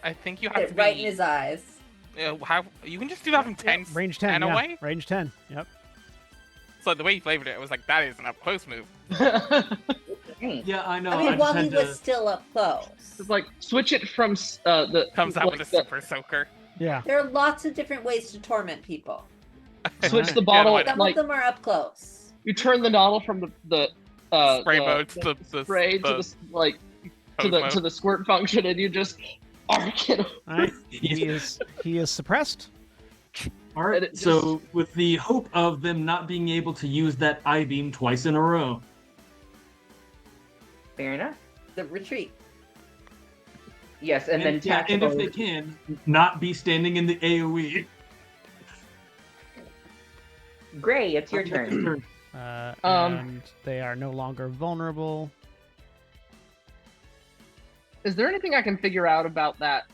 I think you Put have it to right be. in his eyes. How you can just do that from 10 Range 10. Yeah. away. Range 10. Yep. So the way you flavored it, I was like, that is an up close move. Yeah, I know. I mean, just while he had was to- still up close. It's like switch it from the Comes out like with a the- super soaker. Yeah. There are lots of different ways to torment people. switch the Yeah, bottle no, I know. Some like of them are up close. you turn the nozzle from the Spray the- mode to the spray to the like to hose the mode. to the squirt function, and you just arc it. All right. He is suppressed. All And right. it So, with the hope of them not being able to use that I-beam twice in a row, Fair enough. The retreat. Yes, and then and tactical. if they can, not be standing in the AOE. Gray, it's your turn. And they are no longer vulnerable. Is there anything I can figure out about that?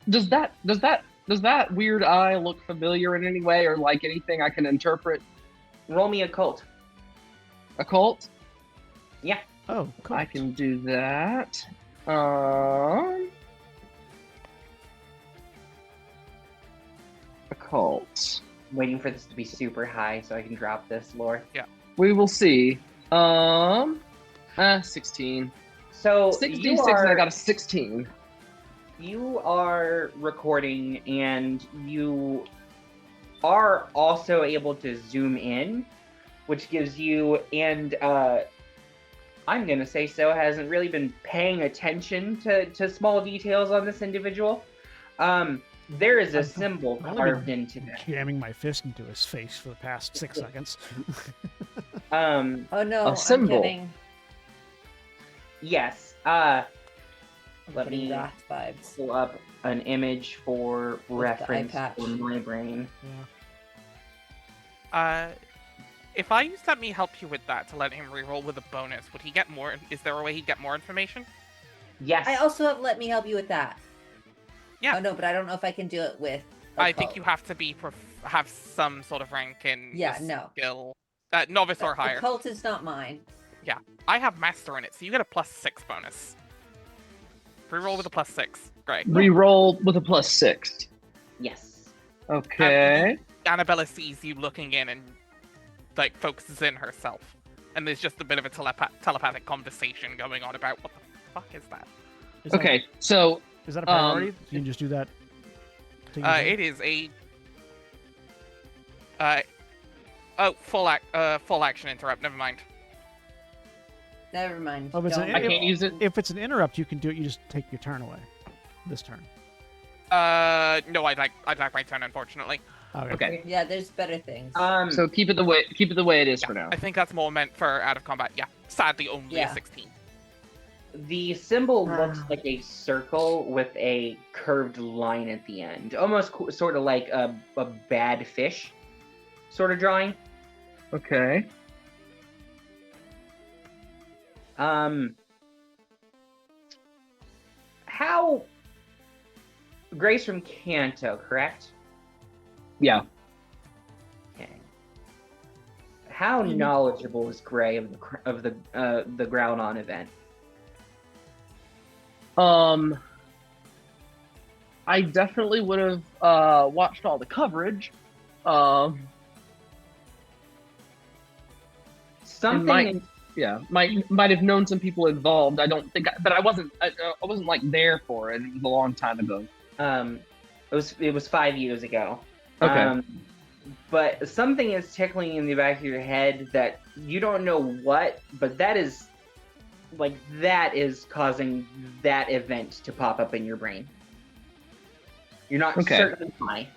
Does that weird eye look familiar in any way, or like anything I can interpret? Roll me occult. Occult? Oh, cool. I can do that. Occult. Waiting for this to be super high so I can drop this lore. We will see. 16. So 66, you and I are, got a 16. you are recording and you are also able to zoom in, which gives you, and I'm going to say so, hasn't really been paying attention to small details on this individual. There is a symbol I've carved into it. Jamming my fist into his face for the past 6 seconds. Oh no, A symbol. I'm getting Yes. Let getting me wrath vibes. pull up an image for the reference eye patch. for my brain. If I use Let Me Help You with that to let him reroll with a bonus, would he get more? Is there a way he'd get more information? Yes. I also have let me help you with that. Yeah. Oh no, but I don't know if I can do it with. I think occult. you have to be have some sort of rank in Yeah, the no. skill, novice or higher. Occult is not mine. I have master in it, so you get a +6 bonus. Reroll with a +6. Great. Reroll with a +6. Yes. Okay. Annabella sees you looking in and like focuses in herself, and there's just a bit of a telepathic conversation going on about what the fuck is that? Is that- Okay. So Is that a priority? You can just do that. Take your turn? It is a full action interrupt. Never mind. Never mind. Oh, but it's Don't an- I do can't use it. If it's an interrupt, you can do it. You just take your turn away. This turn. No, I'd like my turn, unfortunately. Okay. Yeah, there's better things. So keep it the way it is for now. I think that's more meant for out of combat. Yeah, sadly only Yeah. a 16. The symbol looks like a circle with a curved line at the end, almost sort of like a bad fish sort of drawing. Okay. How Grace from Kanto, correct? Yeah. Okay. How knowledgeable is Gray of the Groudon event? I definitely would have watched all the coverage. Something. Yeah, might have known some people involved. I don't think, but I wasn't like there for it. It was a long time ago. It was 5 years ago. Okay. But something is tickling in the back of your head that you don't know what, but that is like that is causing that event to pop up in your brain. You're not Okay. certain why.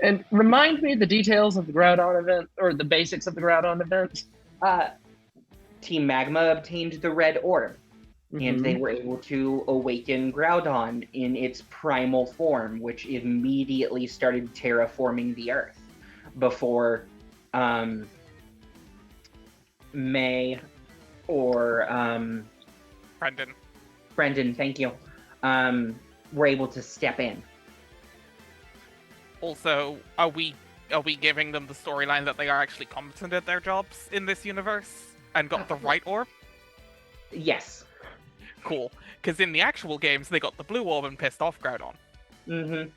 And remind me the details of the Groudon event, or the basics of the Groudon event. Team Magma obtained the red orb, and they Mhm. were able to awaken Groudon in its primal form, which immediately started terraforming the Earth. Before May or Brendan, thank you, were able to step in. Also, are we giving them the storyline that they are actually competent at their jobs in this universe and got the right orb? Yes. Cool. Because in the actual games, they got the blue orb and pissed off Groudon. Mm-hmm.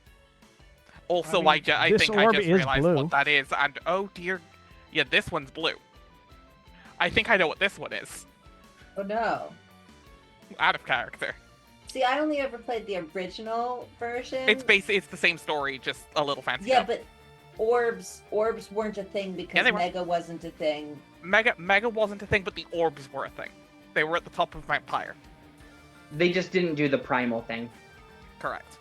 Also, I mean, I this think I orb just is realized blue. what that is, and oh dear, yeah, this one's blue. I think I know what this one is. Oh no. Out of character. See, I only ever played the original version. It's the same story, just a little fancier. Yeah, but orbs weren't a thing because they were. Mega wasn't a thing. Mega wasn't a thing, but the orbs were a thing. They were at the top of Mount Pyre. They just didn't do the primal thing. Correct.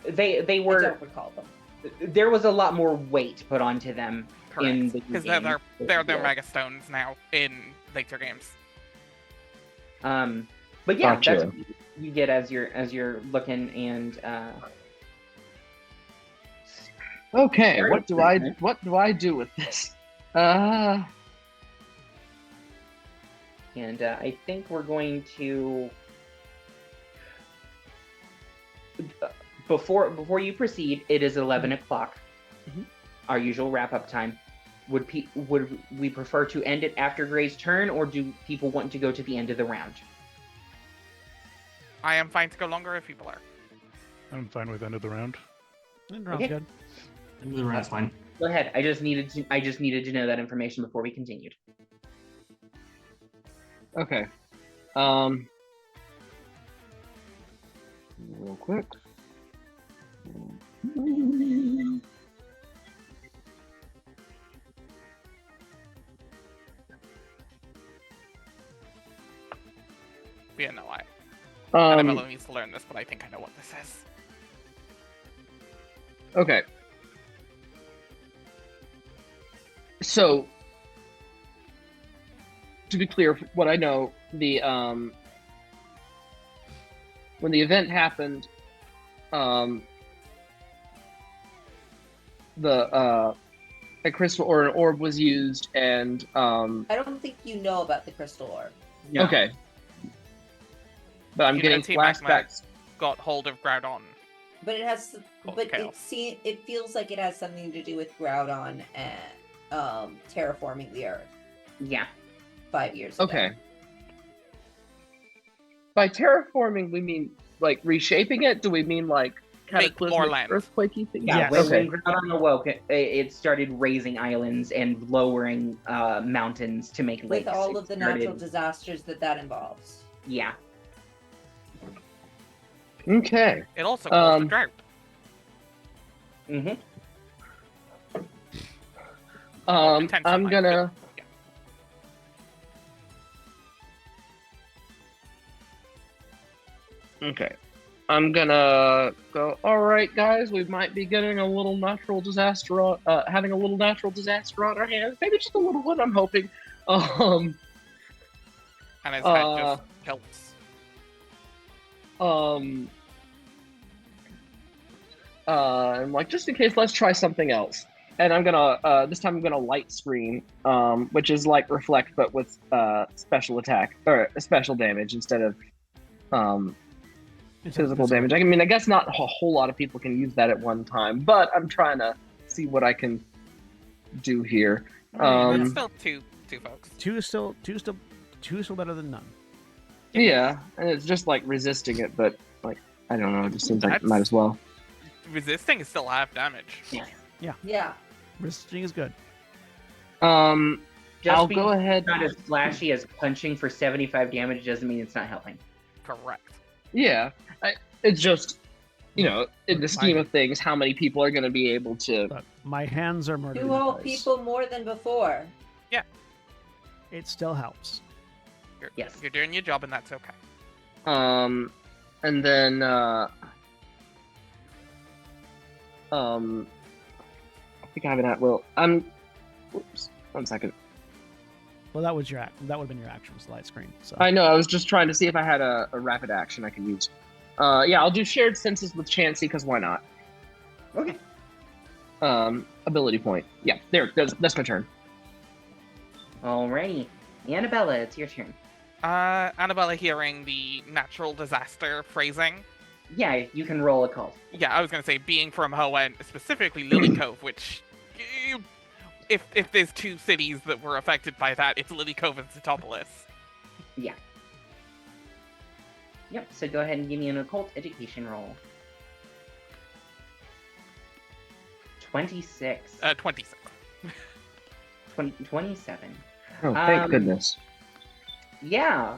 They I were. don't recall them. There was a lot more weight put onto them in Correct. the Because game. they're Mega Stones now in later games. But yeah, Gotcha. that's what you get as you're looking and Okay, Sure. what do I do with this? and I think we're going to before you proceed. It is 11 o'clock. Mhm. Our usual wrap up time. Would we prefer to end it after Gray's turn, or do people want to go to the end of the round? I am fine to go longer if people are. I'm fine with end of the round. End round's Okay. good. The round's fine. Go ahead. I just needed to know that information before we continued. Okay. Real quick. But yeah, no, Annabella Um, needs to learn this, but I think I know what this is. okay. So, to be clear, what I know, when the event happened, a crystal or an orb was used, and I don't think you know about the crystal orb. No. okay. But I'm You know, getting Team Magma flashbacks. got hold of Groudon. But it has, Called but Chaos. it feels like it has something to do with Groudon and terraforming the Earth Yeah. 5 years ago. Okay. By terraforming, we mean like reshaping it? Do we mean like Make more cataclysmic, land. earthquakey things? Yeah, Yes. when Groudon awoke, it started raising islands and lowering mountains to make lakes. With all It of the started- natural disasters that involves. Yeah. Okay. It also caused a Um, drought. Mm-hmm. Intensified, I'm gonna. but- Okay. I'm gonna go. All right, guys, we might be getting a little natural disaster on, having a little natural disaster on our hands. Maybe just a little one. I'm hoping. And his head just tilts. I'm like, just in case, let's try something else. And I'm gonna this time I'm gonna light screen, which is like reflect but with special attack or special damage instead of physical damage. I mean, I guess not a whole lot of people can use that at one time, but I'm trying to see what I can do here. It's still two folks. Two is still better than none. Yeah, and it's just like resisting it, but like I don't know, it just seems like it That's- might as well. Resisting is still half damage. Yeah. Resisting is good. Just I'll being go ahead. not as flashy as punching for 75 damage doesn't mean it's not helping. Correct. Yeah, it's just, you know, in the scheme of things, how many people are going to be able to? But my hands are murder. 2 whole people more than before. it still helps. Yes. You're doing your job, and that's okay. And then I think I have it at will. Whoops. 1 second. Well, that would have been your action, was the light screen. So I know. I was just trying to see if I had a rapid action I could use. Yeah, I'll do shared senses with Chansey because why not? Okay. Ability point. Yeah, that's my turn. Alrighty. Annabella, it's your turn. Annabella, hearing the natural disaster phrasing. Yeah, you can roll a call. Yeah, I was gonna say being from Hoenn, specifically Lily Cove, which, if there's two cities that were affected by that, it's Lily Cove and Zetopolis. Yeah. Yep, so go ahead and give me an occult education roll. 26. 26. 27. Oh, thank goodness. Yeah.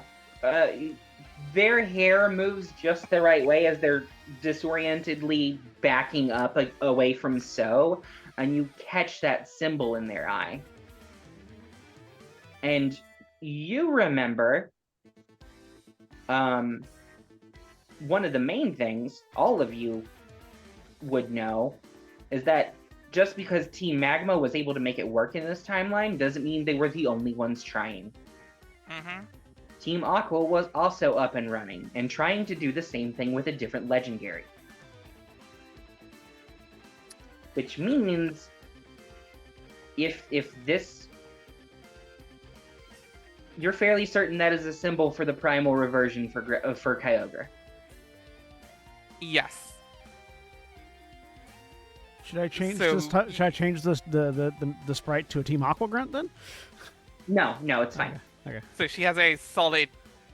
Their hair moves just the right way as they're disorientedly backing up away from So, and you catch that symbol in their eye. And you remember one of the main things all of you would know is that just because Team Magma was able to make it work in this timeline doesn't mean they were the only ones trying. Mm-hmm. Team Aqua was also up and running and trying to do the same thing with a different legendary. Which means if this, you're fairly certain that is a symbol for the primal reversion for Kyogre. Yes. should I change So- this? Should I change this the sprite to a Team Aqua Grunt then? No, it's fine. Okay. So she has a solid.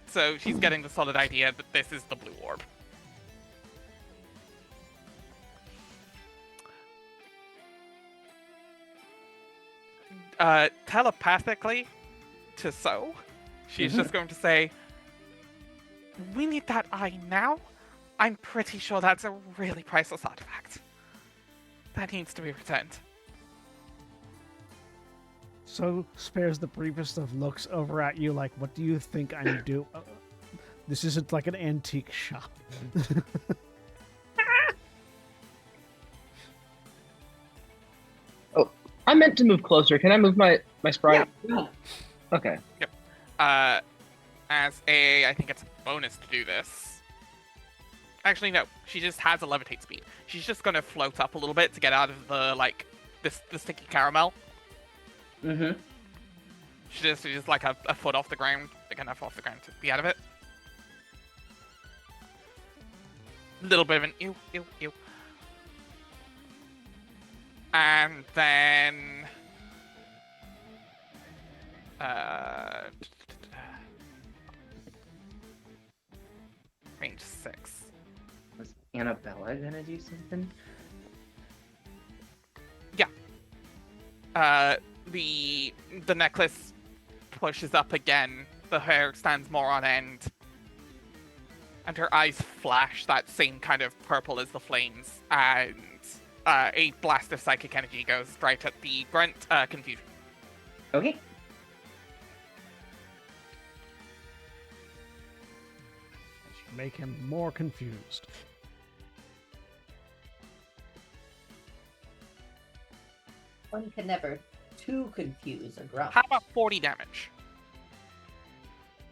So she's getting the solid idea that this is the blue orb. Telepathically to So, she's just going to say, "We need that eye now. I'm pretty sure that's a really priceless artifact. That needs to be returned." So spares the briefest of looks over at you, like, "What do you think I'm doing? This isn't like an antique shop." I meant to move closer. Can I move my sprite? Yeah. Okay. As I think it's a bonus to do this. Actually, no. She just has a levitate speed. She's just gonna float up a little bit to get out of the the sticky caramel. Mm-hmm. She's just like a foot off the ground, big enough off the ground to be out of it. Little bit of an ew, ew, ew. And then range 6. Was Annabella gonna do something? The necklace pushes up again. The hair stands more on end. And her eyes flash that same kind of purple as the flames. And a blast of psychic energy goes right at the grunt. Confusion. Okay. Make him more confused. One can never too confuse a grunt. How about 40 damage?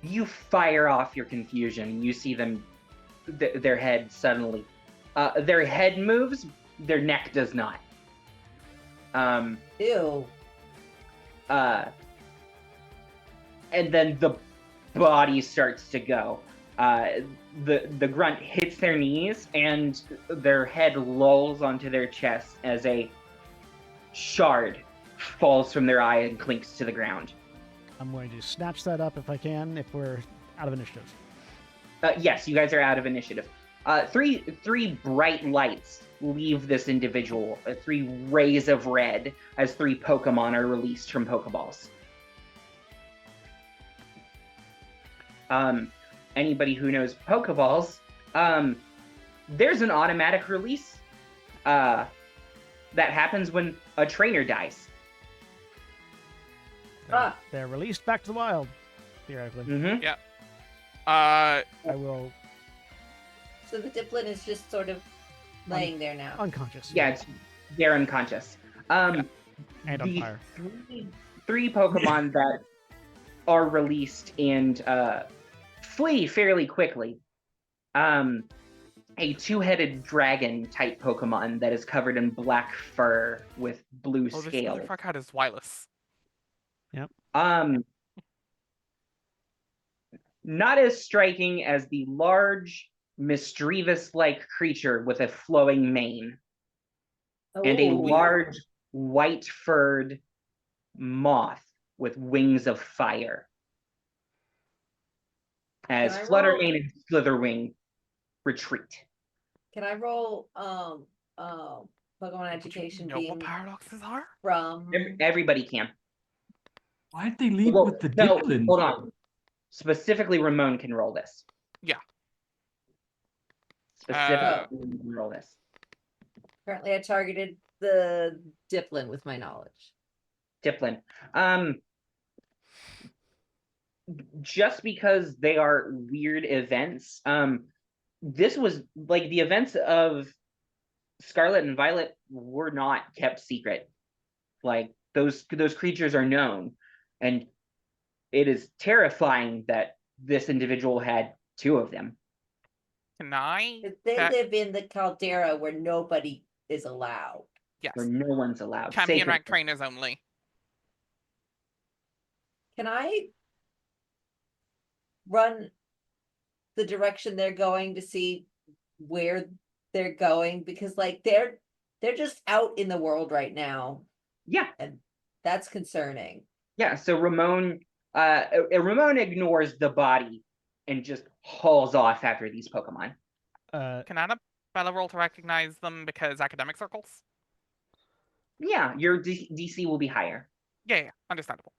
You fire off your confusion. You see them, their head suddenly. Their head moves, their neck does not. Ew. And then the body starts to go. The grunt hits their knees, and their head lolls onto their chest as a shard falls from their eye and clinks to the ground. I'm going to snatch that up if I can, if we're out of initiative. Yes, you guys are out of initiative. Three bright lights leave this individual. 3 rays of red as 3 Pokemon are released from Pokeballs. Anybody who knows Pokeballs, there's an automatic release that happens when a trainer dies. They're released back to the wild, theoretically. Mm-hmm. Uh, I will So the Diplin is just sort of laying there now. unconscious. They're unconscious. And on The fire. three Pokemon that are released and flee fairly quickly. A two-headed dragon type Pokemon that is covered in black fur with blue oh, this scales. motherfucker had his wireless. Not as striking as the large, mischievous-like creature with a flowing mane and a Oh. large, white-furred moth with wings of fire. As Can I Fluttermane and Slitherwing retreat. Can I roll Pokemon Education You know what beam paradoxes are? from Everybody can. Why'd they lead Well, with the no, Diplin? hold on. Specifically, Ramon can roll this. Yeah. Specifically, you can roll this. Currently I targeted the Diplin with my knowledge. Diplin. Just because they are weird events, this was like the events of Scarlet and Violet were not kept secret. Like those creatures are known, and it is terrifying that this individual had two of them. Can I? They live in the caldera where nobody is allowed. Yes. Where no one's allowed. Champion Sacred. rank trainers only. Can I run the direction they're going to see where they're going? Because like they're just out in the world right now. Yeah. And that's concerning. Yeah, so Ramon ignores the body and just hauls off after these Pokemon. Can Annabella roll to recognize them because academic circles? Yeah, your DC will be higher. Yeah, understandable.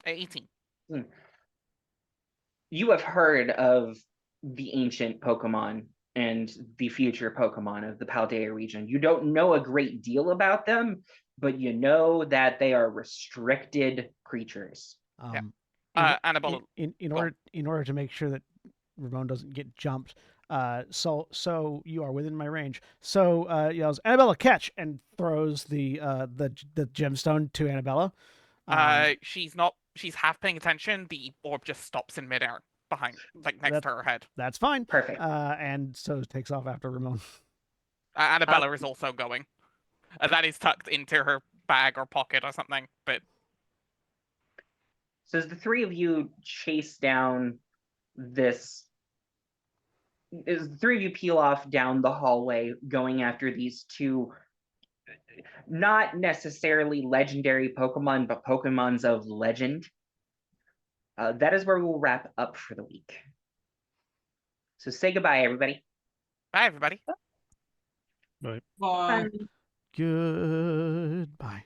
18. You have heard of the ancient Pokemon and the future Pokemon of the Paldea region. You don't know a great deal about them, but you know that they are restricted creatures. Annabella. In order to make sure that Ramon doesn't get jumped, so you are within my range. So yells, "Annabella, catch!" and throws the gemstone to Annabella. She's half paying attention. The orb just stops in midair behind, like next to her head. That's fine. Perfect. And so takes off after Ramon. Annabella is also going. That is tucked into her bag or pocket or something. But so as the three of you chase down this, as the three of you peel off down the hallway, going after these two, not necessarily legendary Pokemon, but Pokemons of legend. That is where we will wrap up for the week. So say goodbye, everybody. bye, everybody. Bye. Bye. Goodbye.